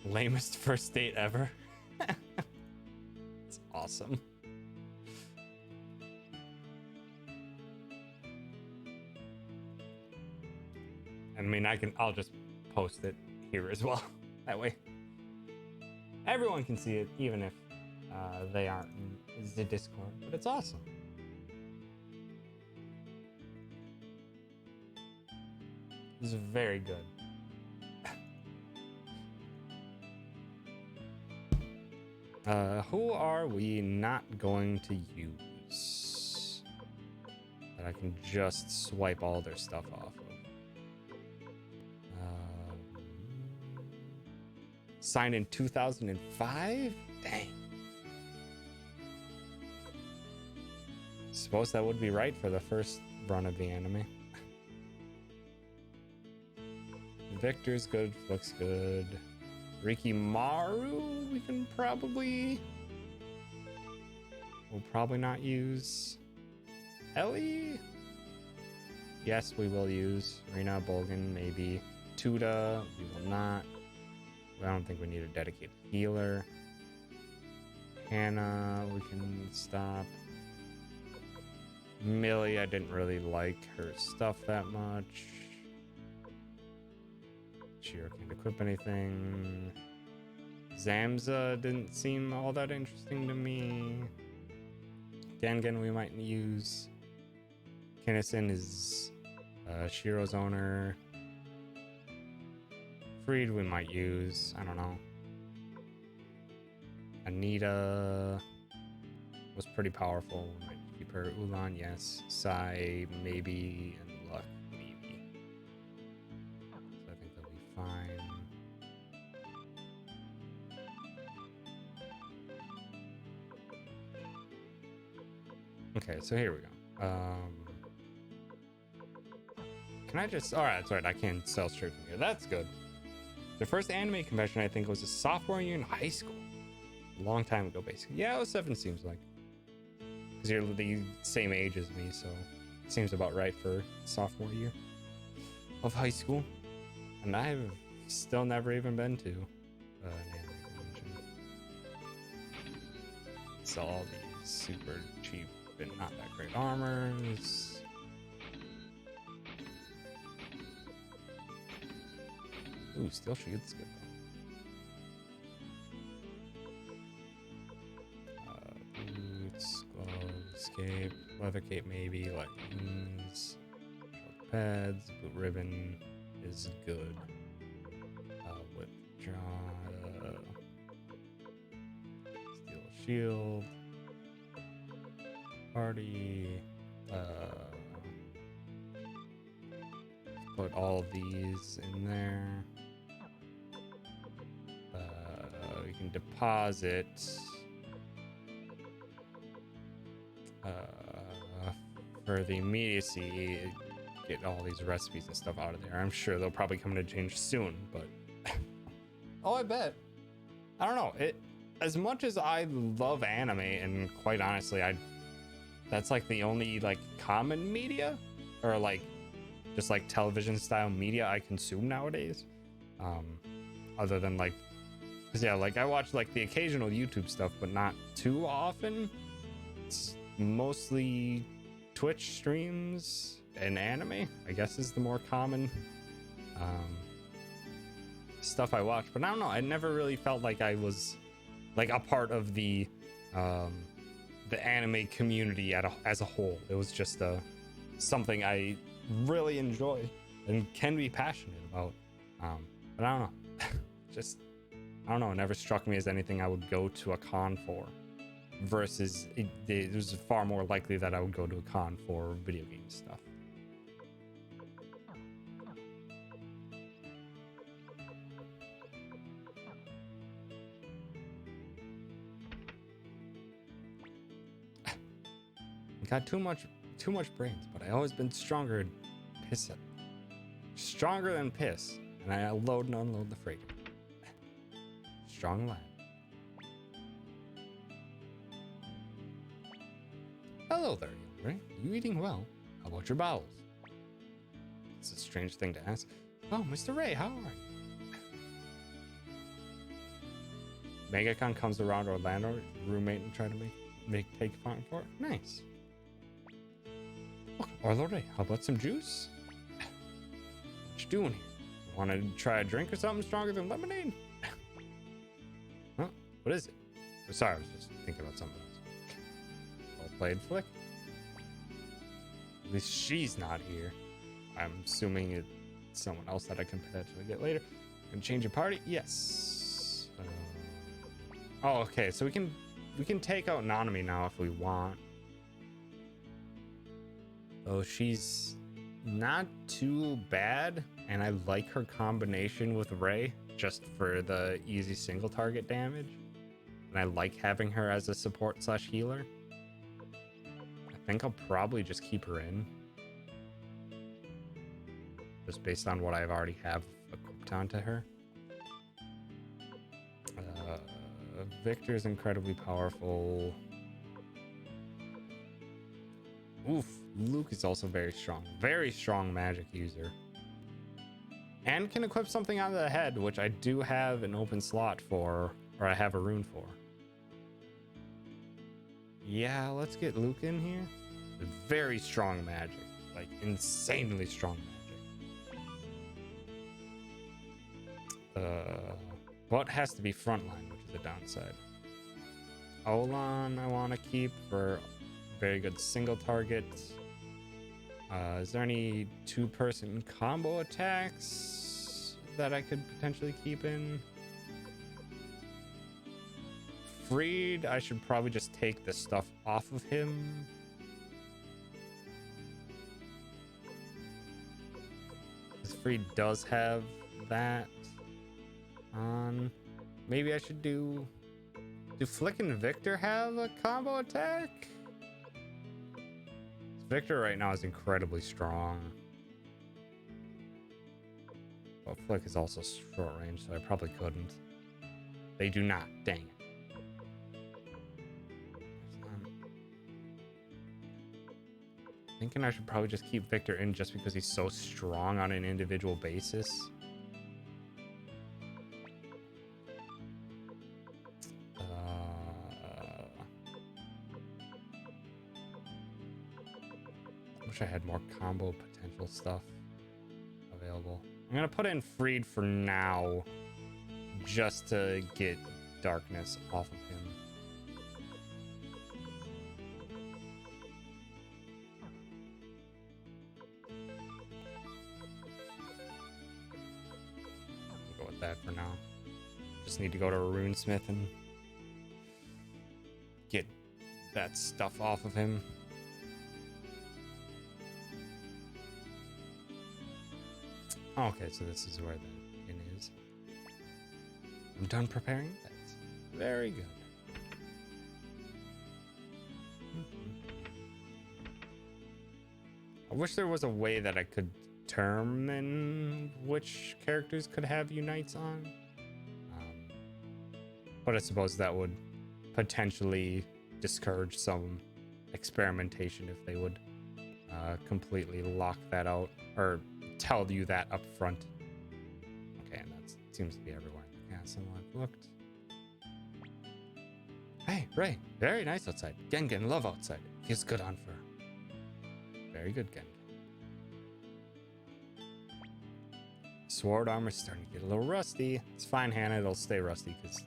Lamest first date ever. It's awesome. I mean, I'll just post it here as well. That way everyone can see it, even if they aren't in the Discord, but it's awesome. This is very good. Who are we not going to use that I can just swipe all their stuff off of? Signed in 2005? Dang. Suppose that would be right for the first run of the anime. Victor's good, looks good. Rikimaru, we can probably... We'll probably not use. Ellie? Yes, we will use. Rina, Bolgan, maybe. Tuda, we will not. I don't think we need a dedicated healer. Hannah, we can stop. Millie, I didn't really like her stuff that much. Shiro can't equip anything. Zamza didn't seem all that interesting to me. Gengen we might use. Kinnison is Shiro's owner. Freed we might use. I don't know. Anita was pretty powerful. We might keep her. Ulan, yes. Sai, maybe. And Luck, maybe. So I think they'll be fine. Okay, so here we go. Can I just... Alright, that's right. I can sell straight from here. That's good. The first anime convention, I think, was a sophomore year in high school. A long time ago, basically. Yeah, 07 seems like. Because you're the same age as me, so it seems about right for sophomore year of high school. And I've still never even been to an anime convention. So all these super cheap and not that great armors. Ooh, Steel Shield's good though. Boots, gloves, cape, leather cape maybe, leggings, pads, boot ribbon is good. Withdraw, Steel Shield, party, put all of these in there. We can deposit for the immediacy, get all these recipes and stuff out of there. I'm sure they'll probably come to change soon, but oh, I bet. I don't know. It as much as I love anime, and quite honestly, that's like the only like common media or like just like television style media I consume nowadays. Other than like, cause yeah, like I watch like the occasional YouTube stuff, but not too often. It's mostly Twitch streams and anime, I guess, is the more common stuff I watch. But I don't know, I never really felt like I was like a part of the anime community as a whole. It was just something I really enjoy and can be passionate about. But I don't know. Just, I don't know. It never struck me as anything I would go to a con for. Versus, it was far more likely that I would go to a con for video game stuff. Got too much brains, but I always been stronger than piss. Stronger than piss, and I load and unload the freight. Strong lad. Hello there, Yuri. You eating well? How about your bowels? It's a strange thing to ask. Oh, Mr. Ray, how are you? Megacon comes around Orlando, roommate, and try to take fun for it. Nice. Oh, Orlando Ray, how about some juice? What you doing here? Want to try a drink or something stronger than lemonade? Huh? What is it? Oh, sorry, I was just thinking about something else. Well played, Flick. At least she's not here. I'm assuming it's someone else that I can potentially get later. Can change your party? Yes. Oh, okay. So we can take out Nanami now if we want. Oh, she's not too bad, and I like her combination with Ray just for the easy single target damage. And I like having her as a support / healer. I think I'll probably just keep her in. Just based on what I've already have equipped onto her. Victor's incredibly powerful. Oof, Luke is also very strong magic user. And can equip something on the head, which I do have an open slot for, or I have a rune for. Yeah, let's get Luke in here. Very strong magic, like insanely strong magic. But has to be frontline, which is a downside. Olan I want to keep for very good single target. Is there any two-person combo attacks that I could potentially keep in? Freed, I should probably just take the stuff off of him. Because Freed does have that on. Maybe I should do Flick and Victor have a combo attack? Victor right now is incredibly strong. Well, Flick is also short range, so I probably couldn't. They do not. Dang it. Thinking I should probably just keep Victor in just because he's so strong on an individual basis. Wish I had more combo potential stuff available. I'm gonna put in Freed for now, just to get darkness off of him. I'll go with that for now. Just need to go to a runesmith and get that stuff off of him. Okay, so this is where the inn is. I'm done preparing beds. Very good. I wish there was a way that I could determine which characters could have unites on. But I suppose that would potentially discourage some experimentation if they would completely lock that out, or tell you that up front. Okay, and that seems to be everywhere in the castle I've looked. Hey, Ray, very nice outside. Gengen love outside. Feels good on fur. Very good, Gengen. Sword armor's starting to get a little rusty. It's fine, Hannah. It'll stay rusty because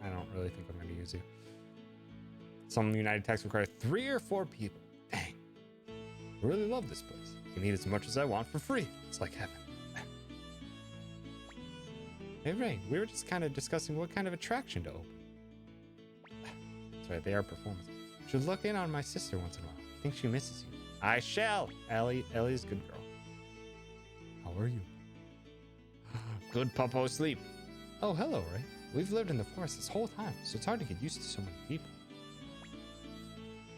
I don't really think I'm going to use you. Some United attacks require 3 or 4 people. Dang. I really love this place. I can eat as much as I want for free. It's like heaven. Hey, Ray, we were just kind of discussing what kind of attraction to open. That's right, they are performers. Should look in on my sister once in a while. I think she misses you. I shall. Ellie is a good girl. How are you? Good puppo sleep. Oh, hello, Ray. We've lived in the forest this whole time, so it's hard to get used to so many people.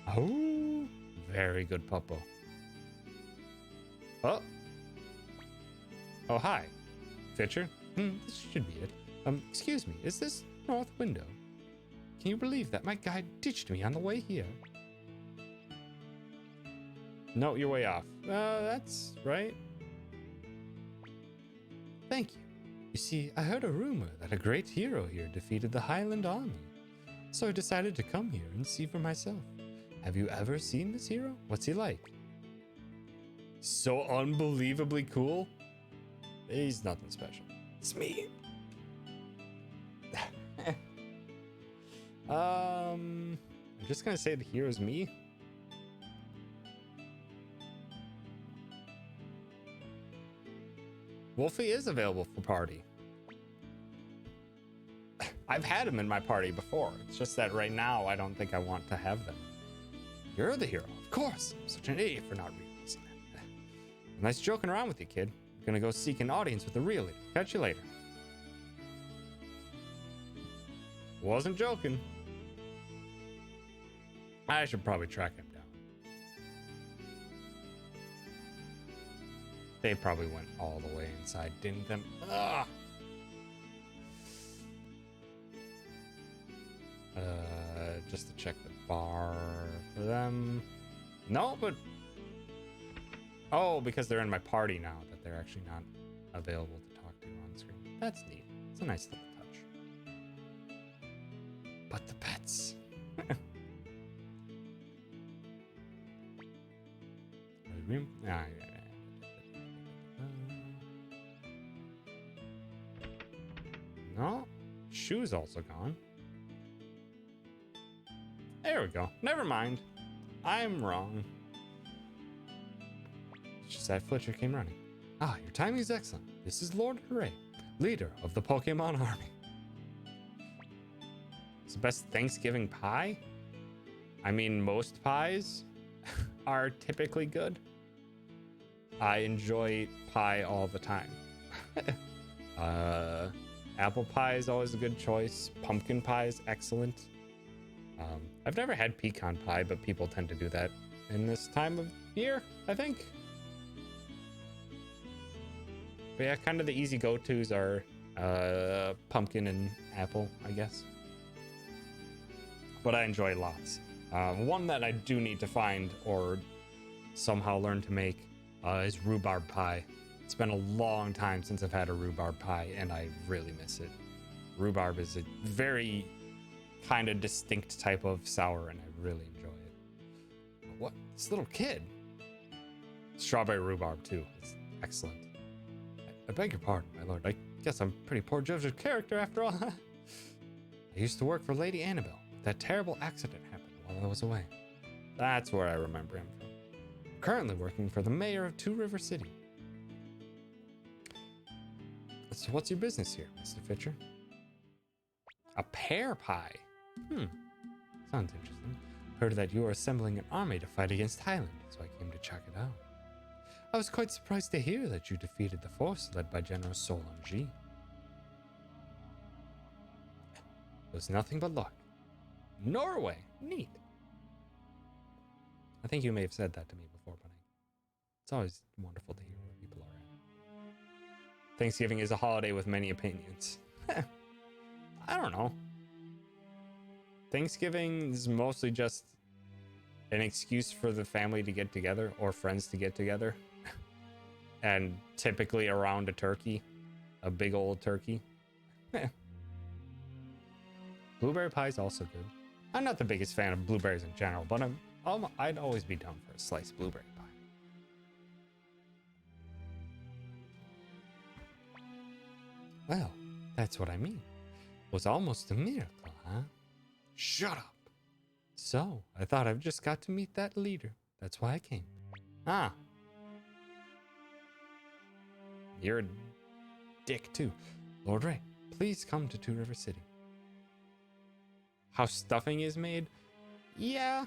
Oh, very good puppo. Oh, hi. Fitcher? This should be it. Excuse me, is this north window? Can you believe that my guide ditched me on the way here? No, you're way off. That's right. Thank you. You see, I heard a rumor that a great hero here defeated the Highland army. So I decided to come here and see for myself. Have you ever seen this hero? What's he like? So unbelievably cool. He's nothing special. It's me. I'm just gonna say the hero's me. Wolfie is available for party. I've had him in my party before. It's just that right now I don't think I want to have them. You're the hero, of course. I'm such an idiot for not realizing that. Nice joking around with you, kid. I'm gonna go seek an audience with the real leader. Catch you later. Wasn't joking. I should probably track him down. They probably went all the way inside, didn't they? Ugh. just to check the bar for them. No, but... Oh, because they're in my party now, that they're actually not available to talk to on screen. That's neat. It's a nice little touch. But the pets. No, shoe's also gone. There we go. Never mind. I'm wrong. It's just that Fletcher came running. Ah, your timing is excellent. This is Lord Hooray, leader of the Pokemon Army. It's the best Thanksgiving pie? I mean, most pies are typically good. I enjoy pie all the time. Apple pie is always a good choice. Pumpkin pie is excellent. I've never had pecan pie, but people tend to do that in this time of year, I think. But yeah, kind of the easy go-tos are pumpkin and apple, I guess. But I enjoy lots. One that I do need to find or somehow learn to make is rhubarb pie. It's been a long time since I've had a rhubarb pie, and I really miss it. Rhubarb is a very kind of distinct type of sour, and I really enjoy it. What? This little kid? Strawberry rhubarb, too. It's excellent. I beg your pardon, my lord. I guess I'm a pretty poor judge of character after all. I used to work for Lady Annabelle. That terrible accident happened while I was away. That's where I remember him from. I'm currently working for the mayor of Two River City. So what's your business here, Mr. Fitcher? A pear pie? Sounds interesting. Heard that you are assembling an army to fight against Highland, so I came to check it out. I was quite surprised to hear that you defeated the force led by General Solange. It was nothing but luck. Norway! Neat. I think you may have said that to me before, but it's always wonderful to hear where people are at. Thanksgiving is a holiday with many opinions. I don't know. Thanksgiving is mostly just an excuse for the family to get together or friends to get together. And typically around a turkey. A big old turkey. Blueberry pie is also good. I'm not the biggest fan of blueberries in general, but I'd always be down for a sliced blueberry pie. Well, that's what I mean. It was almost a miracle, huh? Shut up. So, I thought I've just got to meet that leader. That's why I came. Ah. You're a dick, too. Lord Ray, please come to Two River City. How stuffing is made? Yeah.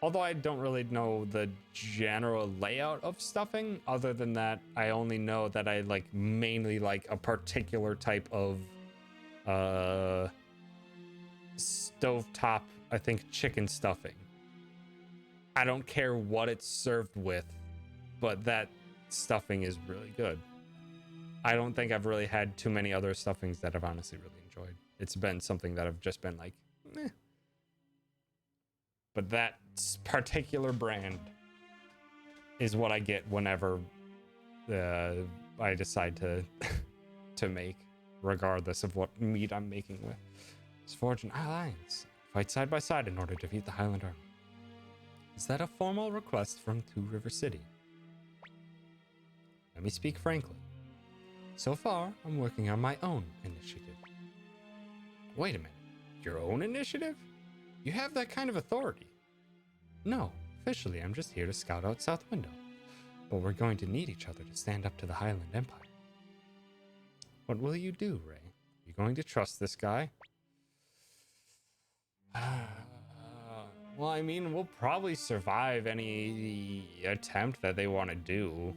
Although I don't really know the general layout of stuffing. Other than that, I only know that I mainly like a particular type of stovetop, I think, chicken stuffing. I don't care what it's served with, but that stuffing is really good. I don't think I've really had too many other stuffings that I've honestly really enjoyed. It's been something that I've just been like, meh. But that particular brand is what I get whenever I decide to make, regardless of what meat I'm making with. Let's forge an alliance. Fight side by side in order to defeat the Highland Army. Is that a formal request from Two River City? Let me speak frankly. So far, I'm working on my own initiative. Wait a minute. Your own initiative? You have that kind of authority. No, officially, I'm just here to scout out South Window. But we're going to need each other to stand up to the Highland Empire. What will you do, Ray? You going to trust this guy? Well, I mean, we'll probably survive any attempt that they want to do.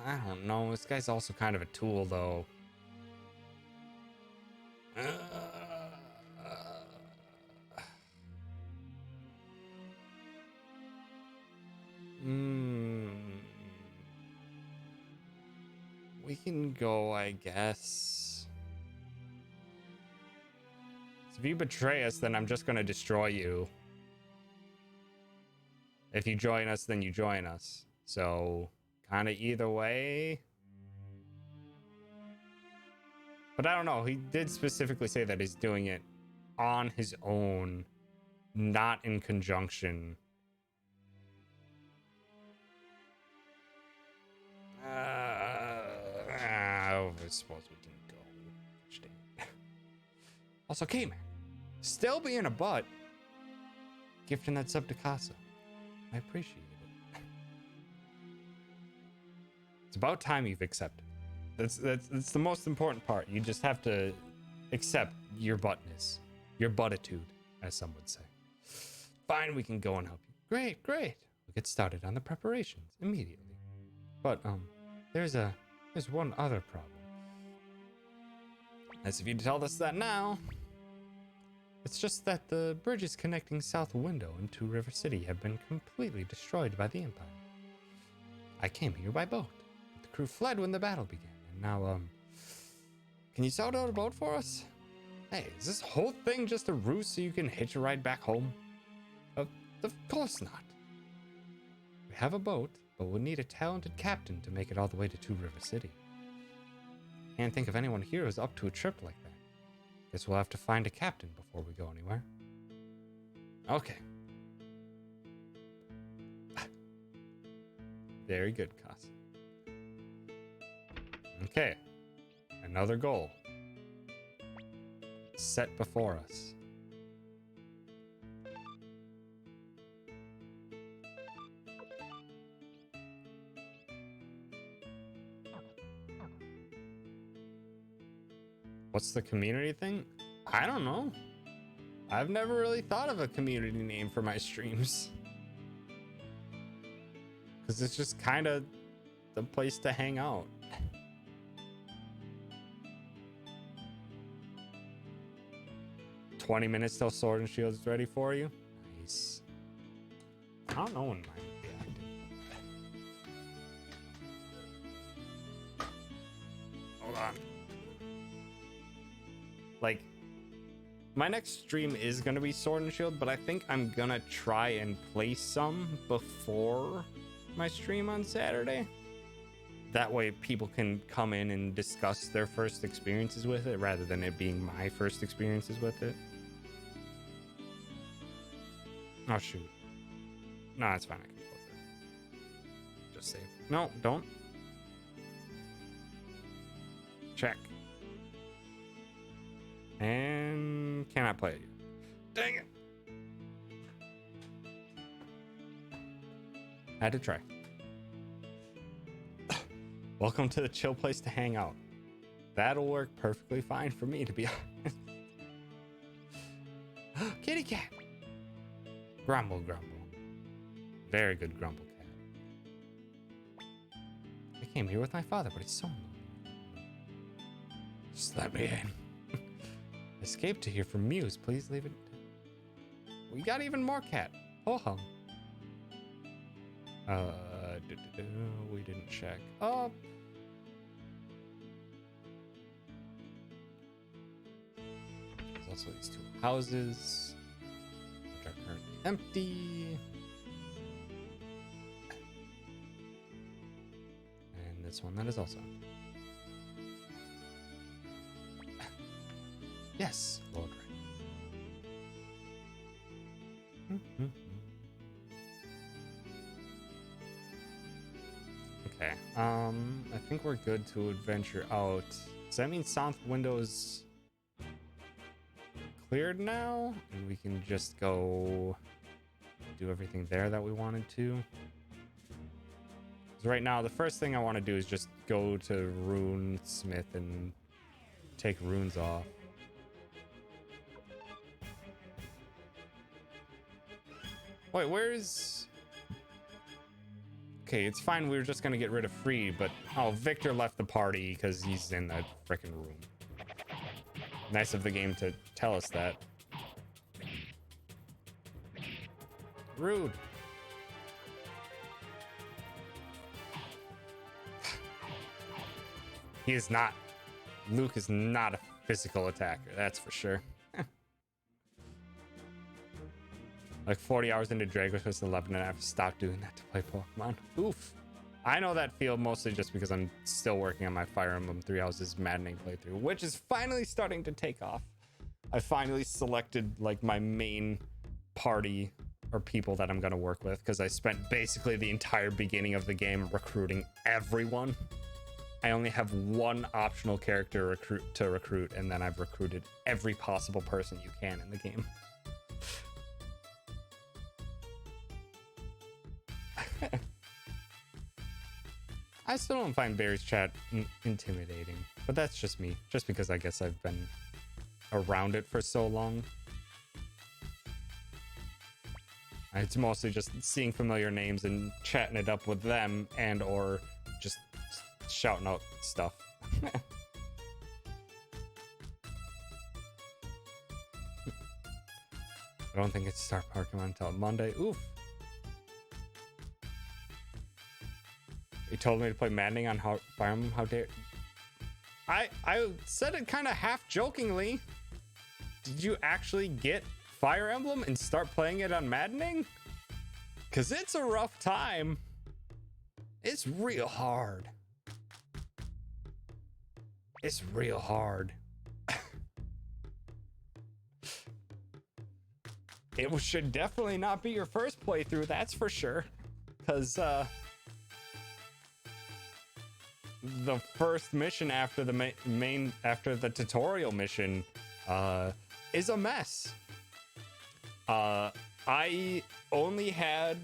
I don't know. This guy's also kind of a tool, though. We can go, I guess. So if you betray us, then I'm just gonna destroy you. If you join us, then you join us. So, kind of either way. But I don't know. He did specifically say that he's doing it on his own, not in conjunction. I suppose we can go. Also, K-Man, still being a butt, gifting that sub to Casa. I appreciate it. It's about time you've accepted. That's the most important part. You just have to accept your buttness, your buttitude, as some would say. Fine, we can go and help you. Great. We'll get started on the preparations immediately. But there's one other problem. As if you'd tell us that now. It's just that the bridges connecting South Window and to River City have been completely destroyed by the Empire. I came here by boat. The crew fled when the battle began, and now, can you sell out a boat for us? Hey, is this whole thing just a ruse so you can hitch a ride back home? Of course not. We have a boat, but we'll need a talented captain to make it all the way to Two River City. Can't think of anyone here who's up to a trip like that. Guess we'll have to find a captain before we go anywhere. Okay. Very good, Cas. Okay. Another goal set before us. What's the community thing? I don't know. I've never really thought of a community name for my streams. Because it's just kind of the place to hang out. "20 minutes till Sword and Shield is ready for you." Nice. I don't know when mine will be active. Hold on. Like, my next stream is gonna be Sword and Shield, but I think I'm gonna try and play some before my stream on Saturday. That way people can come in and discuss their first experiences with it rather than it being my first experiences with it. Oh shoot. No, it's fine, I can close it. Just save. No, don't. Check. And cannot play it yet. Dang it. Had to try. Welcome to the chill place to hang out. That'll work perfectly fine for me, to be honest. Kitty cat. Grumble, grumble. Very good grumble cat. I came here with my father, but he's so lonely. Just let me in. Escape to hear from Muse. Please leave it. We got even more cat. Oh hum. We didn't check. Oh. There's also these two houses, which are currently empty. And this one that is also empty. Yes, Lord Ray. Okay, I think we're good to adventure out. Does that mean South Window's cleared now? And we can just go do everything there that we wanted to? Because right now, the first thing I want to do is just go to Rune Smith and take runes off. Wait, where's... Okay, it's fine. We were just gonna get rid of Free, but... Oh, Victor left the party because he's in the frickin' room. Nice of the game to tell us that. Rude. He is not... Luke is not a physical attacker, that's for sure. Like 40 hours into Dragon Quest 11 and I've stopped doing that to play Pokemon. Oof. I know that feel mostly just because I'm still working on my Fire Emblem Three Houses maddening playthrough, which is finally starting to take off. I finally selected like my main party or people that I'm going to work with because I spent basically the entire beginning of the game recruiting everyone. I only have one optional character to recruit, and then I've recruited every possible person you can in the game. I still don't find Barry's chat intimidating, but that's just me. Just because I guess I've been around it for so long. It's mostly just seeing familiar names and chatting it up with them and or just shouting out stuff. I don't think it's start Pokemon until Monday. Oof. You told me to play maddening on Fire Emblem. How dare... I said it kind of half jokingly. Did you actually get Fire Emblem and start playing it on maddening? Because it's a rough time. It's real hard. It's real hard. It should definitely not be your first playthrough, that's for sure. Because the first mission after the after the tutorial mission is a mess. I only had,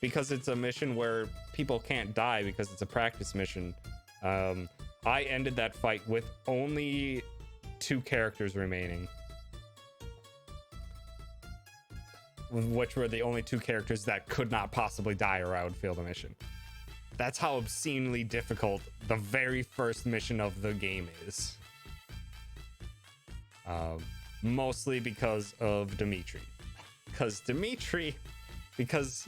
because it's a mission where people can't die because it's a practice mission, I ended that fight with only 2 characters remaining, which were the only 2 characters that could not possibly die or I would fail the mission. That's how obscenely difficult the very first mission of the game is. Mostly because of Dimitri. Because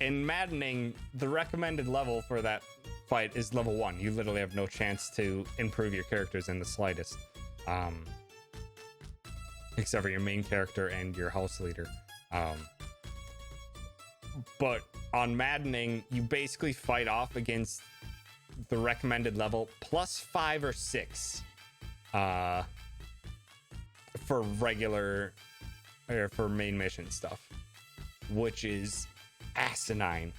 in maddening, the recommended level for that fight is level 1. You literally have no chance to improve your characters in the slightest. Except for your main character and your house leader. But on maddening, you basically fight off against the recommended level plus 5 or 6 for regular or for main mission stuff, which is asinine.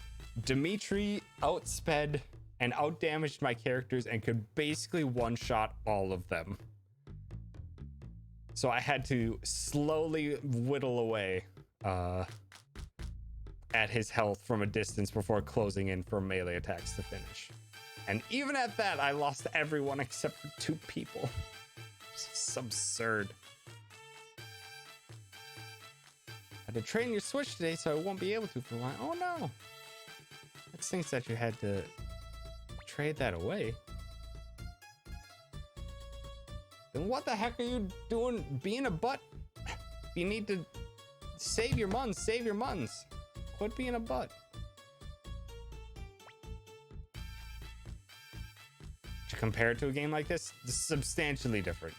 Dimitri outsped and outdamaged my characters and could basically one-shot all of them. So I had to slowly whittle away at his health from a distance before closing in for melee attacks to finish. And even at that, I lost everyone except for 2 people. It's absurd. I had to train your Switch today, so I won't be able to for a while. Oh no! That stinks that you had to trade that away. Then what the heck are you doing being a butt? You need to save your muns, save your muns. Quit being a butt. To compare it to a game like this, it's substantially different.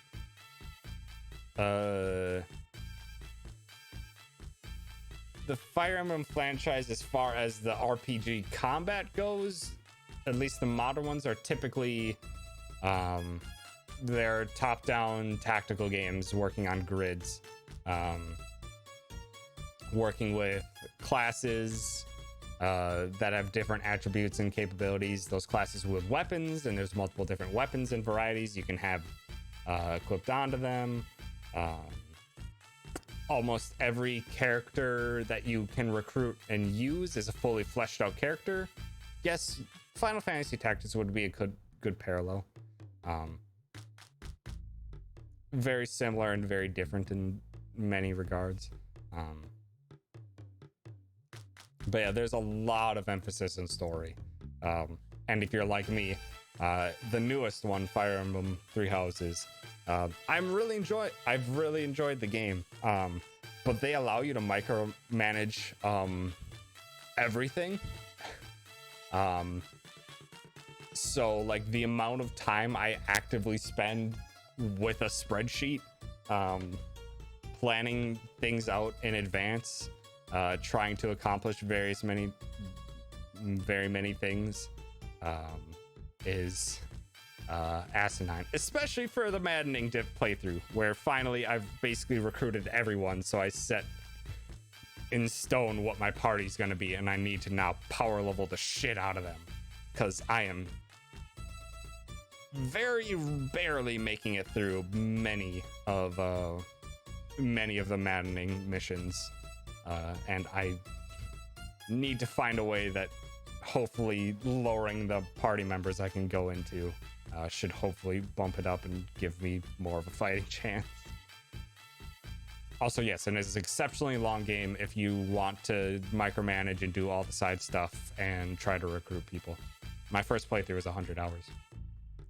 The Fire Emblem franchise, as far as the RPG combat goes, at least the modern ones, are typically they're top-down tactical games working on grids, working with classes that have different attributes and capabilities. Those classes with weapons, and there's multiple different weapons and varieties you can have equipped onto them. Almost every character that you can recruit and use is a fully fleshed out character. Yes, Final Fantasy Tactics would be a good parallel. Very similar and very different in many regards. But yeah, there's a lot of emphasis in story. And if you're like me, the newest one, Fire Emblem Three Houses, I've really enjoyed the game. But they allow you to micromanage everything. So like the amount of time I actively spend with a spreadsheet, planning things out in advance, trying to accomplish very many things is asinine, especially for the maddening diff playthrough, where finally I've basically recruited everyone, so I set in stone what my party's gonna be, and I need to now power level the shit out of them, because I am very barely making it through many of the maddening missions, and I need to find a way that hopefully lowering the party members I can go into should hopefully bump it up and give me more of a fighting chance. Also, yes, and it's an exceptionally long game if you want to micromanage and do all the side stuff and try to recruit people. My first playthrough was 100 hours.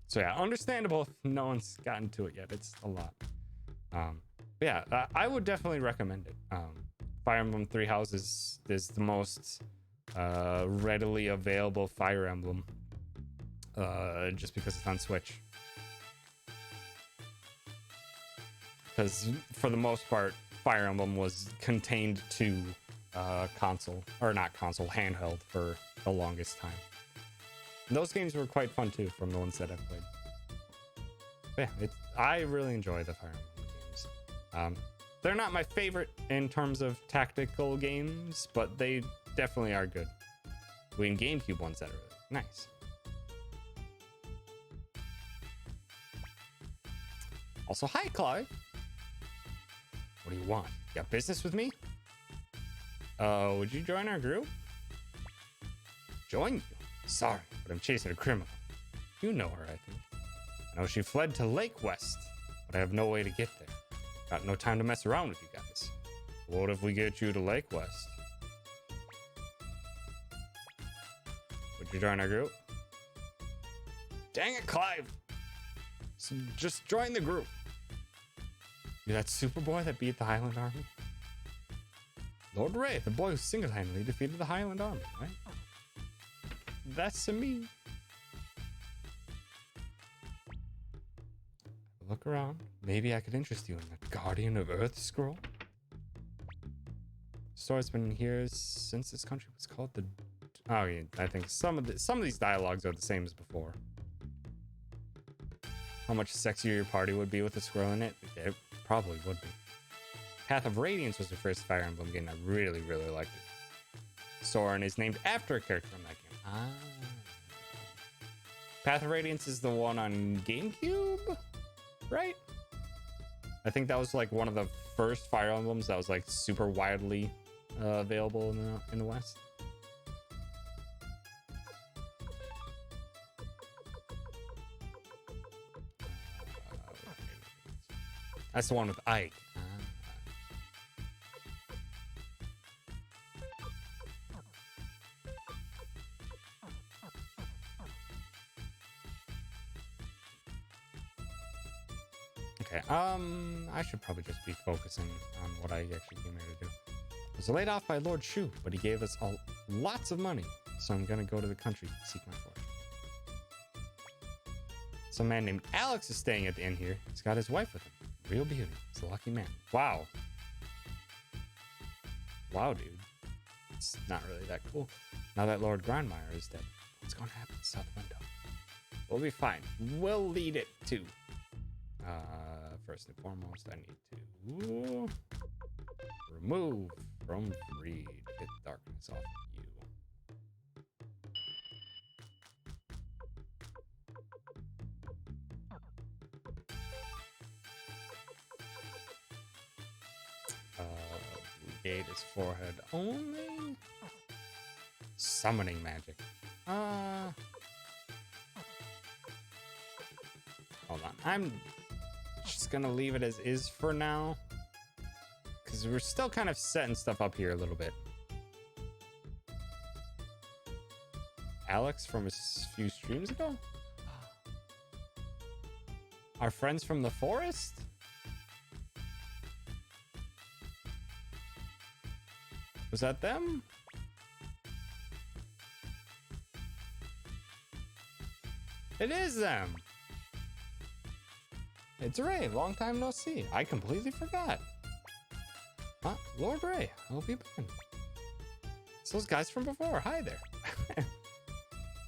So yeah, understandable if no one's gotten to it yet. It's a lot. Yeah, I would definitely recommend it. Fire Emblem Three Houses is the most readily available Fire Emblem, just because it's on Switch. Because for the most part, Fire Emblem was contained to console, or not console, handheld for the longest time. And those games were quite fun too, from the ones that I've played. But yeah, I really enjoy the Fire Emblem games. They're not my favorite in terms of tactical games, but they definitely are good. We in GameCube ones that are really nice. Also, hi, Clive. What do you want? You got business with me? Would you join our group? Join you? Sorry, but I'm chasing a criminal. You know her, I think. I know she fled to Lake West, but I have no way to get there. Got no time to mess around with you guys. What if we get you to Lake West? Would you join our group? Dang it, Clive! So just join the group. You're that Superboy that beat the Highland Army? Lord Ray, the boy who single-handedly defeated the Highland Army, right? That's me. Look around. Maybe I could interest you in the Guardian of Earth scroll. Story's been here since this country was called the... Oh, yeah, I think some of these dialogues are the same as before. How much sexier your party would be with a scroll in it? It probably would be. Path of Radiance was the first Fire Emblem game. I really, really liked it. Soren is named after a character from that game. Ah. Path of Radiance is the one on GameCube, right? I think that was like one of the first Fire Emblems that was like super widely available in the West. That's the one with Ike. Okay, I should probably just be focusing on what I actually came here to do. I was laid off by Lord Shu, but he gave us all lots of money, so I'm gonna go to the country to seek my fortune. Some man named Alex is staying at the inn here. He's got his wife with him. Real beauty. He's a lucky man. Wow. Wow, dude. It's not really that cool. Now that Lord Grandmire is dead, what's gonna happen to South Window? We'll be fine. We'll lead it too. First and foremost, I need to remove from Freed. Get darkness off of you. Gate is forehead only. Summoning magic. Hold on. I'm just gonna leave it as is for now, because we're still kind of setting stuff up here a little bit. Alex from a few streams ago? Our friends from the forest? Was that them? It is them. It's Ray. Long time no see. I completely forgot. Huh? Lord Ray. How have you been? It's those guys from before. Hi there.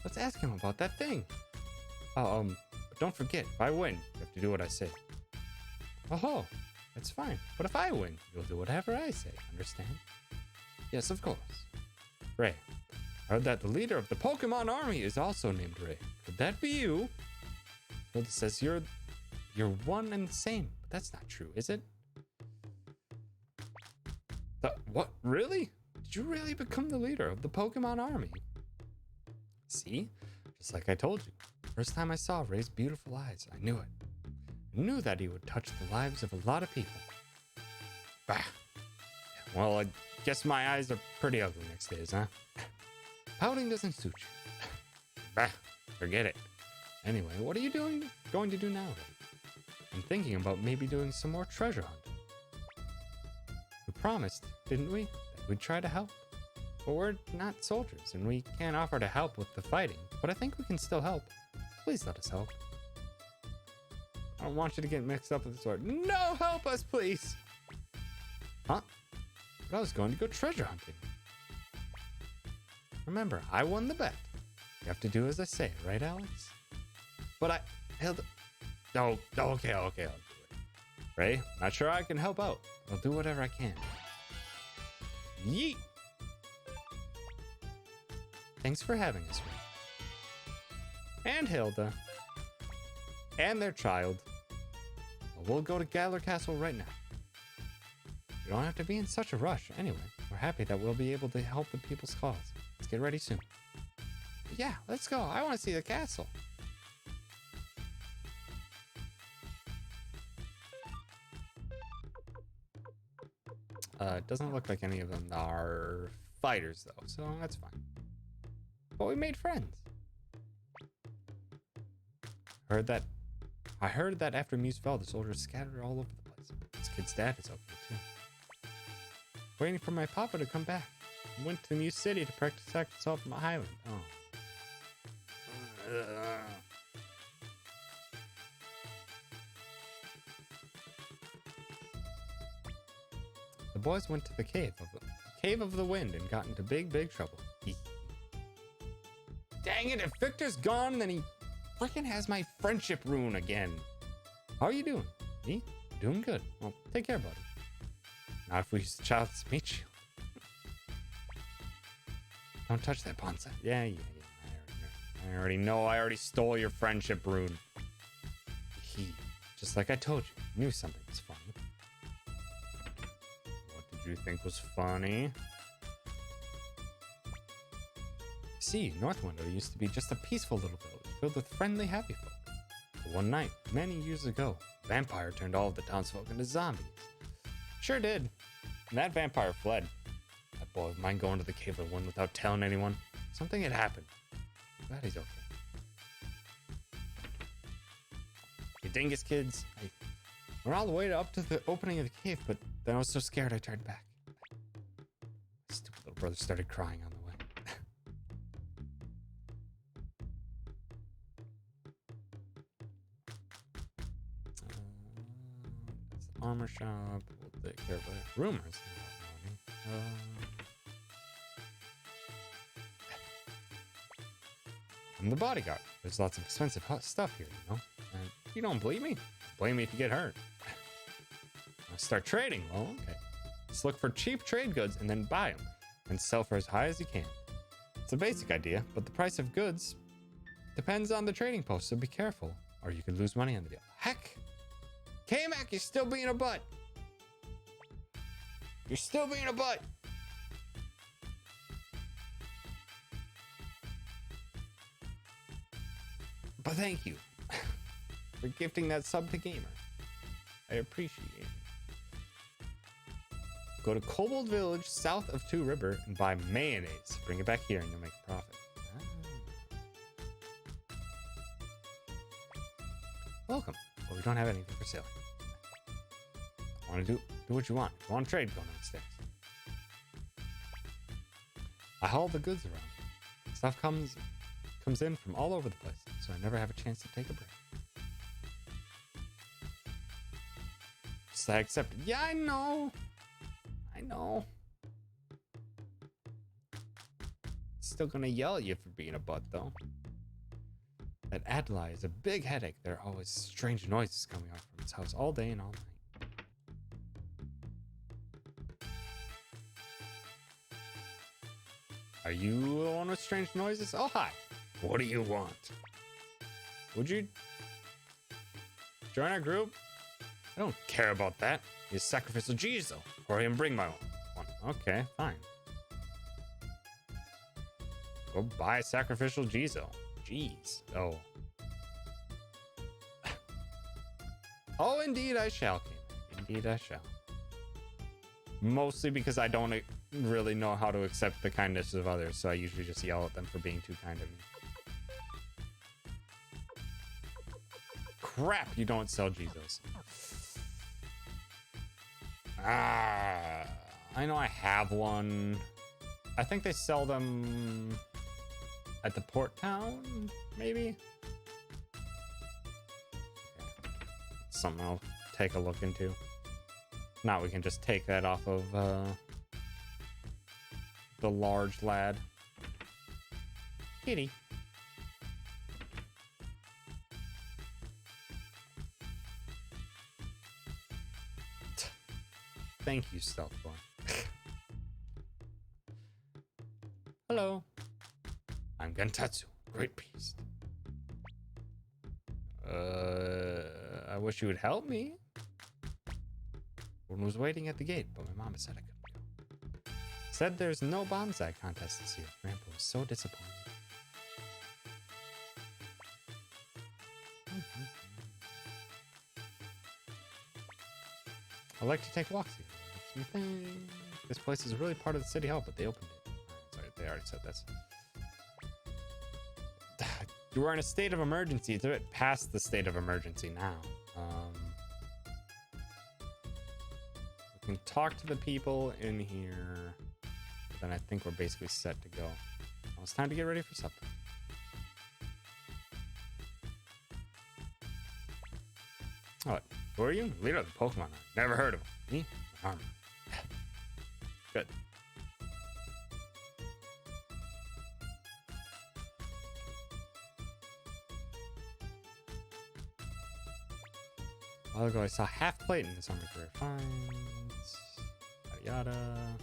Let's ask him about that thing. Oh, but don't forget, if I win, you have to do what I say. Oh, that's fine. But if I win, you'll do whatever I say. Understand? Yes, of course. Ray, I heard that the leader of the Pokemon army is also named Ray. Could that be you? Hilda says you're one and the same. But that's not true, is it? What? Really? Did you really become the leader of the Pokemon army? See? Just like I told you. First time I saw Ray's beautiful eyes, I knew it. I knew that he would touch the lives of a lot of people. Bah. Well, I guess my eyes are pretty ugly next days, huh? Pouting doesn't suit you. Bah. Forget it. Anyway, what are you going to do now, Ray? I'm thinking about maybe doing some more treasure hunting. We promised, didn't we, that we'd try to help? But we're not soldiers, and we can't offer to help with the fighting, but I think we can still help. Please let us help. I don't want you to get mixed up with the sword. No, help us, please! Huh? But I was going to go treasure hunting. Remember, I won the bet. You have to do as I say, right, Alex? But I... Oh, okay, I'll do it. Ray, not sure I can help out. I'll do whatever I can. Yeet! Thanks for having us, Ray. And Hilda. And their child. Well, we'll go to Galar Castle right now. You don't have to be in such a rush. Anyway, we're happy that we'll be able to help the people's cause. Let's get ready soon. Yeah, let's go. I want to see the castle. It doesn't look like any of them are fighters, though, so that's fine. But we made friends. I heard that after Muse fell, the soldiers scattered all over the place. This kid's dad is out there, too. Waiting for my papa to come back. I went to Muse City to practice himself from my island. Oh. The boys went to the cave of the wind and got into big trouble. Dang it, if Victor's gone, then he freaking has my friendship rune again. How are you doing? Me? Doing good. Well, take care, buddy. Not if we use the child's speech. Don't touch that bonsai. Yeah. I already know. I already stole your friendship rune. Just like I told you, knew something was funny. What did you think was funny? See, Northwinder used to be just a peaceful little village filled with friendly, happy folk. But one night, many years ago, a vampire turned all of the townsfolk into zombies. Sure did. And that vampire fled. That boy of mine going to the cave of the wind without telling anyone. Something had happened. Glad he's okay. You dingus kids. I went all the way up to the opening of the cave, but then I was so scared I turned back. My stupid little brother started crying on the way. That's the armor shop. We'll take care of it. Rumors. I'm the bodyguard. There's lots of expensive stuff here, you know? And you don't believe me? Blame me if you get hurt. I'll start trading. Well, okay. Just look for cheap trade goods and then buy them and sell for as high as you can. It's a basic idea, but the price of goods depends on the trading post, so be careful, or you could lose money on the deal. Heck! K-Mac, you're still being a butt! You're still being a butt! But thank you for gifting that sub to Gamer. I appreciate it. Go to Kobold Village south of Two River and buy mayonnaise. Bring it back here and you'll make a profit. Welcome. But we don't have anything for sale. Want to do what you want. If you want to trade, go downstairs. I haul the goods around. Stuff comes in from all over the place, so I never have a chance to take a break. So I accepted. Yeah, I know. still gonna yell at you for being a butt, though. That Adlai is a big headache. There are always strange noises coming out from its house all day and all night. Are you the one with strange noises? Oh, hi. What do you want? Would you join our group? I don't care about that. He's sacrificial Jizo. Or him bring my own one. Okay, fine. Go buy sacrificial Jizo. Jeez. Oh. Oh, indeed I shall, King. Indeed I shall. Mostly because I don't really know how to accept the kindness of others, so I usually just yell at them for being too kind of me. Crap, you don't sell Jizos. Ah, I know I have one. I think they sell them at the port town, maybe? Something I'll take a look into. Now we can just take that off of the large lad. Kitty. Thank you, Stealth Boy. Hello. I'm Gantatsu, great beast. I wish you would help me. One was waiting at the gate, but my mama said I couldn't go. Said there's no bonsai contest this year. Grandpa was so disappointed. I like to take walks here. This place is really part of the city hall, but they opened it. Sorry, they already said this. You are in a state of emergency. It's a bit past the state of emergency now. We can talk to the people in here. But then I think we're basically set to go. Well, it's time to get ready for supper. What? Who are you? Leader of the Pokemon Army. Never heard of him. Me? Armor. Good. A while ago, I saw half plate in this army career finds. Yada yada.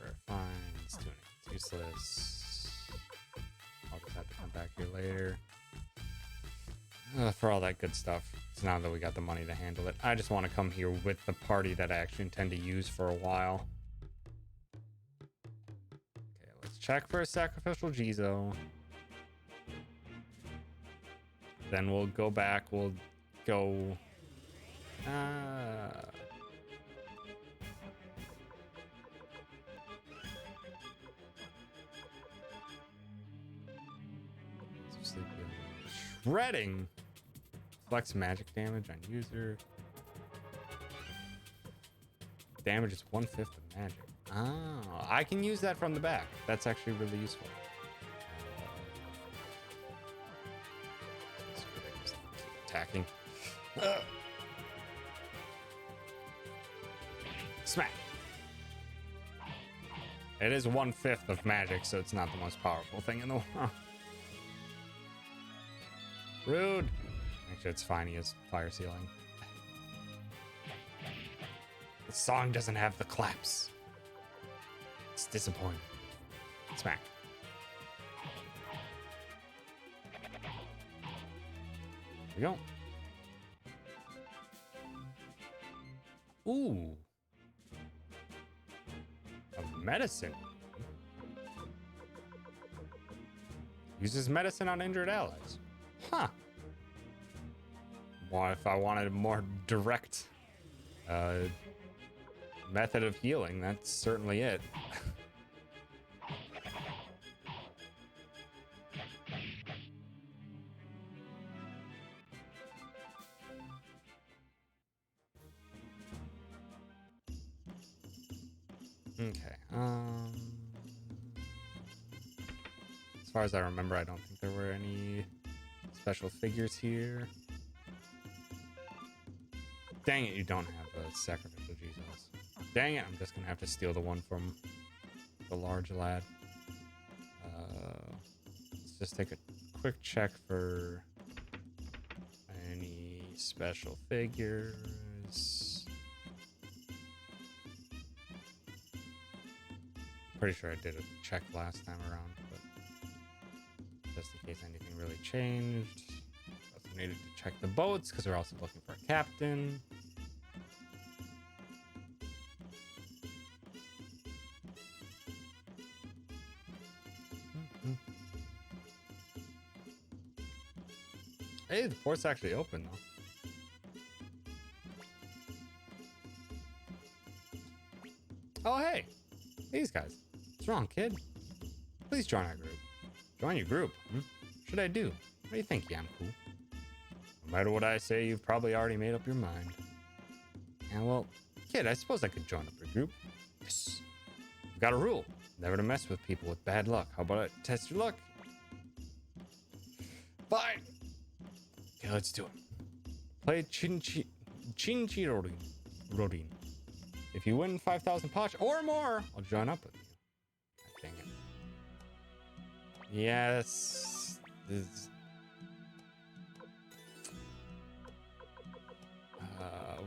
Rare finds. Tuning. It's useless. I'll just have to come back here later. For all that good stuff. So now that we got the money to handle it, I just want to come here with the party that I actually intend to use for a while. Okay, let's check for a sacrificial Jizo. Then we'll go back. We'll go. Shredding. Flex magic damage on user. Damage is 1/5 of magic. Oh, I can use that from the back. That's actually really useful. Attacking. Smack. It is 1/5 of magic, so it's not the most powerful thing in the world. Rude. Actually, it's fine. He has fire sealing. The song doesn't have the claps. It's disappointing. Smack. There we go. Ooh. A medicine. Uses medicine on injured allies. Huh. Well, if I wanted a more direct method of healing, that's certainly it. Okay. As far as I remember, I don't think there were any special figures here. Dang it, you don't have a sacrificial Jesus. Dang it, I'm just gonna have to steal the one from the large lad. Let's just take a quick check for any special figures. Pretty sure I did a check last time around, but just in case anything really changed. Also needed to check the boats because we're also looking for a captain. Hey, the port's actually open though. Oh, hey, these guys. What's wrong, kid? Please join our group. Join your group? What should I do? What do you think, Yamku? No matter what I say, you've probably already made up your mind. Yeah, well, kid, I suppose I could join up your group. Yes. We've got a rule. Never to mess with people with bad luck. How about I test your luck? Fine. Okay, let's do it. Play Chinchi Rodin. If you win 5,000 poch or more, I'll join up with you. God dang it. Yes. We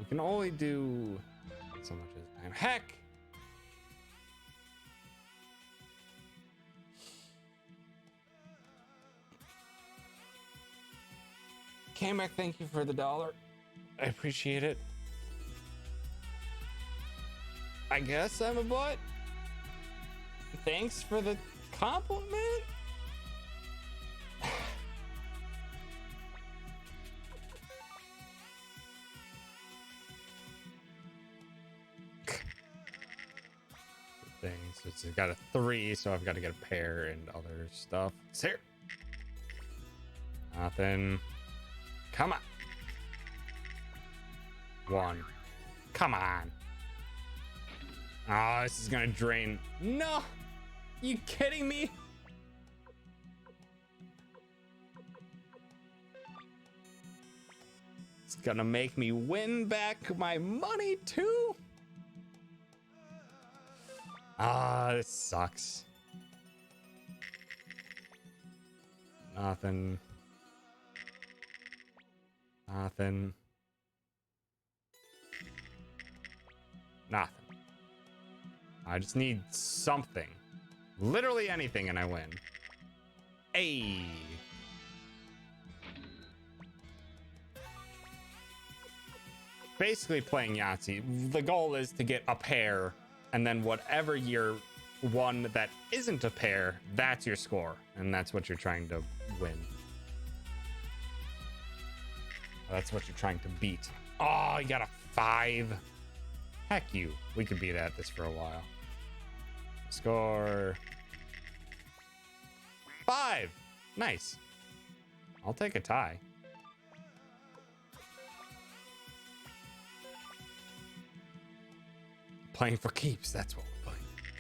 can only do so much at a time. Heck! Kamek, thank you for the $1. I appreciate it. I guess I'm a butt. Thanks for the compliment. Things. It's got a 3, so I've got to get a pair and other stuff. It's here. Nothing. Come on. 1. Come on. Oh, this is gonna drain. No! You kidding me? It's gonna make me win back my money too? Ah, this sucks. Nothing. Nothing. Nothing. I just need something. Literally anything and I win. Hey. Basically playing Yahtzee. The goal is to get a pair, and then whatever your one that isn't a pair, that's your score. And that's what you're trying to win. That's what you're trying to beat. Oh, you got a 5. Heck you. We could be at this for a while. Score 5. Nice. I'll take a tie. Playing for keeps. That's what we're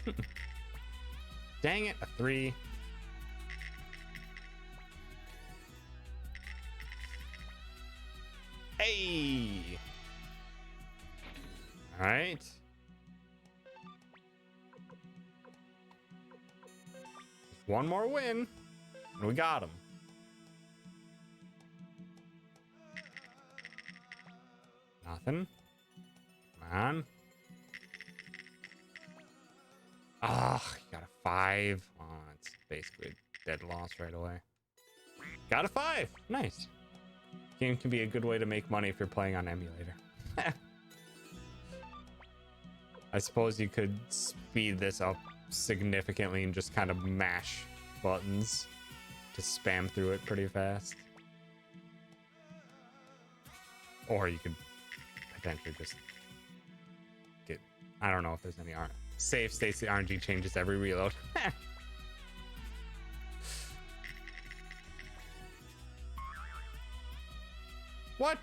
playing. Dang it. A 3. Hey. All right. Just one more win, and we got him. Nothing. Come on. Ah, you got a 5. Oh, it's basically a dead loss right away. Got a 5. Nice. Game can be a good way to make money if you're playing on emulator. I suppose you could speed this up significantly and just kind of mash buttons to spam through it pretty fast. Or you could potentially just get, I don't know if there's any save states, the RNG changes every reload. What?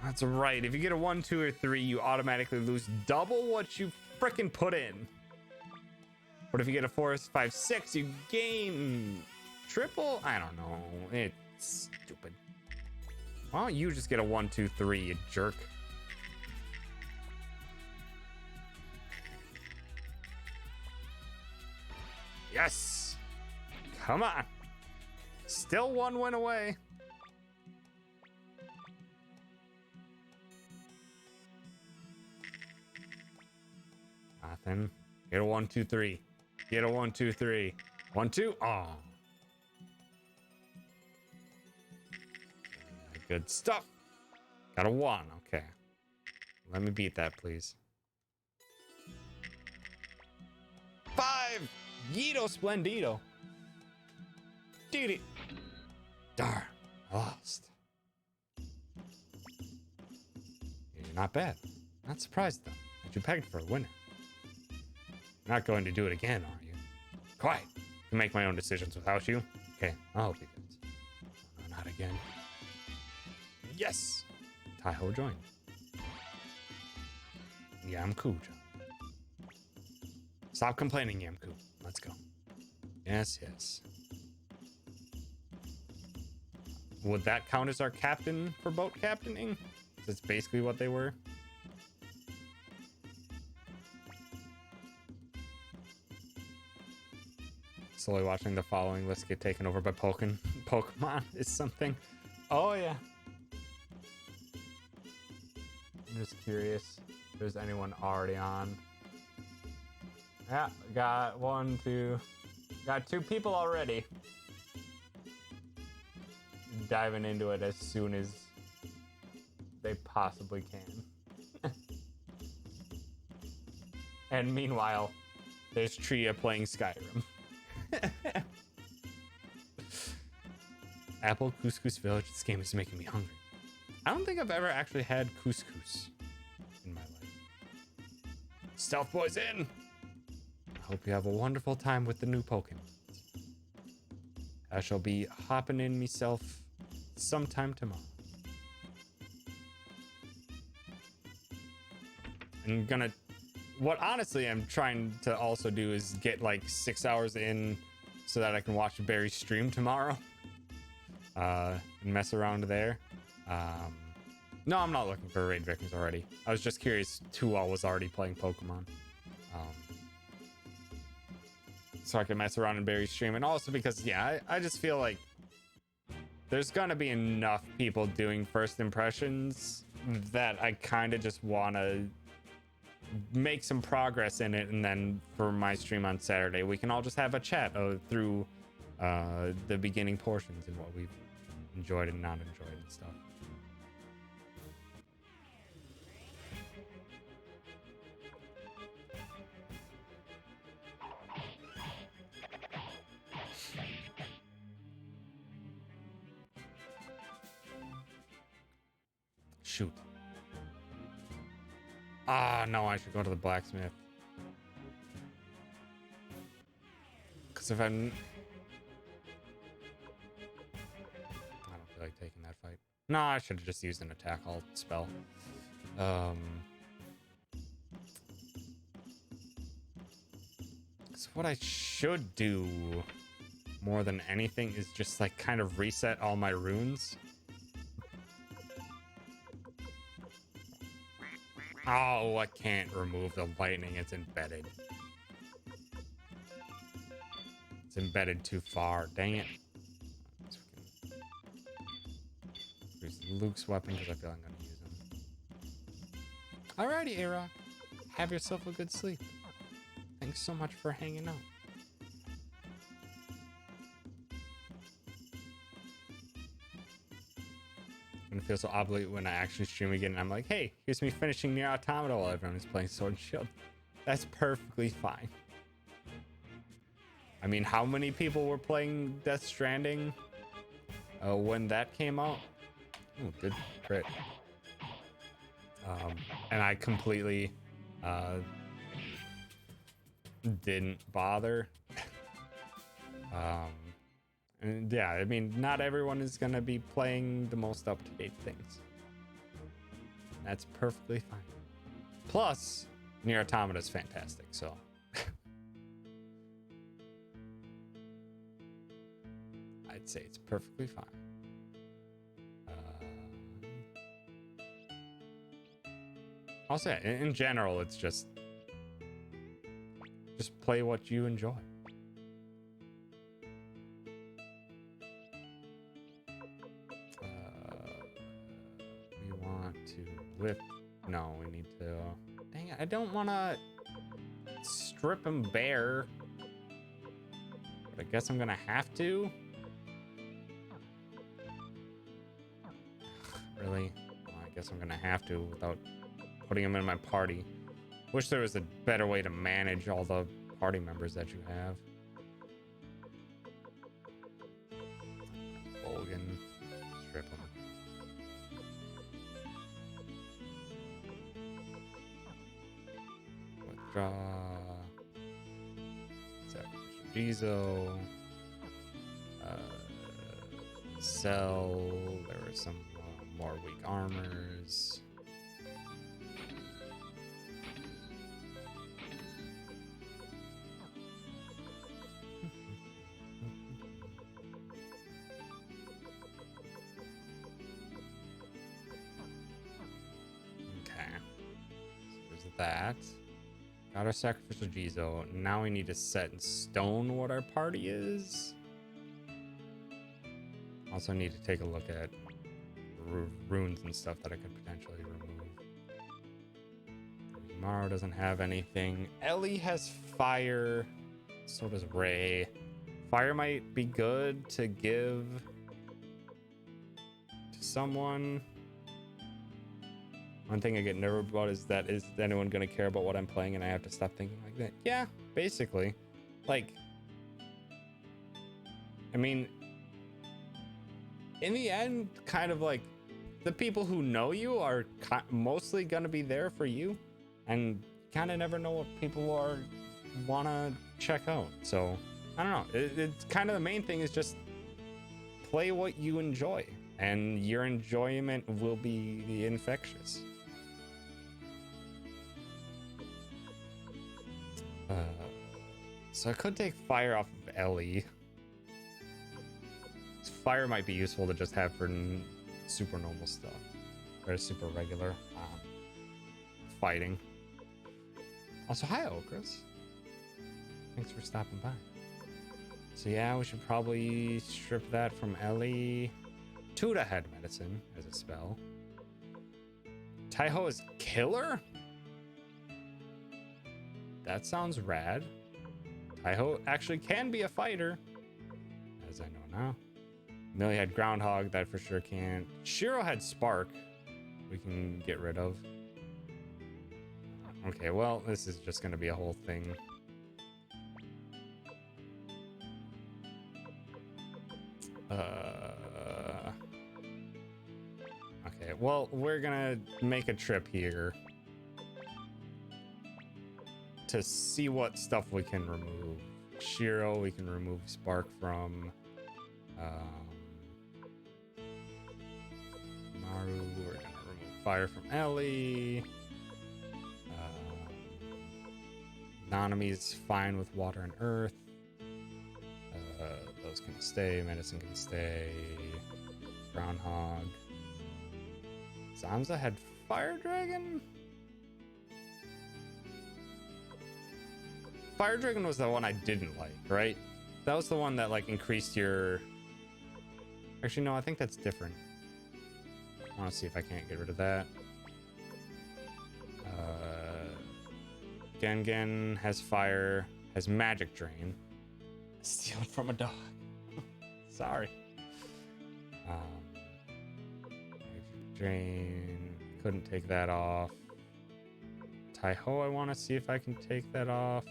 That's right. If you get a 1, 2, or 3, you automatically lose double what you frickin' put in. But if you get a 4, 5, 6, you gain triple? I don't know. It's stupid. Why don't you just get a 1, 2, 3, you jerk? Come on. Still one win away. Nothing. Get a 1, 2, 3. Get a 1, 2, 3. 1, 2. Oh. Good stuff. Got a 1. Okay. Let me beat that, please. 5. Guido Splendido. Dude. Darn. Lost. You're not bad. Not surprised, though, that you pegged for a winner. You're not going to do it again, are you? Quiet. I can make my own decisions without you. Okay, I'll help you guys. No, not again. Yes! Taiho joined. Yamku. Stop complaining, Yamku. Let's go. Yes, yes. Would that count as our captain for boat captaining? That's basically what they were. Slowly watching the following list get taken over by Pokemon is something. Oh, yeah. I'm just curious if there's anyone already on. Yeah, got 1, 2. Got 2 people already. Diving into it as soon as they possibly can. And meanwhile, there's Tria playing Skyrim. Apple Couscous Village. This game is making me hungry. I don't think I've ever actually had couscous in my life. Stealth Boy's in. I hope you have a wonderful time with the new Pokemon. I shall be hopping in myself sometime tomorrow. I'm gonna... What honestly I'm trying to also do is get like 6 hours in so that I can watch Barry's stream tomorrow. And mess around there. No, I'm not looking for raid victims already. I was just curious who all was already playing Pokemon. So I can mess around in Barry's stream. And also because, yeah, I just feel like there's gonna be enough people doing first impressions that I kind of just want to make some progress in it. And then for my stream on Saturday, we can all just have a chat through the beginning portions and what we've enjoyed and not enjoyed and stuff. Shoot. Ah, no, I should go to the blacksmith. Because if I'm... I don't feel like taking that fight. No, I should have just used an attack alt spell. So what I should do more than anything is just like kind of reset all my runes. Oh, I can't remove the lightning. It's embedded. It's embedded too far. Dang it. Use Luke's weapon because I feel I'm going to use him. Alrighty, A-Rock. Have yourself a good sleep. Thanks so much for hanging out. I'm gonna feel so obsolete when I actually stream again and I'm like, hey, here's me finishing Nier Automata while everyone is playing Sword and Shield. That's perfectly fine. I mean, how many people were playing Death Stranding when that came out? Oh, good crit. And I completely didn't bother. And yeah, I mean, not everyone is gonna be playing the most up-to-date things. That's perfectly fine. Plus, Nier Automata is fantastic, so. I'd say it's perfectly fine. Also, in general, it's just play what you enjoy. We want to whip. No, we need to. Dang it! I don't want to strip him bare. But I guess I'm gonna have to. Really? Well, I guess I'm gonna have to without putting him in my party. Wish there was a better way to manage all the party members that you have. Bolgan, strip him. Withdraw. Jizo. Sell. There were some more weak armors. Okay. So there's that. Got our sacrificial Jizo. Now we need to set in stone what our party is. Also need to take a look at runes and stuff that I could potentially remove. Maro doesn't have anything. Ellie has fire. So does Ray. Fire might be good to give to someone. One thing I get nervous about is that is anyone going to care about what I'm playing and I have to stop thinking like that? Yeah, basically. Like, I mean, in the end, kind of like the people who know you are mostly going to be there for you, and kind of never know what people are want to check out. So I don't know. It's kind of the main thing is just play what you enjoy, and your enjoyment will be infectious. So I could take fire off of Ellie. Fire might be useful to just have for super normal stuff, or super regular fighting. Also, hi Okras. Thanks for stopping by. So yeah, we should probably strip that from Ellie. Tuda had medicine as a spell. Taiho is killer? That sounds rad. Taiho actually can be a fighter, as I know now. Millie had Groundhog, that for sure can't. Shiro had Spark, we can get rid of. Okay, well, this is just going to be a whole thing. Okay, well, we're gonna make a trip here to see what stuff we can remove. Shiro, we can remove Spark from. Maru, we're gonna remove fire from Ellie. Nanami's fine with water and earth. Those can stay. Medicine can stay. Groundhog. Zamza had Fire Dragon? Fire Dragon was the one I didn't like, right? That was the one that like increased your... Actually, no, I think that's different. I want to see if I can't get rid of that. Gengen has fire, has magic drain. Steal from a dog. Sorry. Magic drain. Couldn't take that off. Taiho, I want to see if I can take that off.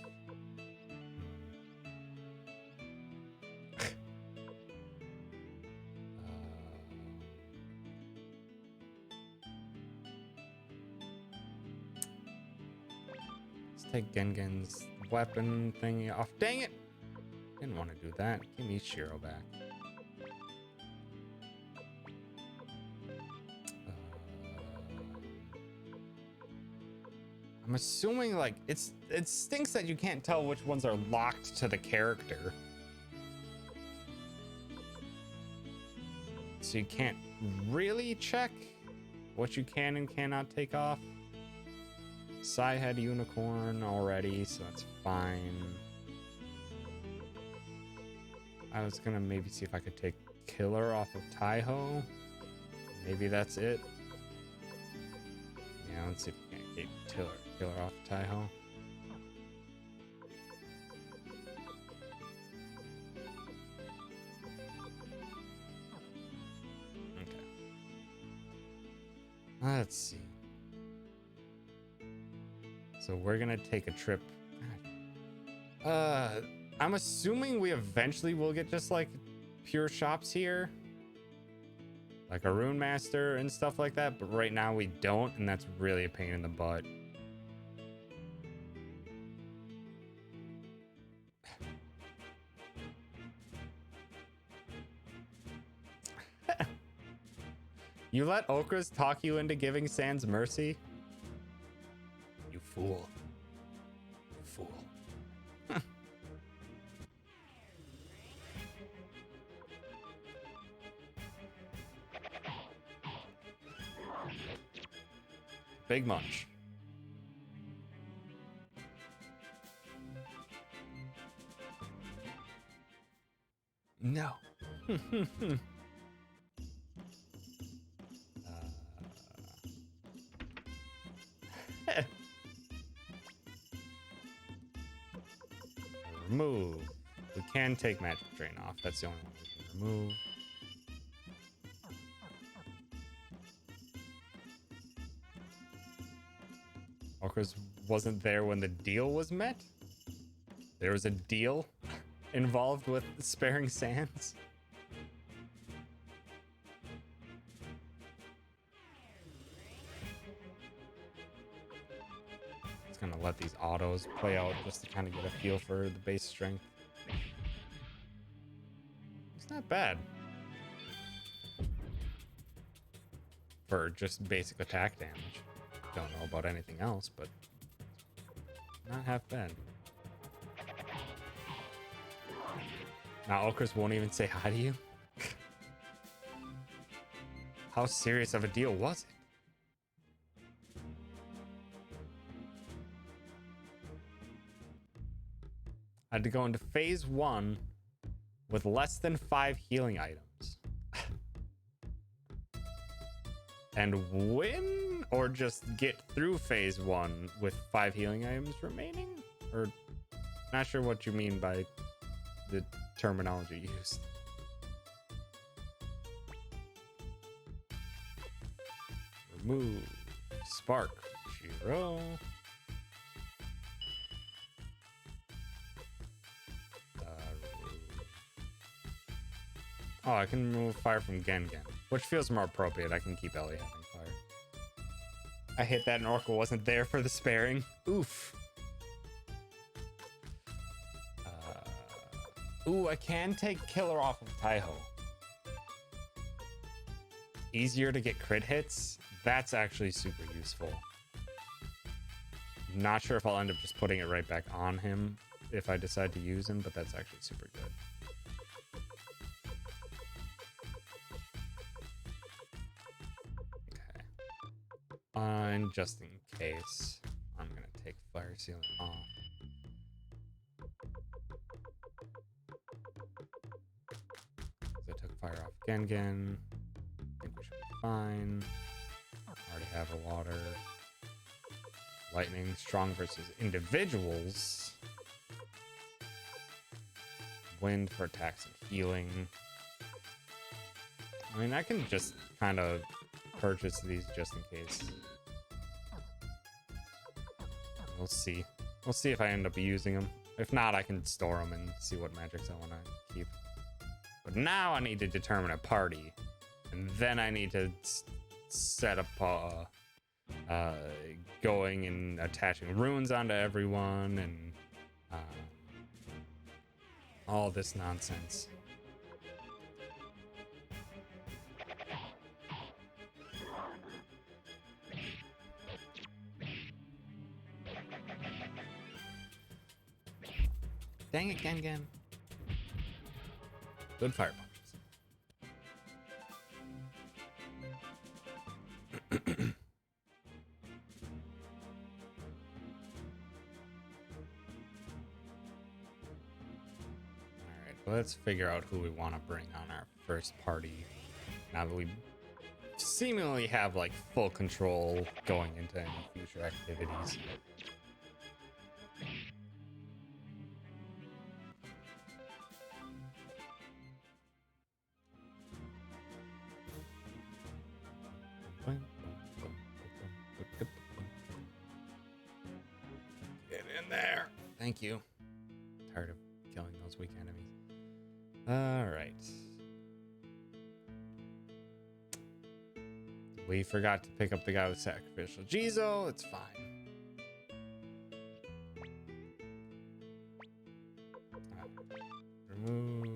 Take Gengen's weapon thingy off. Dang it! Didn't want to do that. Give me Shiro back. I'm assuming like it stinks that you can't tell which ones are locked to the character. So you can't really check what you can and cannot take off. Sai had Unicorn already, so that's fine. I was gonna maybe see if I could take Killer off of Taiho. Maybe that's it. Yeah, let's see if we can get killer off Taiho. Okay. Let's see. So we're gonna take a trip. I'm assuming we eventually will get just like pure shops here, like a Rune Master and stuff like that, but right now we don't, and that's really a pain in the butt. You let Okras talk you into giving Sans mercy? You fool. You fool. Big munch. No. Remove. We can take magic drain off. That's the only one we can remove. Okras wasn't there when the deal was met? There was a deal involved with sparing Sans? Just gonna let these autos play out just to kind of get a feel for the base strength. It's not bad for just basic attack damage. Don't know about anything else, but not half bad. Now Okras won't even say hi to you? How serious of a deal was it? I had to go into phase 1 with less than 5 healing items. And win? Or just get through phase 1 with 5 healing items remaining? Or not sure what you mean by the terminology used. Remove spark Shiro. Oh, I can remove fire from Gengen, which feels more appropriate. I can keep Ellie having fire. I hit that and Orca wasn't there for the sparing. Oof. Ooh, I can take Killer off of Taiho. Easier to get crit hits. That's actually super useful. Not sure if I'll end up just putting it right back on him if I decide to use him, but that's actually super good. And just in case, I'm gonna take fire sealing off. So I took fire off Gengen. I think we should be fine. Already have a water. Lightning, strong versus individuals. Wind for attacks and healing. I mean, I can just kind of purchase these just in case. We'll see. We'll see if I end up using them. If not, I can store them and see what magics I want to keep. But now I need to determine a party. And then I need to set up going and attaching runes onto everyone and all this nonsense. Dang it, Gengen. Good fire punches. Alright, let's figure out who we want to bring on our first party. Now that we seemingly have like full control going into any future activities. Get in there. Thank you. Tired of killing those weak enemies. All right. We forgot to pick up the guy with sacrificial Jizo. It's fine. Remove.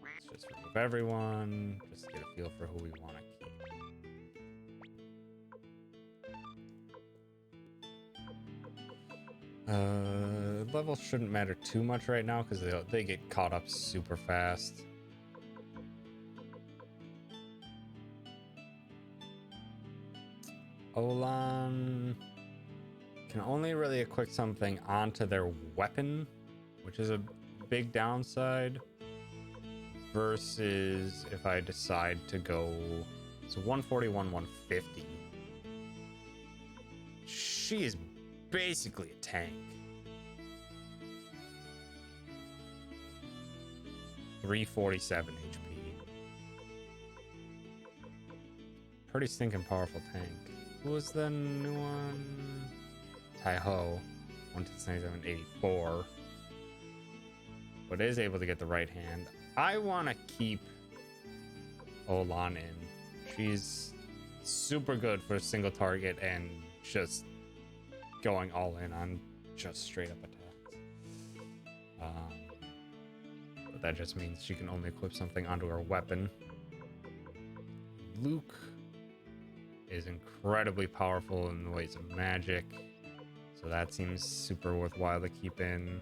Let's just remove everyone. Just get a feel for who we want to keep. Levels shouldn't matter too much right now because they get caught up super fast. Olan can only really equip something onto their weapon, which is a big downside. Versus if I decide to go, so 141, 150. She is basically a tank. 347 HP. Pretty stinking powerful tank. Who was the new one? Tai-Ho. 16784. But is able to get the right hand. I want to keep Olan in. She's super good for a single target and just going all in on just straight up attacks. But that just means she can only equip something onto her weapon. Luke is incredibly powerful in the ways of magic, so that seems super worthwhile to keep in.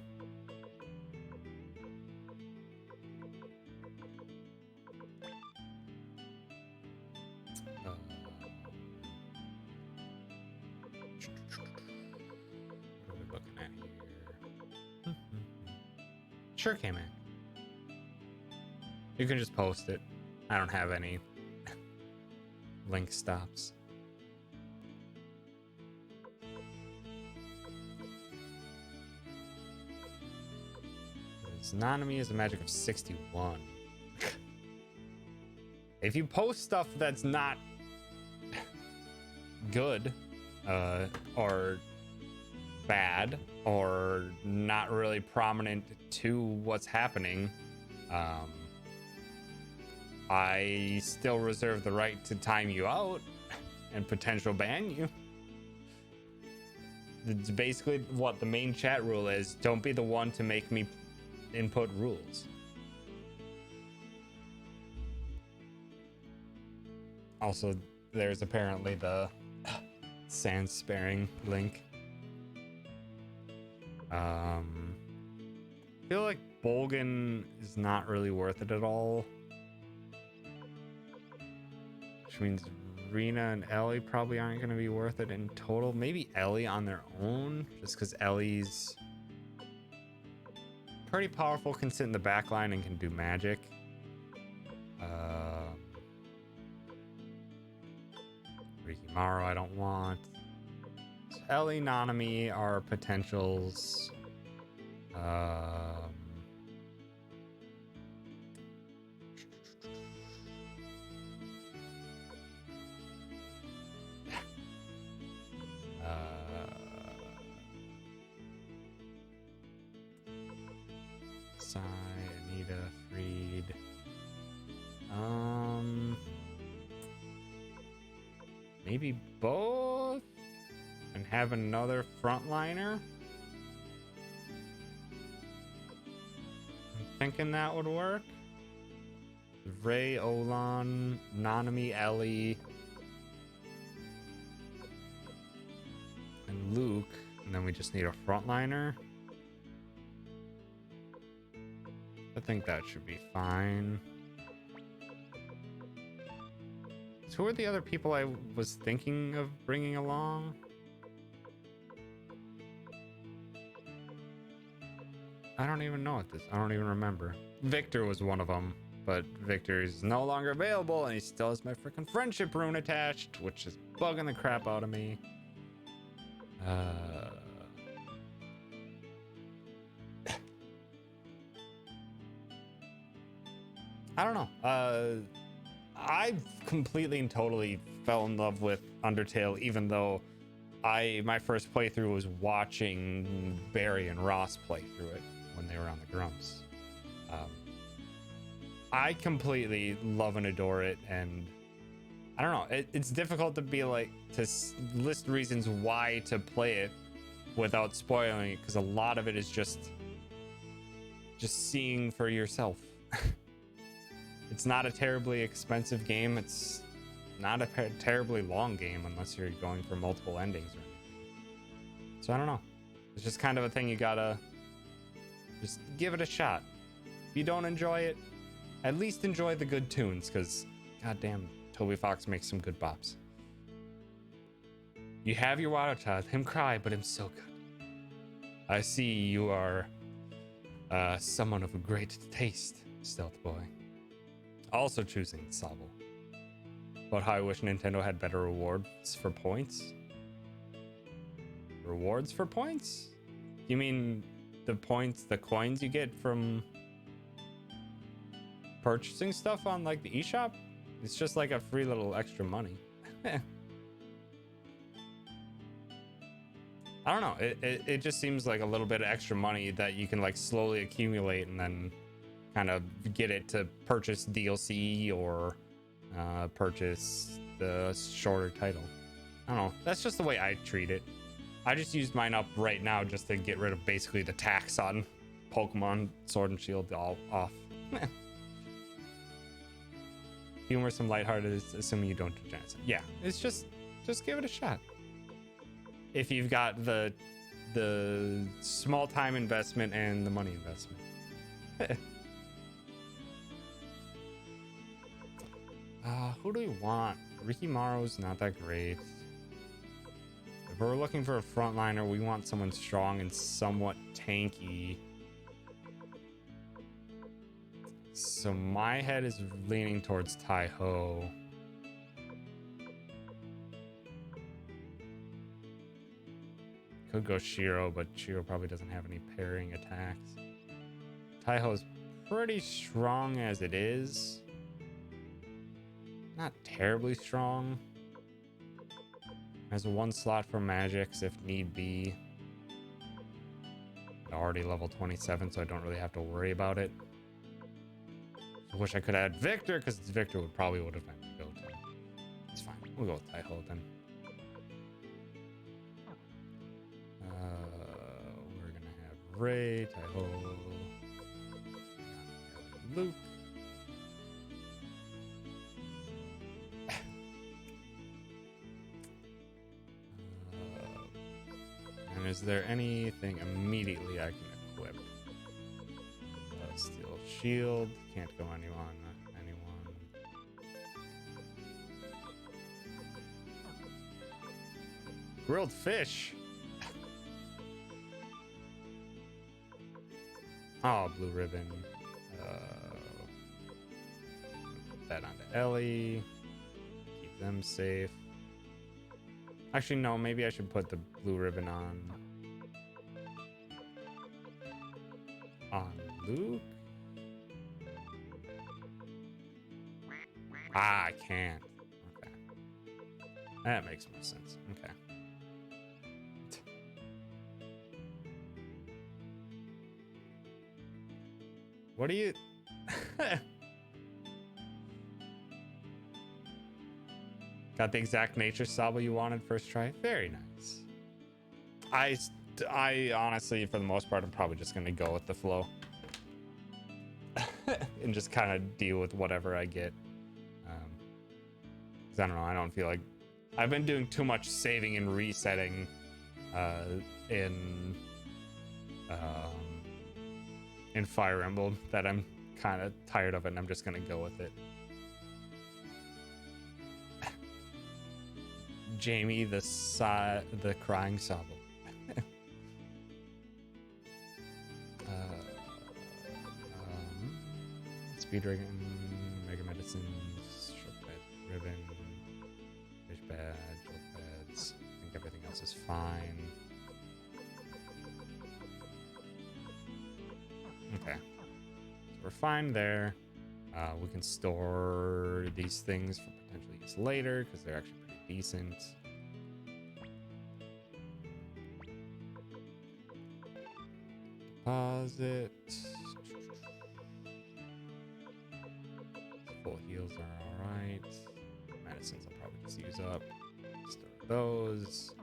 What are we looking at here? Sure, K-Man. You can just post it. I don't have any link stops. Nanami is a magic of 61. If you post stuff that's not good, or bad, or not really prominent to what's happening, I still reserve the right to time you out and potential ban you. It's basically what the main chat rule is. Don't be the one to make me input rules. Also, there's apparently the sand sparing link. I feel like Bolgan is not really worth it at all. Which means Rena and Ellie probably aren't going to be worth it in total. Maybe Ellie on their own, just because Ellie's pretty powerful, can sit in the back line and can do magic. Rikimaru I don't want. So Ellie, Nanami are potentials. Sai, Anita, Freed. Maybe both? And have another frontliner? I'm thinking that would work. Ray, Olan, Nanami, Ellie, and Luke. And then we just need a frontliner. I think that should be fine. So who are the other people I was thinking of bringing along? I don't even know what this. I don't even remember. Victor was one of them. but Victor is no longer available, and he still has my freaking friendship rune attached, which is bugging the crap out of me. I don't know. I completely and totally fell in love with Undertale, even though my first playthrough was watching Barry and Ross play through it when they were on the Grumps. I completely love and adore it, and I don't know. It's difficult to be like to list reasons why to play it without spoiling it, because a lot of it is just seeing for yourself. It's not a terribly expensive game. It's not a terribly long game unless you're going for multiple endings or anything. So I don't know. It's just kind of a thing you gotta just give it a shot. If you don't enjoy it, at least enjoy the good tunes, because goddamn, Toby Fox makes some good bops. You have your water child, him cry, but him so good. I see you are someone of a great taste, Stealth Boy. Also choosing Sable. But how I wish Nintendo had better rewards for points. Rewards for points? You mean the points, the coins you get from purchasing stuff on like the eShop? It's just like a free little extra money. I don't know. It just seems like a little bit of extra money that you can like slowly accumulate and then kind of get it to purchase DLC or purchase the shorter title. I don't know. That's just the way I treat it. I just used mine up right now just to get rid of basically the tax on Pokemon Sword and Shield all off. Humor, some lighthearted, assuming you don't do genocide. Yeah, it's just give it a shot. If you've got the small time investment and the money investment. Who do we want? Ricky Morrow's not that great. If we're looking for a frontliner, we want someone strong and somewhat tanky. So my head is leaning towards Tai-Ho. Could go Shiro, but Shiro probably doesn't have any parrying attacks. Tai-Ho's pretty strong as it is. Not terribly strong. Has one slot for magics if need be. Already level 27, so I don't really have to worry about it. I wish I could add Victor, because Victor would have been to go to. It's fine. We'll go with Tai-Ho then. We're gonna have Ray, Tai-Ho, Luke. And is there anything immediately I can equip? Steel Shield. Can't go anyone. Grilled fish. Oh, blue ribbon. Put that onto Ellie. Keep them safe. Actually, no, maybe I should put the blue ribbon on Luke. Ah, I can't. Okay. That makes more sense. Okay. What do you... Got the exact nature Sabo you wanted first try? Very nice. I honestly, for the most part, I'm probably just going to go with the flow. And just kind of deal with whatever I get. Because I don't know, I don't feel like... I've been doing too much saving and resetting in Fire Emblem that I'm kind of tired of it, and I'm just going to go with it. Jamie, the crying Sabo. Speedrun else is fine. Okay. So we're fine there. We can store these things for potential use later because they're actually pretty decent. Deposit. Full heals are alright. Medicines I'll probably just use up. Store those.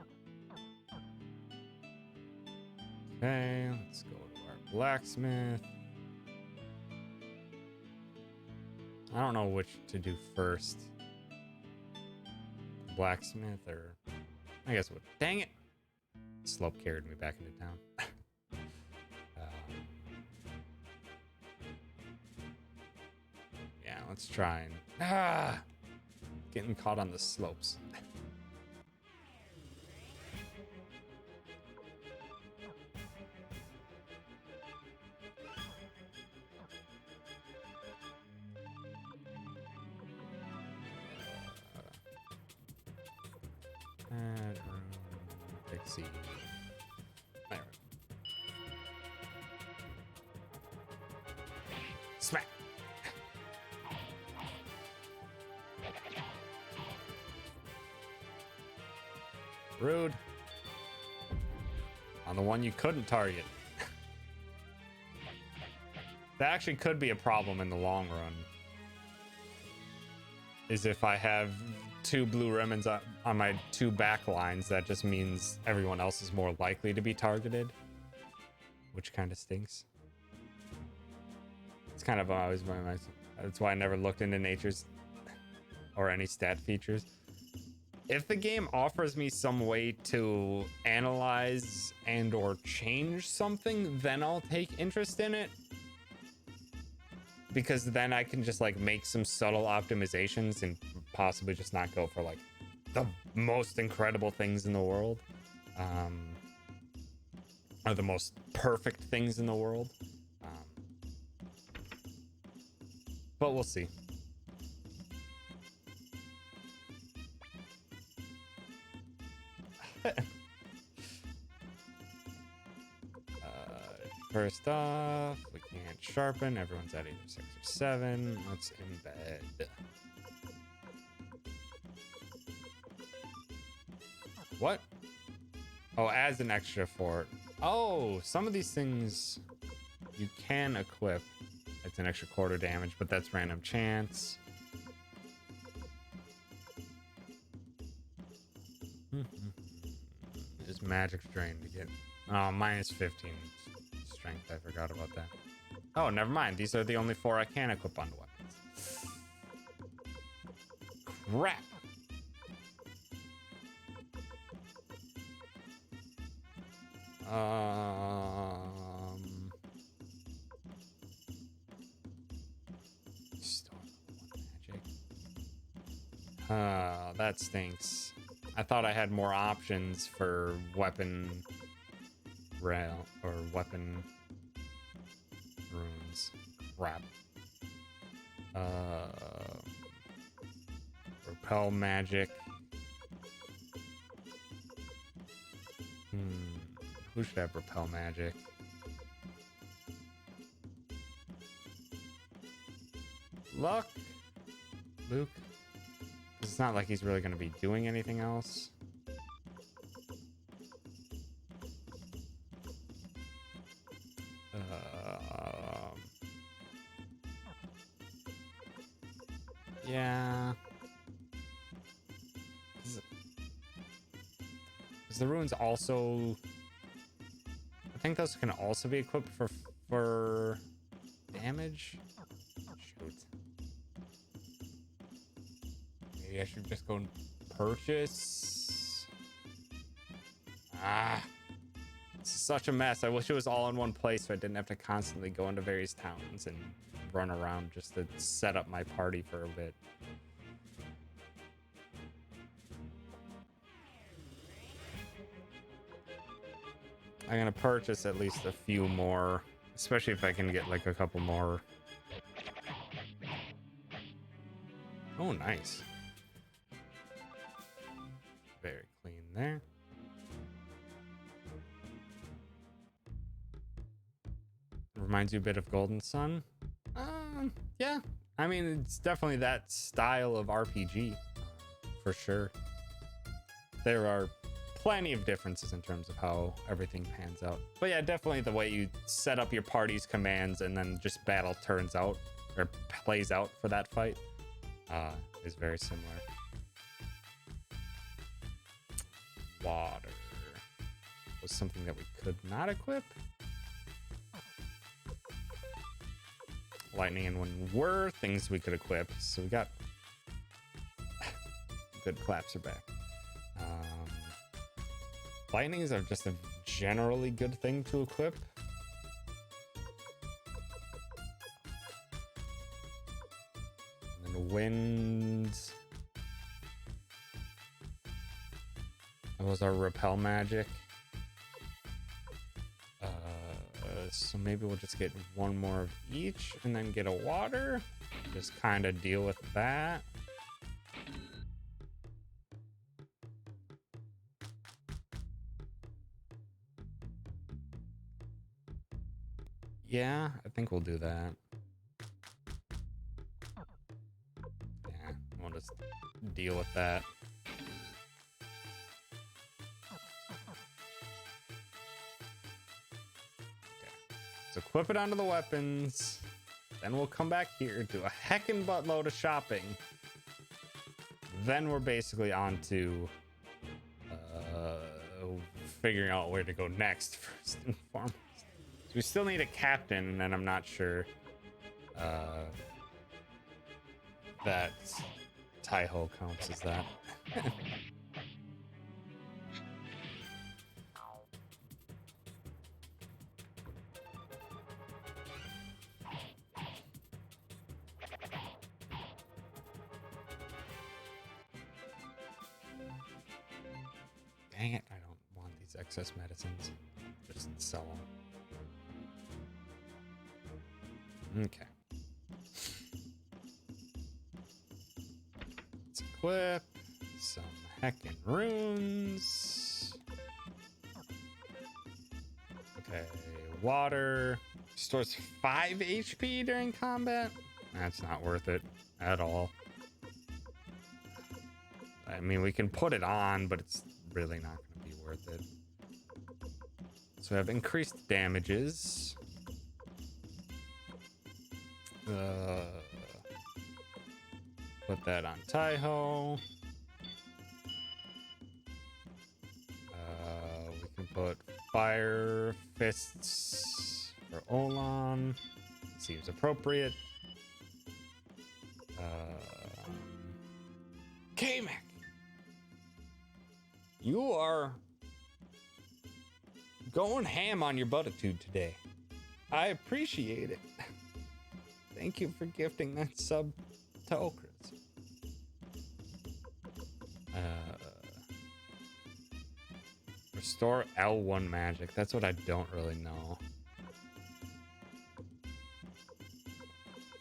Okay, let's go to our blacksmith. I don't know which to do first. Blacksmith or... I guess what? Dang it! Slope carried me back into town. Yeah, let's try and... Getting caught on the slopes. Pixie. There. Smack. Rude. On the one you couldn't target. That actually could be a problem in the long run. Is if I have 2 blue ribbons on my 2 back lines, that just means everyone else is more likely to be targeted, which kind of stinks. It's kind of always my that's why I never looked into nature's or any stat features. If the game offers me some way to analyze and or change something, then I'll take interest in it. Because then I can just like make some subtle optimizations and possibly just not go for like the most incredible things in the world. Or the most perfect things in the world. But we'll see. First off, we can't sharpen. Everyone's at either 6 or 7. Let's embed. What? Oh, as an extra fort. Oh, some of these things you can equip. It's an extra quarter damage, but that's random chance. Is magic drain to get... Oh, minus 15 strength. I forgot about that. Oh, never mind. These are the only 4 I can equip onto weapons. Crap. That stinks. I thought I had more options for weapon rail or weapon runes. Crap. Repel magic. Who should have repel magic? Luck? Luke? It's not like he's really going to be doing anything else. Yeah. Is the runes also... I think those can also be equipped for damage? Shoot. Maybe I should just go and purchase. It's such a mess. I wish it was all in one place so I didn't have to constantly go into various towns and run around just to set up my party for a bit. I'm gonna purchase at least a few more, especially if I can get like a couple more. Oh, nice. Very clean there. Reminds you a bit of Golden Sun. Yeah. I mean, it's definitely that style of RPG, for sure. There are plenty of differences in terms of how everything pans out. But yeah, definitely the way you set up your party's commands and then just battle turns out or plays out for that fight is very similar. Water was something that we could not equip. Lightning and wind were things we could equip, so we got good. Claps are back. Lightnings are just a generally good thing to equip. And then winds. Those are repel magic. So maybe we'll just get one more of each and then get a water. Just kind of deal with that. Yeah, I think we'll do that. Yeah, we'll just deal with that. Equip it onto the weapons, then we'll come back here, do a heckin' buttload of shopping. Then we're basically on to figuring out where to go next, first and foremost. So we still need a captain, and I'm not sure that Taiho counts as that. Dang it, I don't want these excess medicines. Just sell them. Okay. Let's equip some heckin' runes. Okay, water. Restores 5 HP during combat? That's not worth it at all. I mean, we can put it on, but it's really not going to be worth it. So we have increased damages. Put that on Taiho. We can put fire fists for Olan. Seems appropriate. K-Mac! You are going ham on your buttitude today. I appreciate it. Thank you for gifting that sub to Okras. Restore L1 magic. That's what I don't really know.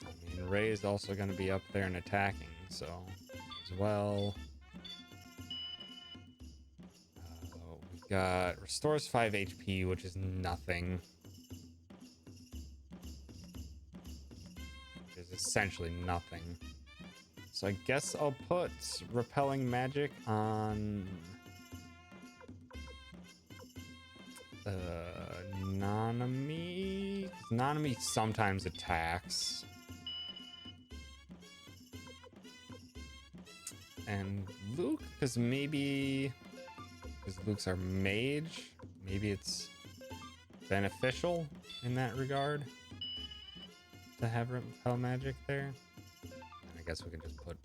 I mean, Ray is also going to be up there and attacking, so as well. We got restores 5 HP, which is nothing. It's essentially nothing. So I guess I'll put repelling magic on Nanami. Nanami sometimes attacks. And Luke, because Luke's our mage, maybe it's beneficial in that regard to have repel magic there. And I guess we can just put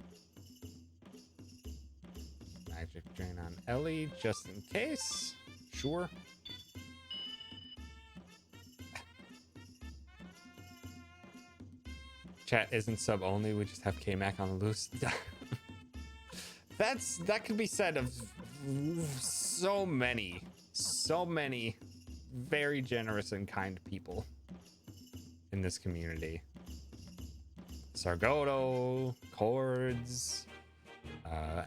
magic drain on Ellie just in case. Sure. Chat isn't sub only, we just have K-Mac on the loose. That could be said of so many very generous and kind people in this community. Sargoto, Chords,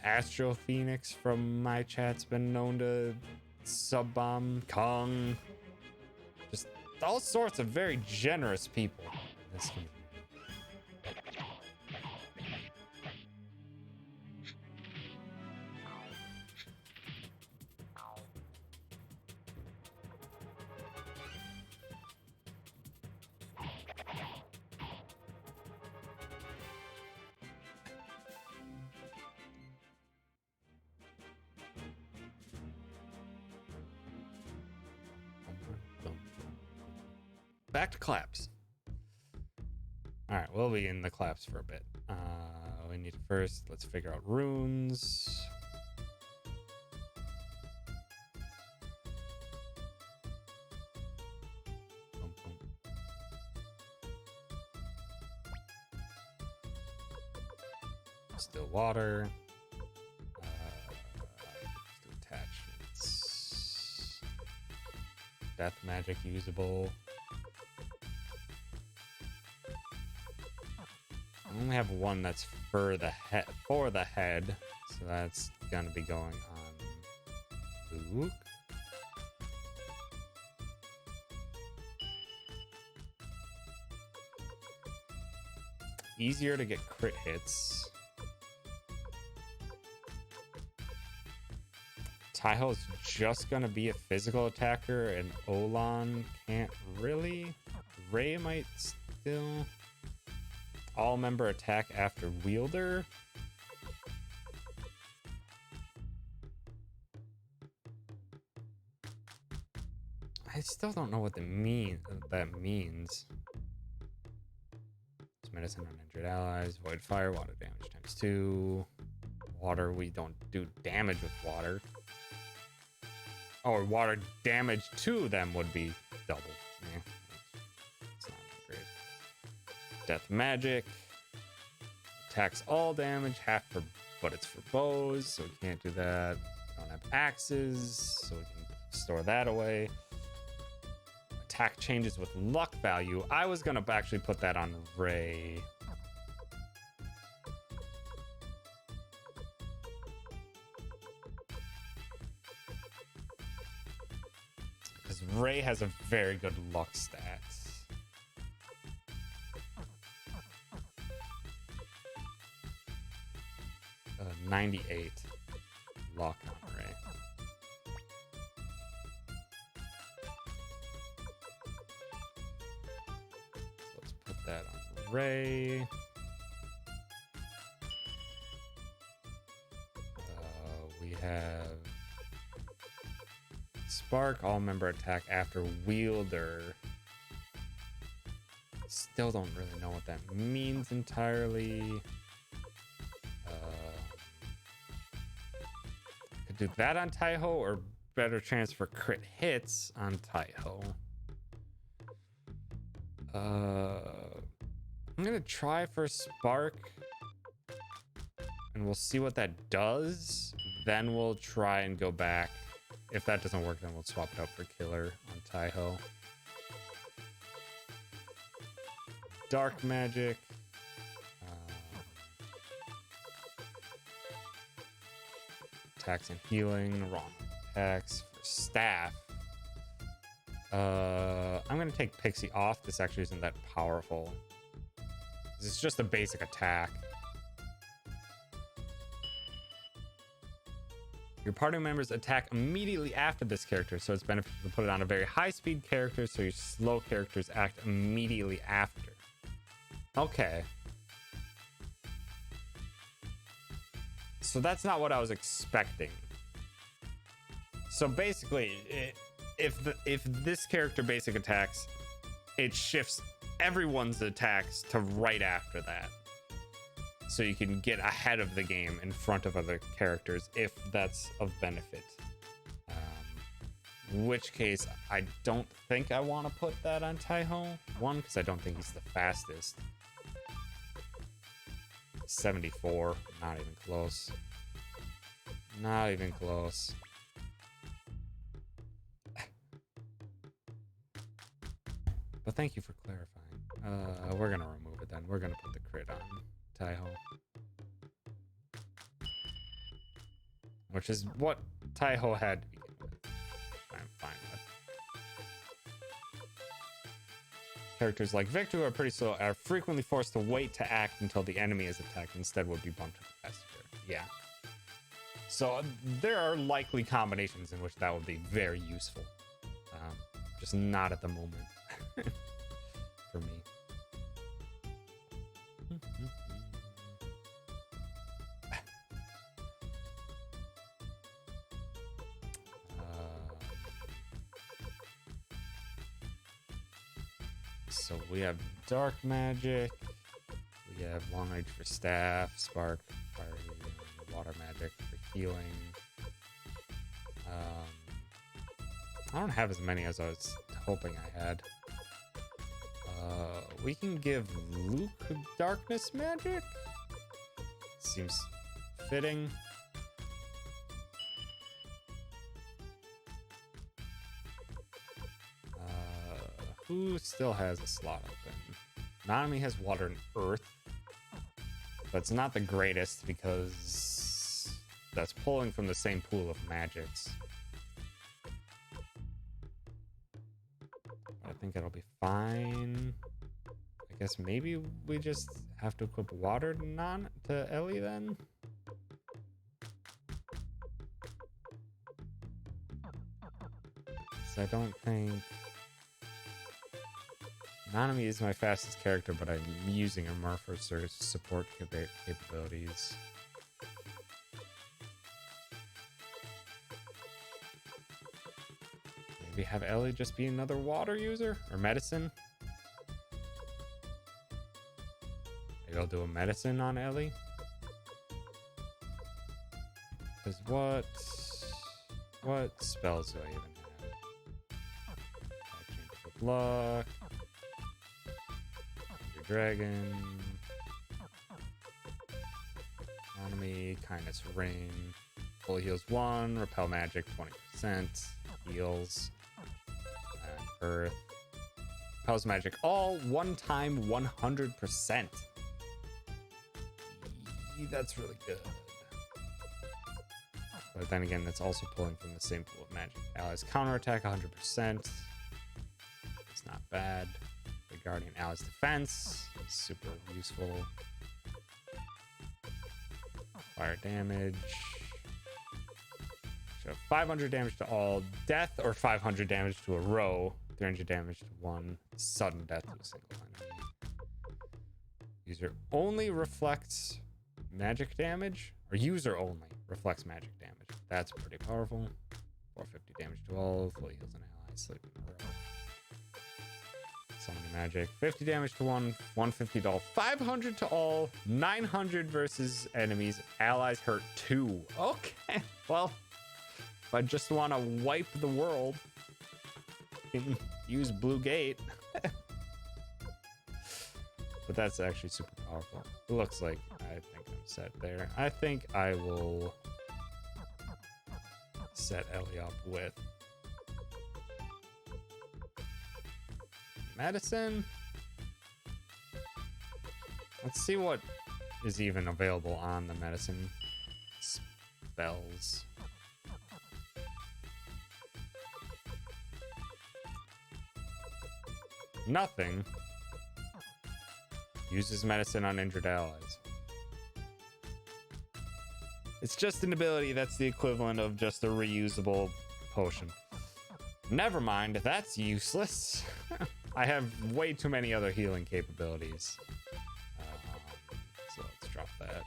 Astro Phoenix from my chat's been known to sub bomb Kong. Just all sorts of very generous people in this community. Back to claps. All right, we'll be in the claps for a bit. We need to first, let's figure out runes. Boom, boom. Still water. Let's do attachments. Death magic usable. I only have one that's for the head, so that's gonna be going on Luke. Easier to get crit hits. Taiho's just gonna be a physical attacker, and Olan can't really. Ray might still. All member attack after wielder. I still don't know what that means. It's medicine on injured allies. Void fire, water damage ×2. Water, we don't do damage with water. Or water damage to them would be double. Yeah. It's not great. Death magic. Attacks all damage, but it's for bows, so we can't do that. We don't have axes, so we can store that away. Attack changes with luck value. I was gonna actually put that on Ray. Because Ray has a very good luck stat. 98 luck on Ray. So let's put that on Ray. We have Spark, all member attack after wielder. Still don't really know what that means entirely. Could do that on Taiho, or better chance for crit hits on Taiho. I'm gonna try for Spark, and we'll see what that does. Then we'll try and go back. If that doesn't work, then we'll swap it out for Killer on Taiho. Dark magic. Attacks and healing. Wrong. Attacks for staff. I'm gonna take Pixie off. This actually isn't that powerful. It's just a basic attack. Your party members attack immediately after this character, so it's beneficial to put it on a very high-speed character, so your slow characters act immediately after. Okay. So that's not what I was expecting. So basically, if this character basic attacks, it shifts everyone's attacks to right after that. So you can get ahead of the game in front of other characters if that's of benefit. In which case, I don't think I want to put that on Taiho. One, because I don't think he's the fastest. 74, not even close. Not even close. But thank you for clarifying. We're gonna remove it then. We're gonna put the crit on Taiho. Which is what Taiho had to begin with. I'm fine with. characters like Victor are pretty slow, are frequently forced to wait to act until the enemy is attacked, instead would be bumped to the faster. Yeah. So there are likely combinations in which that would be very useful. Just not at the moment for me. So we have dark magic, we have long range for staff, spark, fire, water magic for healing. I don't have as many as I was hoping I had. We can give Luke darkness magic. Seems fitting. Who still has a slot open? Nanami has water and earth, but it's not the greatest because that's pulling from the same pool of magics. I think it'll be fine. I guess maybe we just have to equip water to Ellie then. So I don't think Nanami is my fastest character, but I'm using her more for support capabilities. Maybe have Ellie just be another water user or medicine. Maybe I'll do a medicine on Ellie. Because what spells do I even have? Change of luck. Dragon. Economy, kindness, rain. Fully heals 1, repel magic 20%, heals, and earth. Repels magic all 1 time 100%. That's really good. But then again, that's also pulling from the same pool of magic. Allies counterattack 100%. It's not bad. Guardian Allies defense, super useful. Fire damage. So 500 damage to all death, or 500 damage to a row. 300 damage to one. Sudden death to a single enemy. User only reflects magic damage, or user only reflects magic damage. That's pretty powerful. 450 damage to all. Fully heals an ally. Sleep in a row. Summoning magic, 50 damage to one, 150 to all, 500 to all, 900 versus enemies, allies hurt 2. Okay, well, if I just want to wipe the world, I can use Blue Gate. But that's actually super powerful. It looks like I think I'm set there. I think I will set Ellie up with medicine. Let's see what is even available on the medicine spells. Nothing. Uses medicine on injured allies. It's just an ability that's the equivalent of just a reusable potion. Never mind, that's useless. I have way too many other healing capabilities. So let's drop that.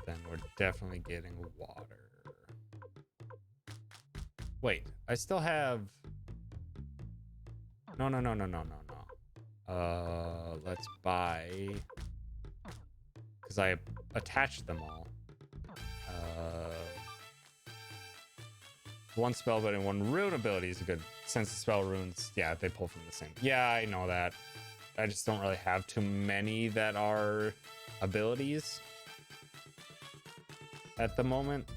Then we're definitely getting water. Wait, I still have... No. Let's buy... Because I attached them all. One spell, but in one rune ability is a good... Since the spell runes, yeah, they pull from the same... Yeah, I know that. I just don't really have too many that are abilities at the moment.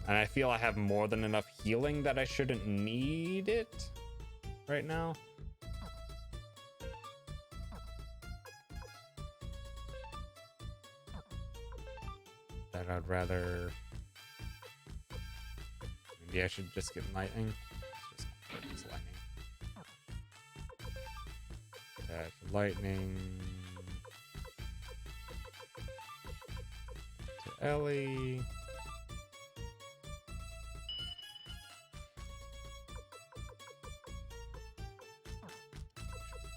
And I feel I have more than enough healing that I shouldn't need it right now. That I'd rather Maybe I should just get lightning. Let's just purchase lightning. Attach lightning to Ellie.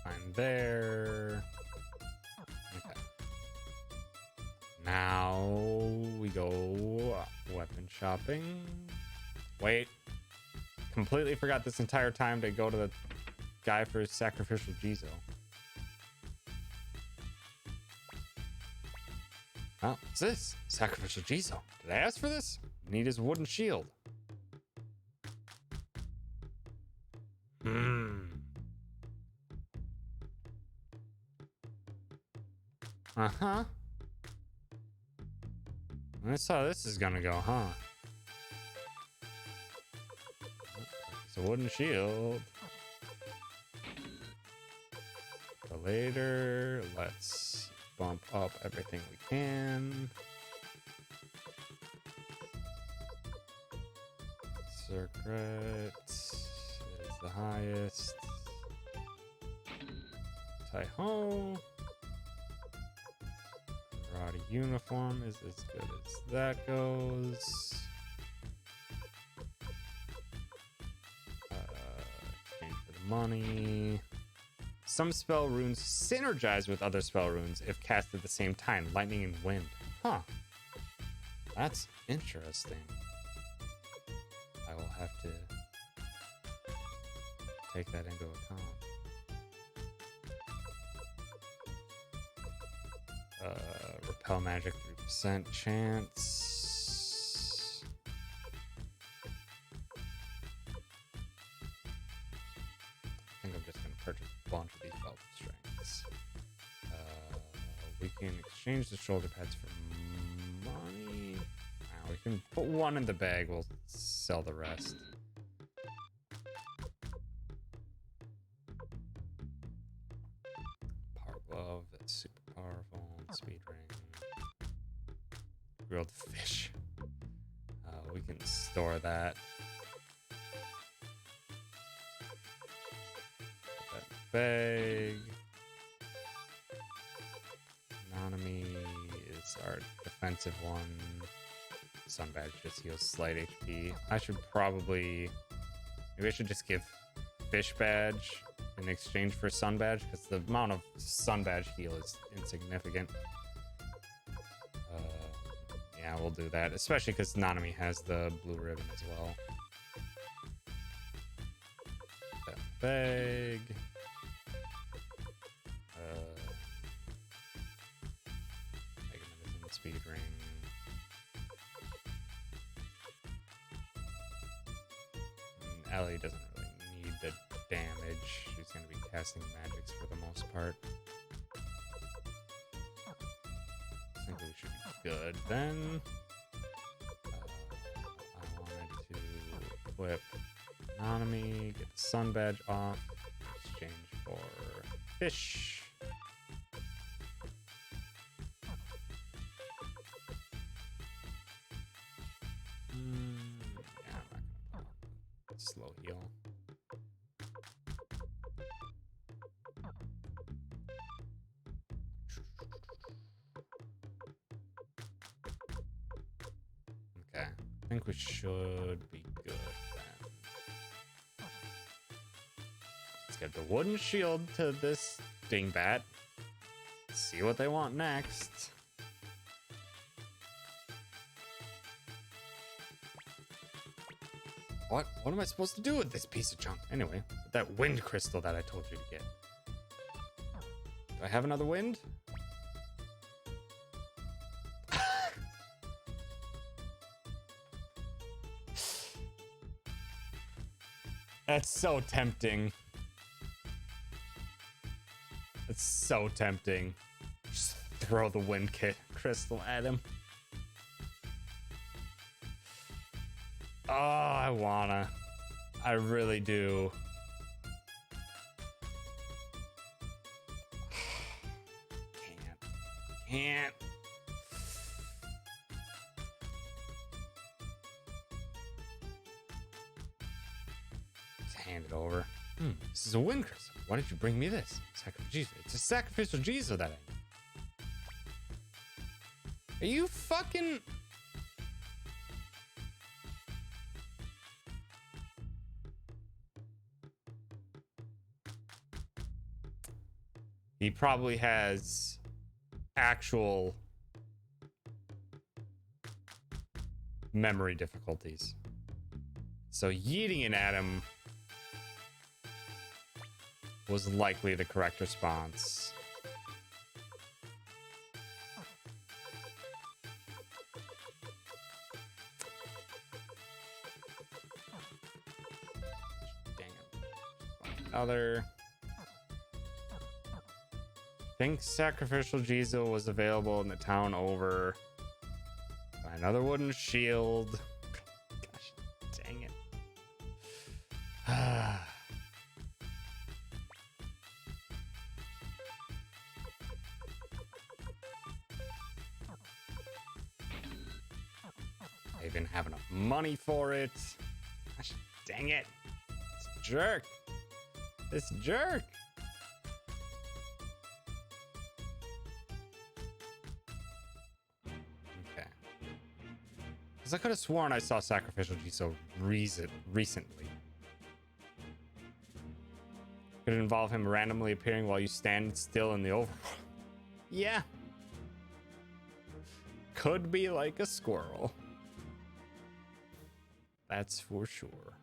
Find there. Okay. Now we go weapon shopping. Wait. Completely forgot this entire time to go to the guy for his sacrificial Jizo. Oh, what's this? Sacrificial Jizo. Did I ask for this? Need his wooden shield. Uh-huh. That's how this is gonna go, huh? It's a wooden shield. For later, let's bump up everything we can. Circuit is the highest. Tai-ho. Karate uniform is as good as that goes. Exchange for the money. Some spell runes synergize with other spell runes if cast at the same time. Lightning and wind. Huh. That's interesting. I will have to take that into account. Repel magic 3% chance. I think I'm just going to purchase a bunch of these belt strings. We can exchange the shoulder pads for money. We can put one in the bag. We'll sell the rest. Power glove. That's super powerful. Speed ring. Grilled fish. We can store that. Put that bag. Nanami is our defensive one. Sun badge just heals slight HP. I should probably, maybe I should just give fish badge in exchange for sun badge, because the amount of sun badge heal is insignificant. Yeah, we'll do that, especially because Nanami has the blue ribbon as well. That bag. Mega Medicine, speed ring. Ellie doesn't really need the damage. She's going to be casting magics for the most part. I think we should be good then. I wanted to equip Nanami, get the sun badge off, exchange for fish. Yeah, I'm not gonna put on slow heal. Okay, I think we should be good then. Let's get the wooden shield to this dingbat. See what they want next. What am I supposed to do with this piece of junk? Anyway, that wind crystal that I told you to get. Do I have another wind? That's so tempting. It's so tempting. Just throw the wind crystal at him. Oh, I wanna. I really do. Can't. Hand it over. This is a wind crystal. Why did you bring me this? It's a sacrificial Jesus that Are you fucking... He probably has actual memory difficulties. So yeeting it at him was likely the correct response. Dang it. Another. Think sacrificial Jesus was available in the town over. Buy another wooden shield. Gosh, dang it. I even have enough money for it. Gosh, dang it. This jerk. This jerk. Okay. Because I could have sworn I saw Sacrificial Jesus recently. Could it involve him randomly appearing while you stand still in the overworld? Yeah. Could be like a squirrel. That's for sure.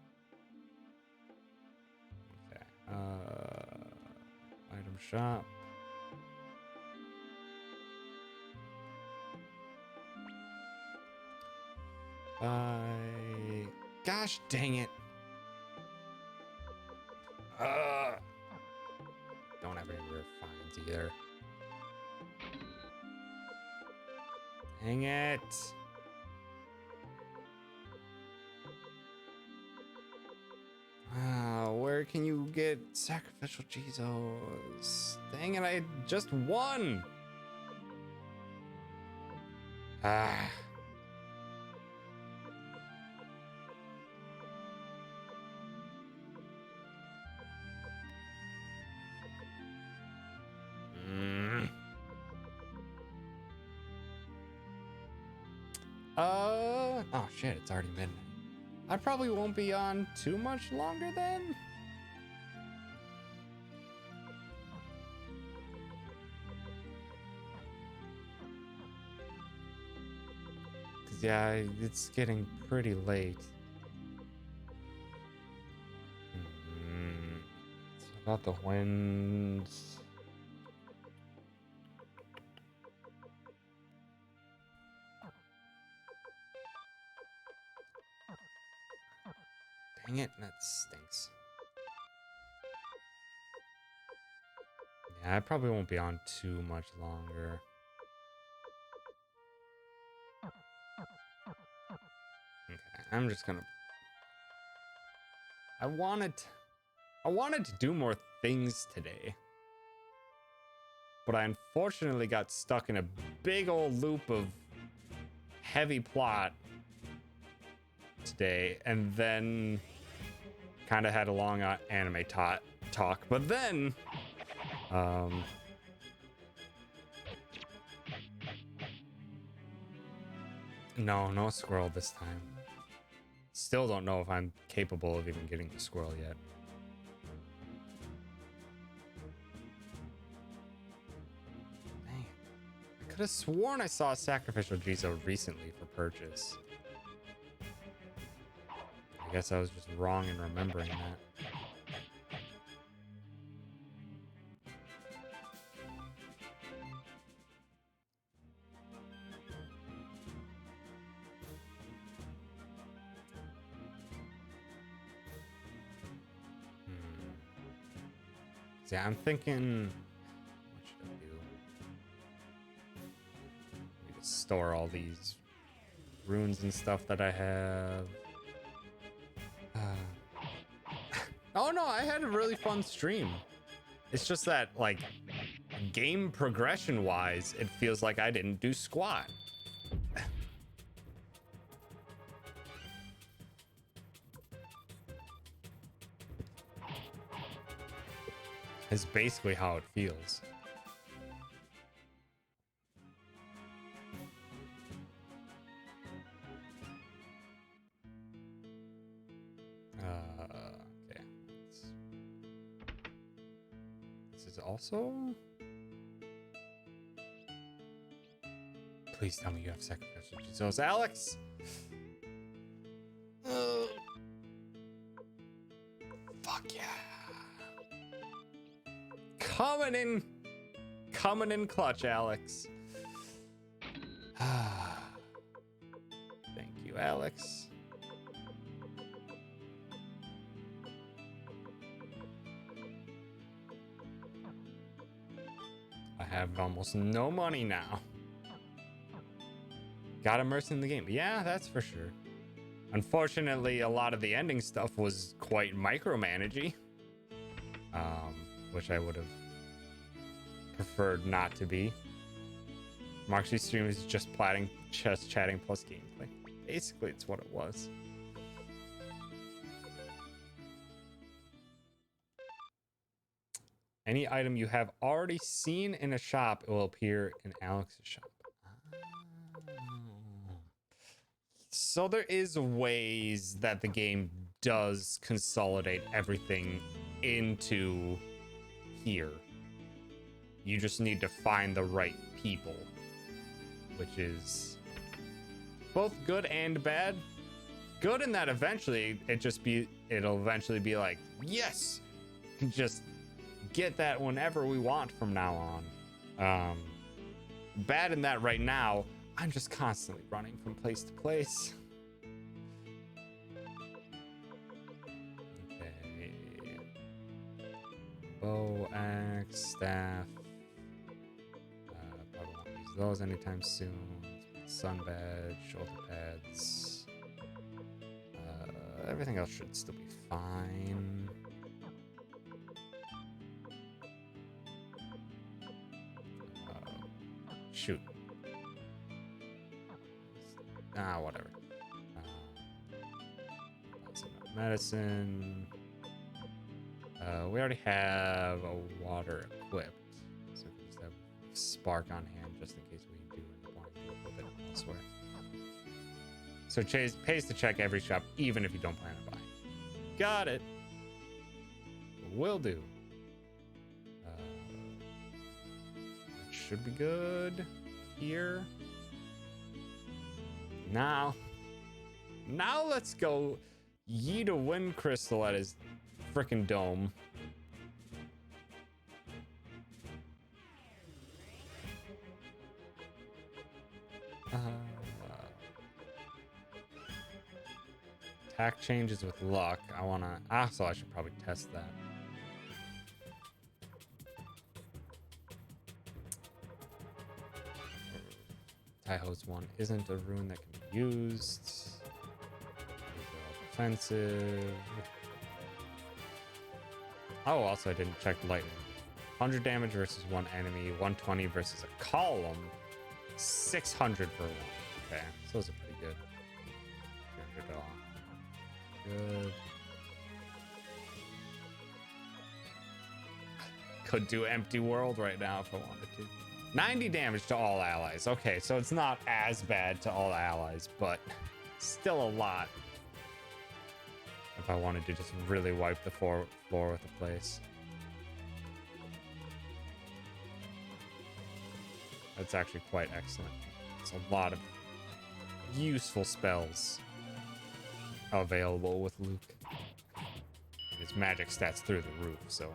Okay. Item shop. Gosh dang it. Don't have any rare finds either. Dang it. Where can you get sacrificial Jesus? Dang it, I just won. Oh shit, it's already midnight. I probably won't be on too much longer then. Cause yeah, it's getting pretty late. It's about the winds. Dang it, that stinks. Yeah, I probably won't be on too much longer. Okay, I'm just gonna... I wanted to do more things today. But I unfortunately got stuck in a big old loop of heavy plot today, and then kind of had a long anime talk, but then no squirrel this time. Still don't know if I'm capable of even getting the squirrel yet. Dang it. I could have sworn I saw a sacrificial Jesus recently for purchase. I guess I was just wrong in remembering that. See, I'm thinking, what should I do? Maybe store all these runes and stuff that I have. Oh no, I had a really fun stream. It's just that, like, game progression wise, it feels like I didn't do squat. is basically how it feels. Okay. This is also... Please tell me you have sacrificial Jesus, Alex! Fuck yeah. Coming in clutch, Alex. Thank you, Alex. I have almost no money now. Got immersed in the game. Yeah, that's for sure. Unfortunately, a lot of the ending stuff was quite micromanagey. Which I would have preferred not to be. Marksy's stream is just chatting plus gameplay. Basically, it's what it was. Any item you have already seen in a shop, it will appear in Alex's shop. So there is ways that the game does consolidate everything into here. You just need to find the right people, which is both good and bad. Good in that eventually it'll eventually be like, yes, just get that whenever we want from now on. Bad in that right now, I'm just constantly running from place to place. Okay. Bow, axe, staff. Probably won't use those anytime soon. Sun badge, shoulder pads. Everything else should still be fine. Shoot. Whatever. Medicine. We already have a water equipped, so we just have spark on hand just in case we do end up wanting to do a little bit elsewhere. So it pays to check every shop, even if you don't plan on buying. Got it. Will do. Should be good here. Now let's go yeet a wind crystal at his frickin' dome. Attack changes with luck. So I should probably test that. Taiho's one isn't a rune that can be used. These are all defensive. Oh, also I didn't check lightning. 100 damage versus one enemy, 120 versus a column, 600 for one. Okay, so those are pretty good. 300 all. Good. Could do empty world right now if I wanted to. 90 damage to all allies. Okay, so it's not as bad to all allies, but still a lot. If I wanted to just really wipe the floor with the place. That's actually quite excellent. It's a lot of useful spells available with Luke. His magic stats through the roof, so...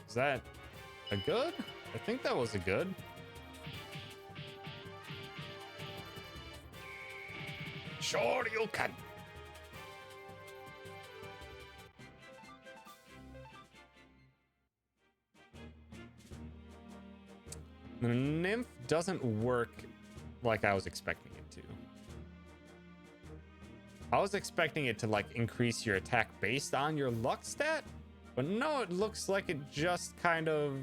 Is that a good? I think that was a good. Sure you can. The nymph doesn't work like I was expecting it to. I was expecting it to like increase your attack based on your luck stat. But no, it looks like it just kind of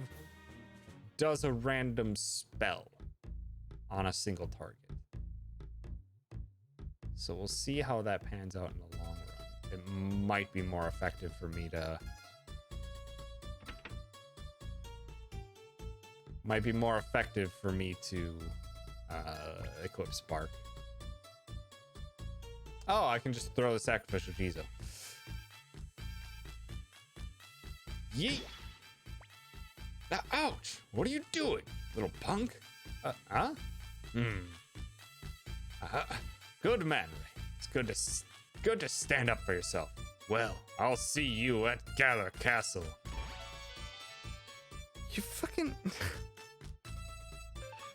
does a random spell on a single target. So we'll see how that pans out in the long run. it might be more effective for me to... equip Spark. Oh, I can just throw the sacrificial Jizo. Yeet! Ouch! What are you doing, little punk? Huh? Good man, Ray. It's good to stand up for yourself. Well, I'll see you at Galar Castle. You fucking...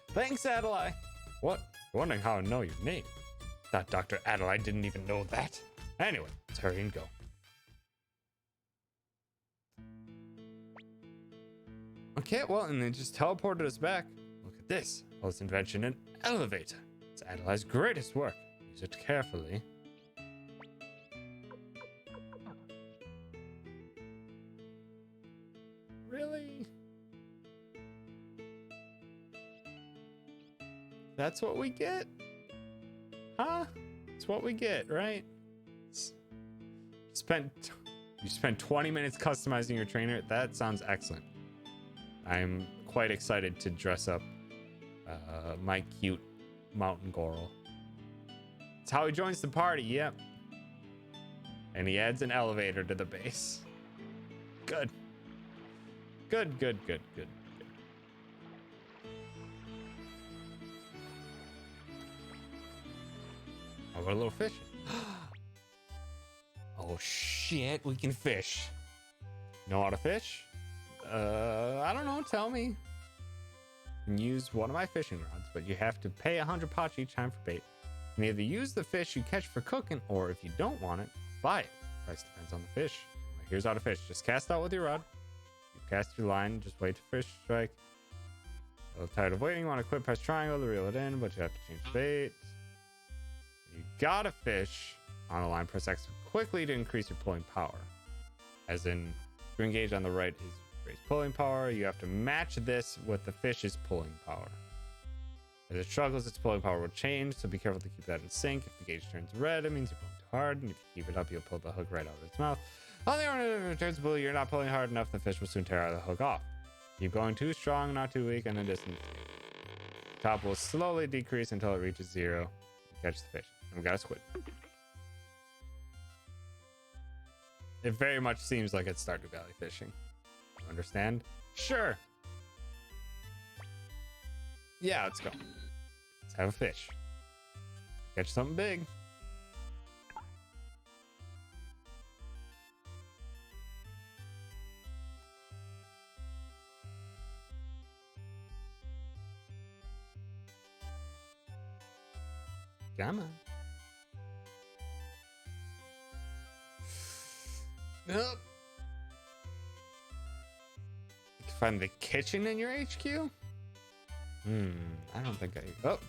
Thanks, Adelaide. What? Wondering how I know your name. Thought Dr. Adelaide didn't even know that. Anyway, let's hurry and go. Okay, well, and they just teleported us back. Look at this. All this invention, an elevator. It's Adelaide's greatest work. Use it carefully. Really? That's what we get? Huh? It's what we get, right? You spent 20 minutes customizing your trainer. That sounds excellent. I'm quite excited to dress up my cute mountain Goral. It's how he joins the party, yep. And he adds an elevator to the base. Good. Good. Oh, what a little fish. Oh shit, we can fish. Know how to fish? I don't know, tell me. You can use one of my fishing rods, but you have to pay 100 poch each time for bait. You can either use the fish you catch for cooking, or if you don't want it, buy it. Price depends on the fish. Here's how to fish. Just cast out with your rod. You cast your line, just wait for fish to strike. A little tired of waiting, you want to quit, press triangle to reel it in, but you have to change the bait. You gotta fish on a line, press X quickly to increase your pulling power. As in, to engage on the right is raise pulling power. You have to match this with the fish's pulling power. As it struggles, its pulling power will change, so be careful to keep that in sync. If the gauge turns red, it means you're pulling too hard, and if you keep it up, you'll pull the hook right out of its mouth. On the other hand, if it turns blue, you're not pulling hard enough, the fish will soon tear the hook off. Keep going too strong, not too weak, and the distance. Top will slowly decrease until it reaches 0. Catch the fish. And we got a squid. It very much seems like it's Stardew Valley fishing. You understand? Sure. Yeah, let's go. Let's have a fish. Catch something big. Come on. Nope. You can find the kitchen in your HQ? I don't think I... Oh.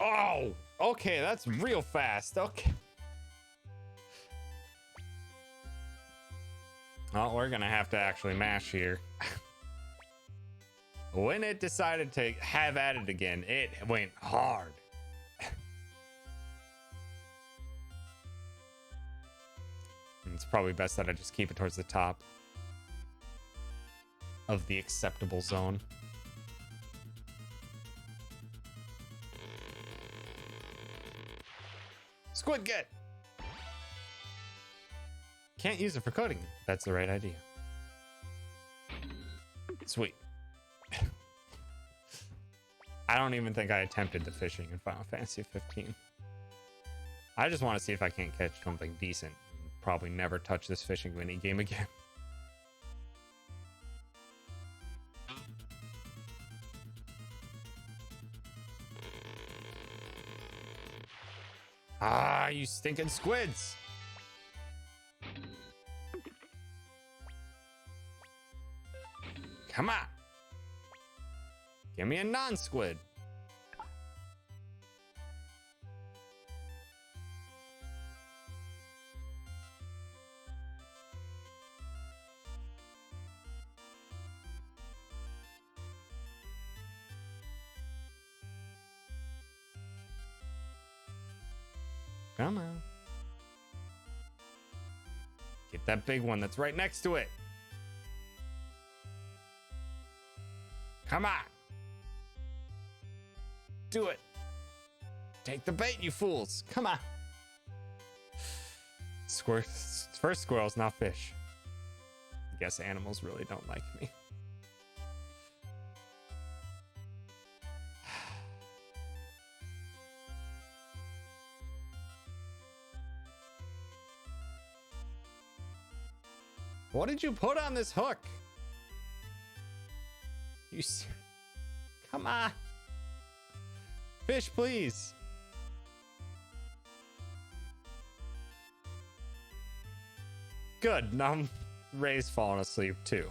Oh! Okay, that's real fast. Okay. Well, we're gonna have to actually mash here. When it decided to have at it again, it went hard. It's probably best that I just keep it towards the top of the acceptable zone. Squid get! Can't use it for coding. That's the right idea. Sweet. I don't even think I attempted the fishing in Final Fantasy 15. I just want to see if I can't catch something decent. Probably never touch this fishing mini game again. Ah, you stinking squids! Come on! Give me a non-squid. Come on. Get that big one that's right next to it. Come on. Do it. Take the bait, you fools. Come on. First squirrels, not fish. I guess animals really don't like me. What did you put on this hook? Come on. Fish, please. Good. Now Ray's falling asleep too.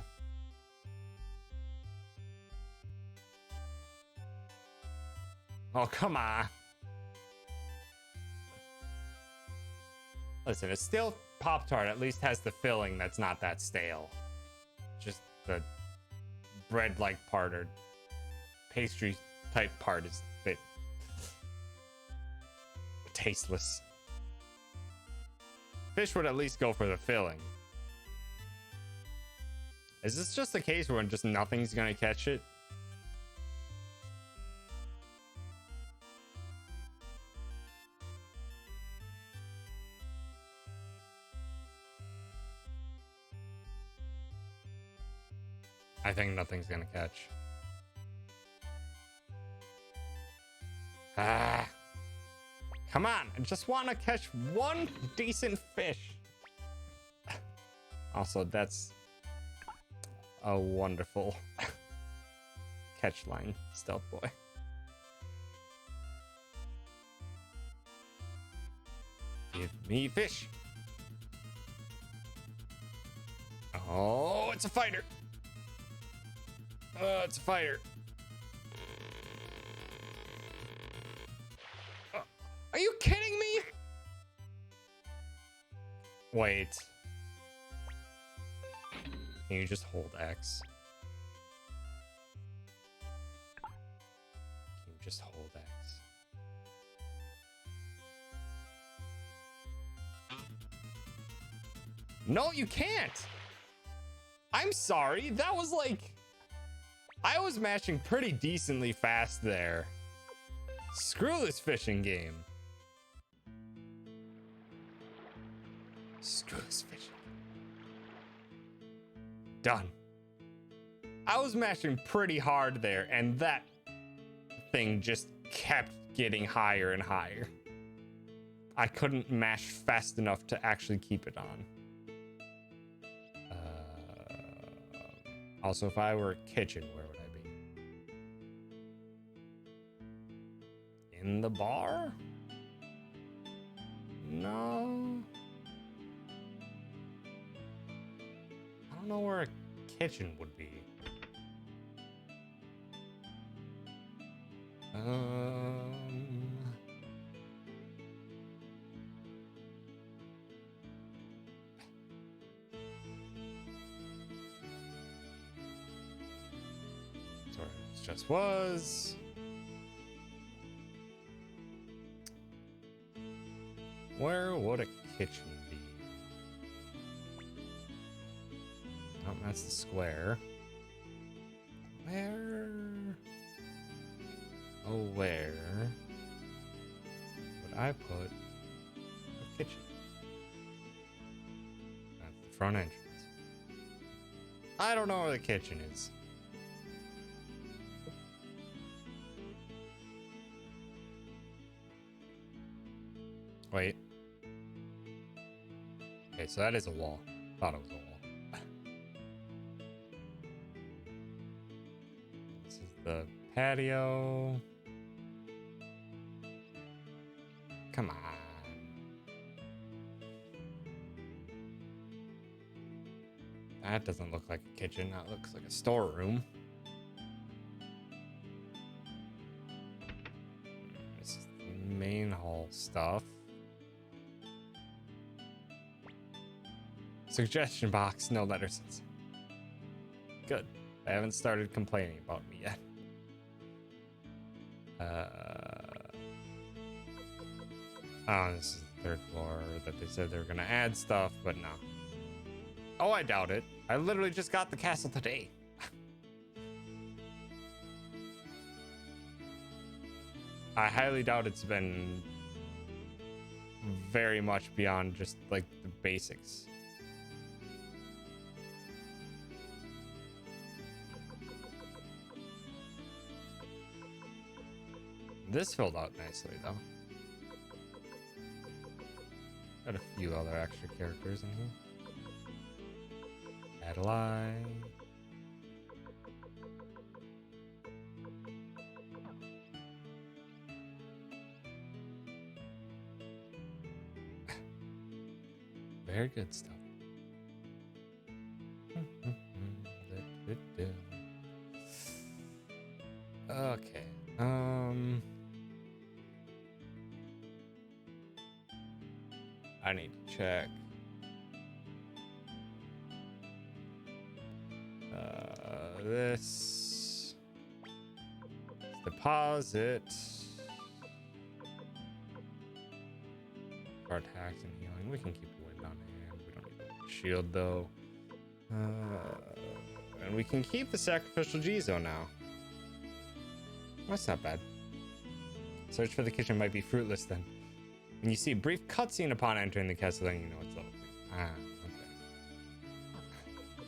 Oh, come on. Listen, it's still Pop-Tart. At least has the filling that's not that stale. Just the bread-like part or pastry-type part is a bit tasteless. Fish would at least go for the filling. Is this just a case where just nothing's gonna catch it? I think nothing's gonna catch. Ah. Come on, I just want to catch one decent fish. Also, that's a wonderful catch line, Stealth Boy. Give me fish. Oh, it's a fighter. Oh, it's a fighter. Are you kidding me? Wait. Can you just hold X? Can you just hold X? No, you can't. I'm sorry. That was like... I was mashing pretty decently fast there. Screw this fishing game. Screw this fishing. Done. I was mashing pretty hard there, and that thing just kept getting higher and higher. I couldn't mash fast enough to actually keep it on. Also, if I were a kitchen, where would I be? In the bar? No. I don't know where a kitchen would be. Sorry, it just was. Where would a kitchen be? Oh, that's the square. Where? Oh, where would I put a kitchen? That's the front entrance. I don't know where the kitchen is. Wait. Okay, so that is a wall. Thought it was a wall. This is the patio. Come on. That doesn't look like a kitchen. That looks like a storeroom. This is the main hall stuff. Suggestion box, no letters. Good. I haven't started complaining about me yet. Oh, this is third floor that they said they were gonna add stuff, but no. Oh, I doubt it. I literally just got the castle today. I highly doubt it's been very much beyond just like the basics. This filled out nicely though. Got a few other extra characters in here. Adeline. Very good stuff. Okay. I need to check. This deposit. For attacks and healing. We can keep wind on hand. We don't need the shield though. And we can keep the sacrificial Jizo now. That's not bad. Search for the kitchen might be fruitless then. When you see a brief cutscene upon entering the castle, then you know it's level 2. Ah, okay.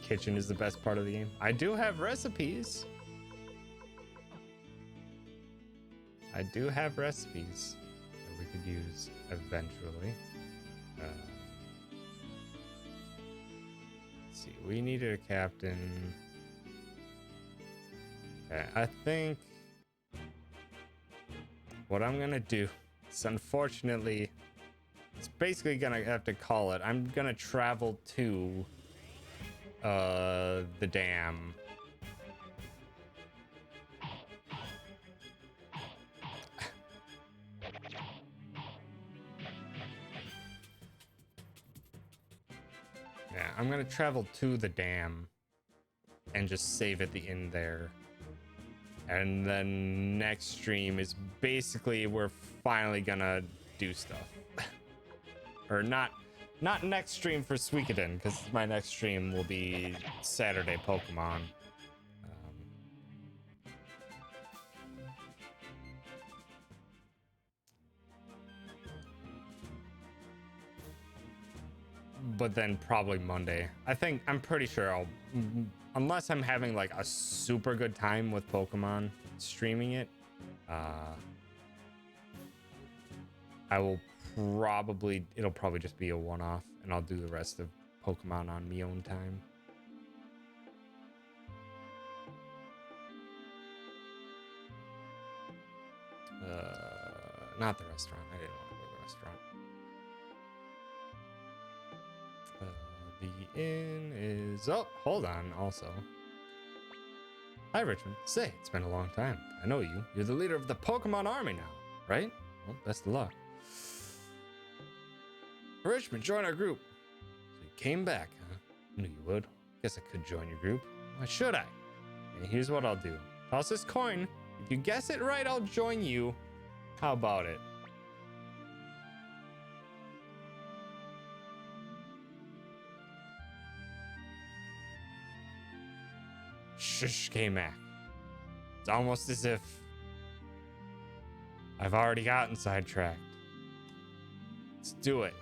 Kitchen is the best part of the game. I do have recipes. I do have recipes that we could use eventually. Let's see, we needed a captain. Okay, I think what I'm gonna do is, unfortunately, it's basically gonna have to call it. I'm gonna travel to the dam. Yeah, I'm gonna travel to the dam and just save at the inn there. And then next stream is basically we're finally gonna do stuff. Or not next stream for Suikoden, because my next stream will be Saturday Pokemon. But then probably Monday. I'm pretty sure I'll, unless I'm having like a super good time with Pokemon streaming it, it'll probably just be a one-off, and I'll do the rest of Pokemon on my own time. Not the restaurant. I didn't want to go to the restaurant. The inn is... Oh, hold on, also. Hi, Richmond. Say, it's been a long time. I know you. You're the leader of the Pokemon army now, right? Well, best of luck. Richmond, join our group. So you came back, huh? Knew you would. Guess I could join your group. Why should I? And here's what I'll do. Toss this coin. If you guess it right, I'll join you. How about it? Shush, K-Mac. It's almost as if I've already gotten sidetracked. Let's do it.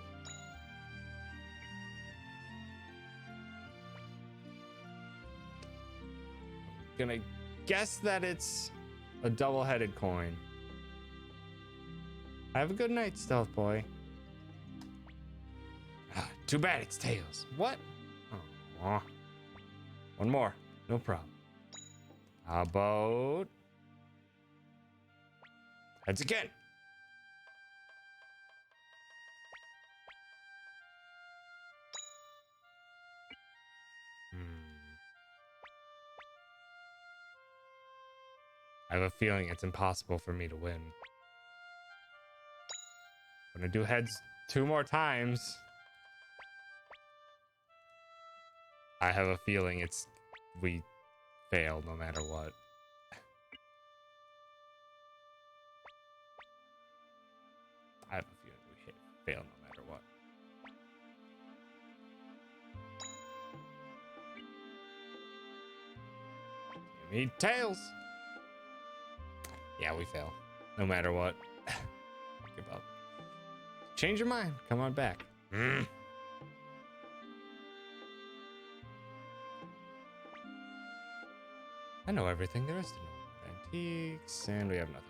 Gonna guess that it's a double-headed coin. Have a good night, Stealth Boy. Too bad it's tails. What? Oh, one more. No problem. How about heads again? I have a feeling it's impossible for me to win. I'm gonna do heads 2 more times. I have a feeling we fail no matter what. I have a feeling we fail no matter Need tails. Yeah, we fail. No matter what. Give up. Change your mind. Come on back. I know everything there is to know about antiques, and we have nothing.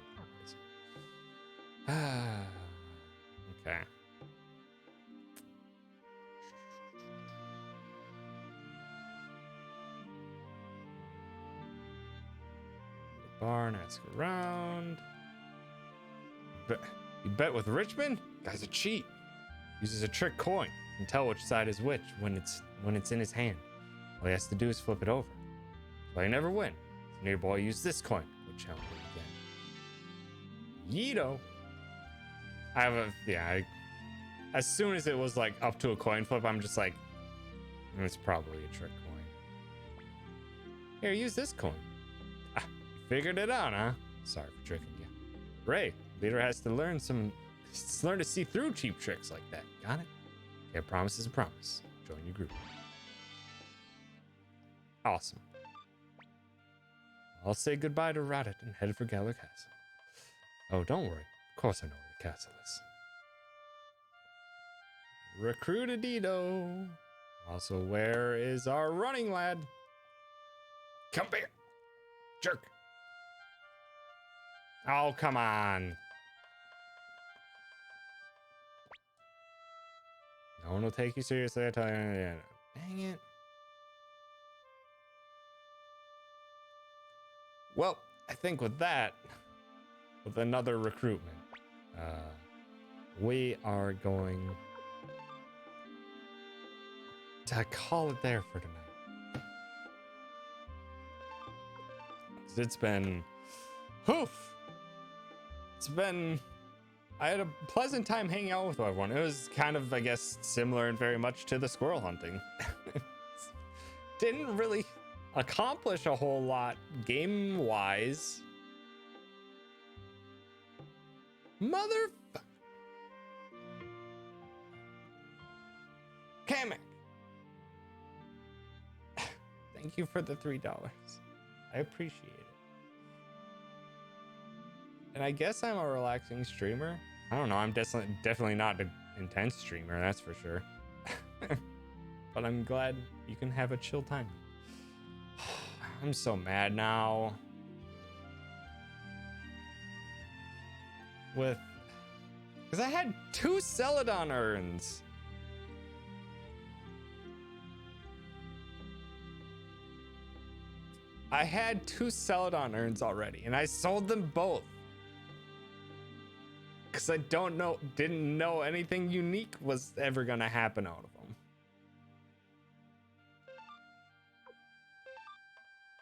Okay. Barn, ask around. You bet with Richmond? Guy's a cheat. Uses a trick coin. Can tell which side is which when it's in his hand. All he has to do is flip it over. So I never win. So nearby use this coin. Good challenge again. Yeeto. I have a as soon as it was like up to a coin flip, I'm just like, it's probably a trick coin. Here, use this coin. You figured it out, huh? Sorry for tricking you. Ray, leader has to learn to see through cheap tricks like that. Got it? Okay, a promise is a promise. Join your group. Awesome. I'll say goodbye to Radit and head for Galler Castle. Oh, don't worry. Of course I know where the castle is. Recruitadito. Also, where is our running lad? Come here. Jerk. Oh, come on. No one will take you seriously, I tell you. Dang it. Well, I think with that, with another recruitment, we are going to call it there for tonight. 'Cause it's been, I had a pleasant time hanging out with everyone. It was kind of, I guess, similar and very much to the squirrel hunting. Didn't really accomplish a whole lot game-wise. Motherfucker. Kamek. Thank you for the $3. I appreciate it. And I guess I'm a relaxing streamer. I don't know. I'm definitely not an intense streamer, that's for sure. But I'm glad you can have a chill time. I'm so mad now. Because I had 2 Celadon urns. I had 2 Celadon urns already, and I sold them both. Because I didn't know anything unique was ever gonna happen out of them.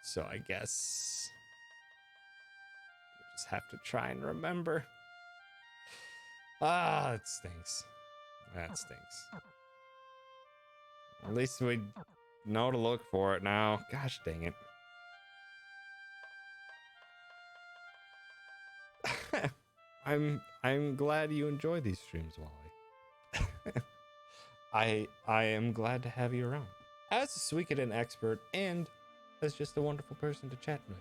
So I guess we'll just have to try and remember. Ah, it stinks. That stinks. At least we know to look for it now. Gosh dang it. I'm glad you enjoy these streams, Wally. I am glad to have you around. As a Suikoden expert and as just a wonderful person to chat with.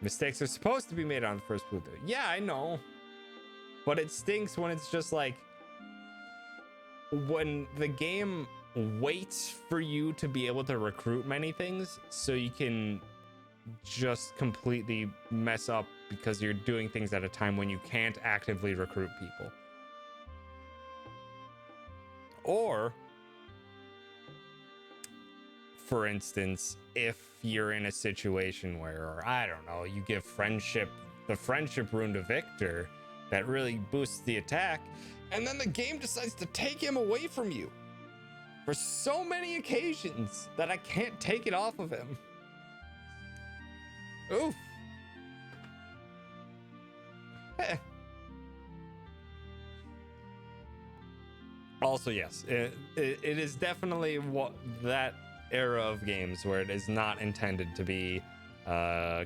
Mistakes are supposed to be made on the first playthrough. Yeah, I know. But it stinks when it's just like when the game waits for you to be able to recruit many things so you can just completely mess up because you're doing things at a time when you can't actively recruit people. Or, for instance, if you're in a situation where, I don't know, you give the friendship rune to Victor that really boosts the attack, and then the game decides to take him away from you for so many occasions that I can't take it off of him. Oof. Also, yes, it is definitely that era of games where it is not intended to be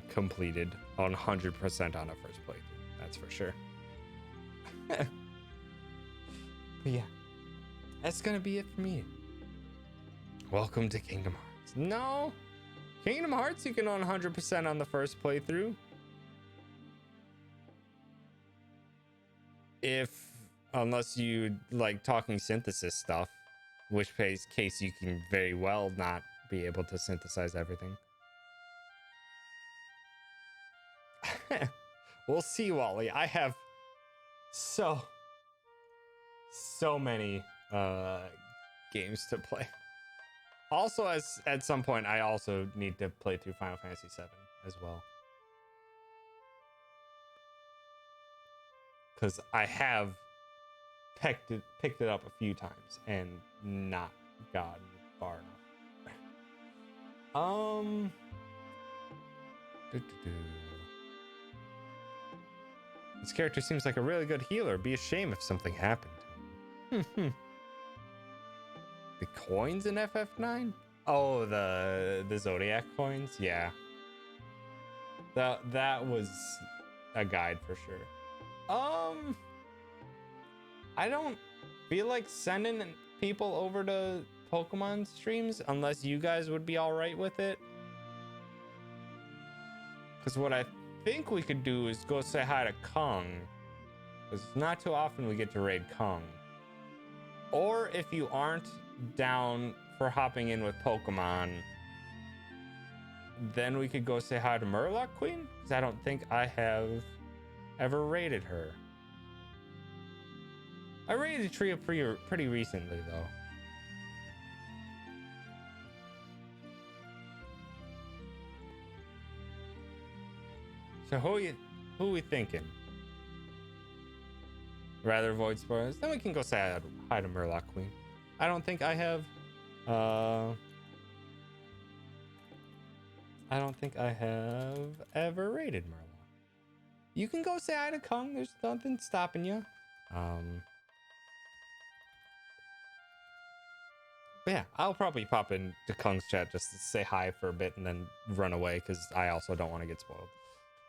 completed 100% on a first playthrough. That's for sure. But yeah, that's gonna be it for me. Welcome to Kingdom Hearts. No, Kingdom Hearts you can own 100% on the first playthrough. Unless you like talking synthesis stuff, which case you can very well not be able to synthesize everything. We'll see, Wally. I have so many games to play. Also, at some point, I also need to play through Final Fantasy VII as well, because I have picked it up a few times and not gotten far enough. This character seems like a really good healer. It'd be a shame if something happened to him. The coins in FF9? Oh, the Zodiac coins? Yeah. That was a guide for sure. I don't feel like sending people over to Pokemon streams unless you guys would be all right with it. Because what I think we could do is go say hi to Kong, because not too often we get to raid Kong. Or if you aren't down for hopping in with Pokemon, then we could go say hi to Murloc Queen, because I don't think I have ever raided her. I raided Trio pretty recently though. So who are we thinking? Rather avoid spoilers. Then we can go say hi to Murloc Queen. I don't think I have ever raided Murloc. You can go say hi to Kong. There's nothing stopping you. But yeah, I'll probably pop into Kong's chat just to say hi for a bit and then run away, because I also don't want to get spoiled.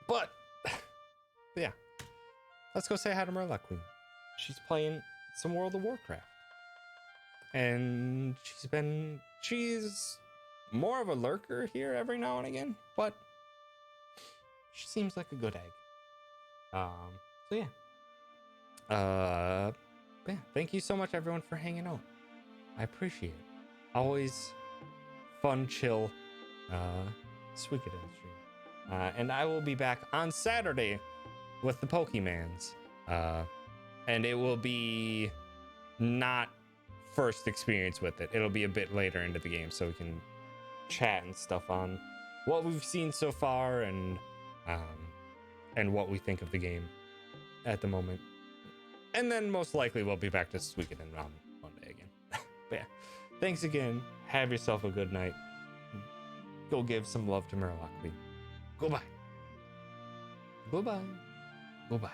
But yeah, let's go say hi to Murloc Queen. She's playing some World of Warcraft, and she's more of a lurker here every now and again, but she seems like a good egg. So yeah. Yeah, thank you so much everyone for hanging out. I appreciate it. Always fun, chill Suikoden stream. And I will be back on Saturday with the Pokemans. And it will be not first experience with it. It'll be a bit later into the game, so we can chat and stuff on what we've seen so far and what we think of the game at the moment. And then most likely we'll be back to Suikoden on Monday again. But yeah, thanks again. Have yourself a good night. Go give some love to Murloc Queen. Goodbye. Goodbye. Goodbye.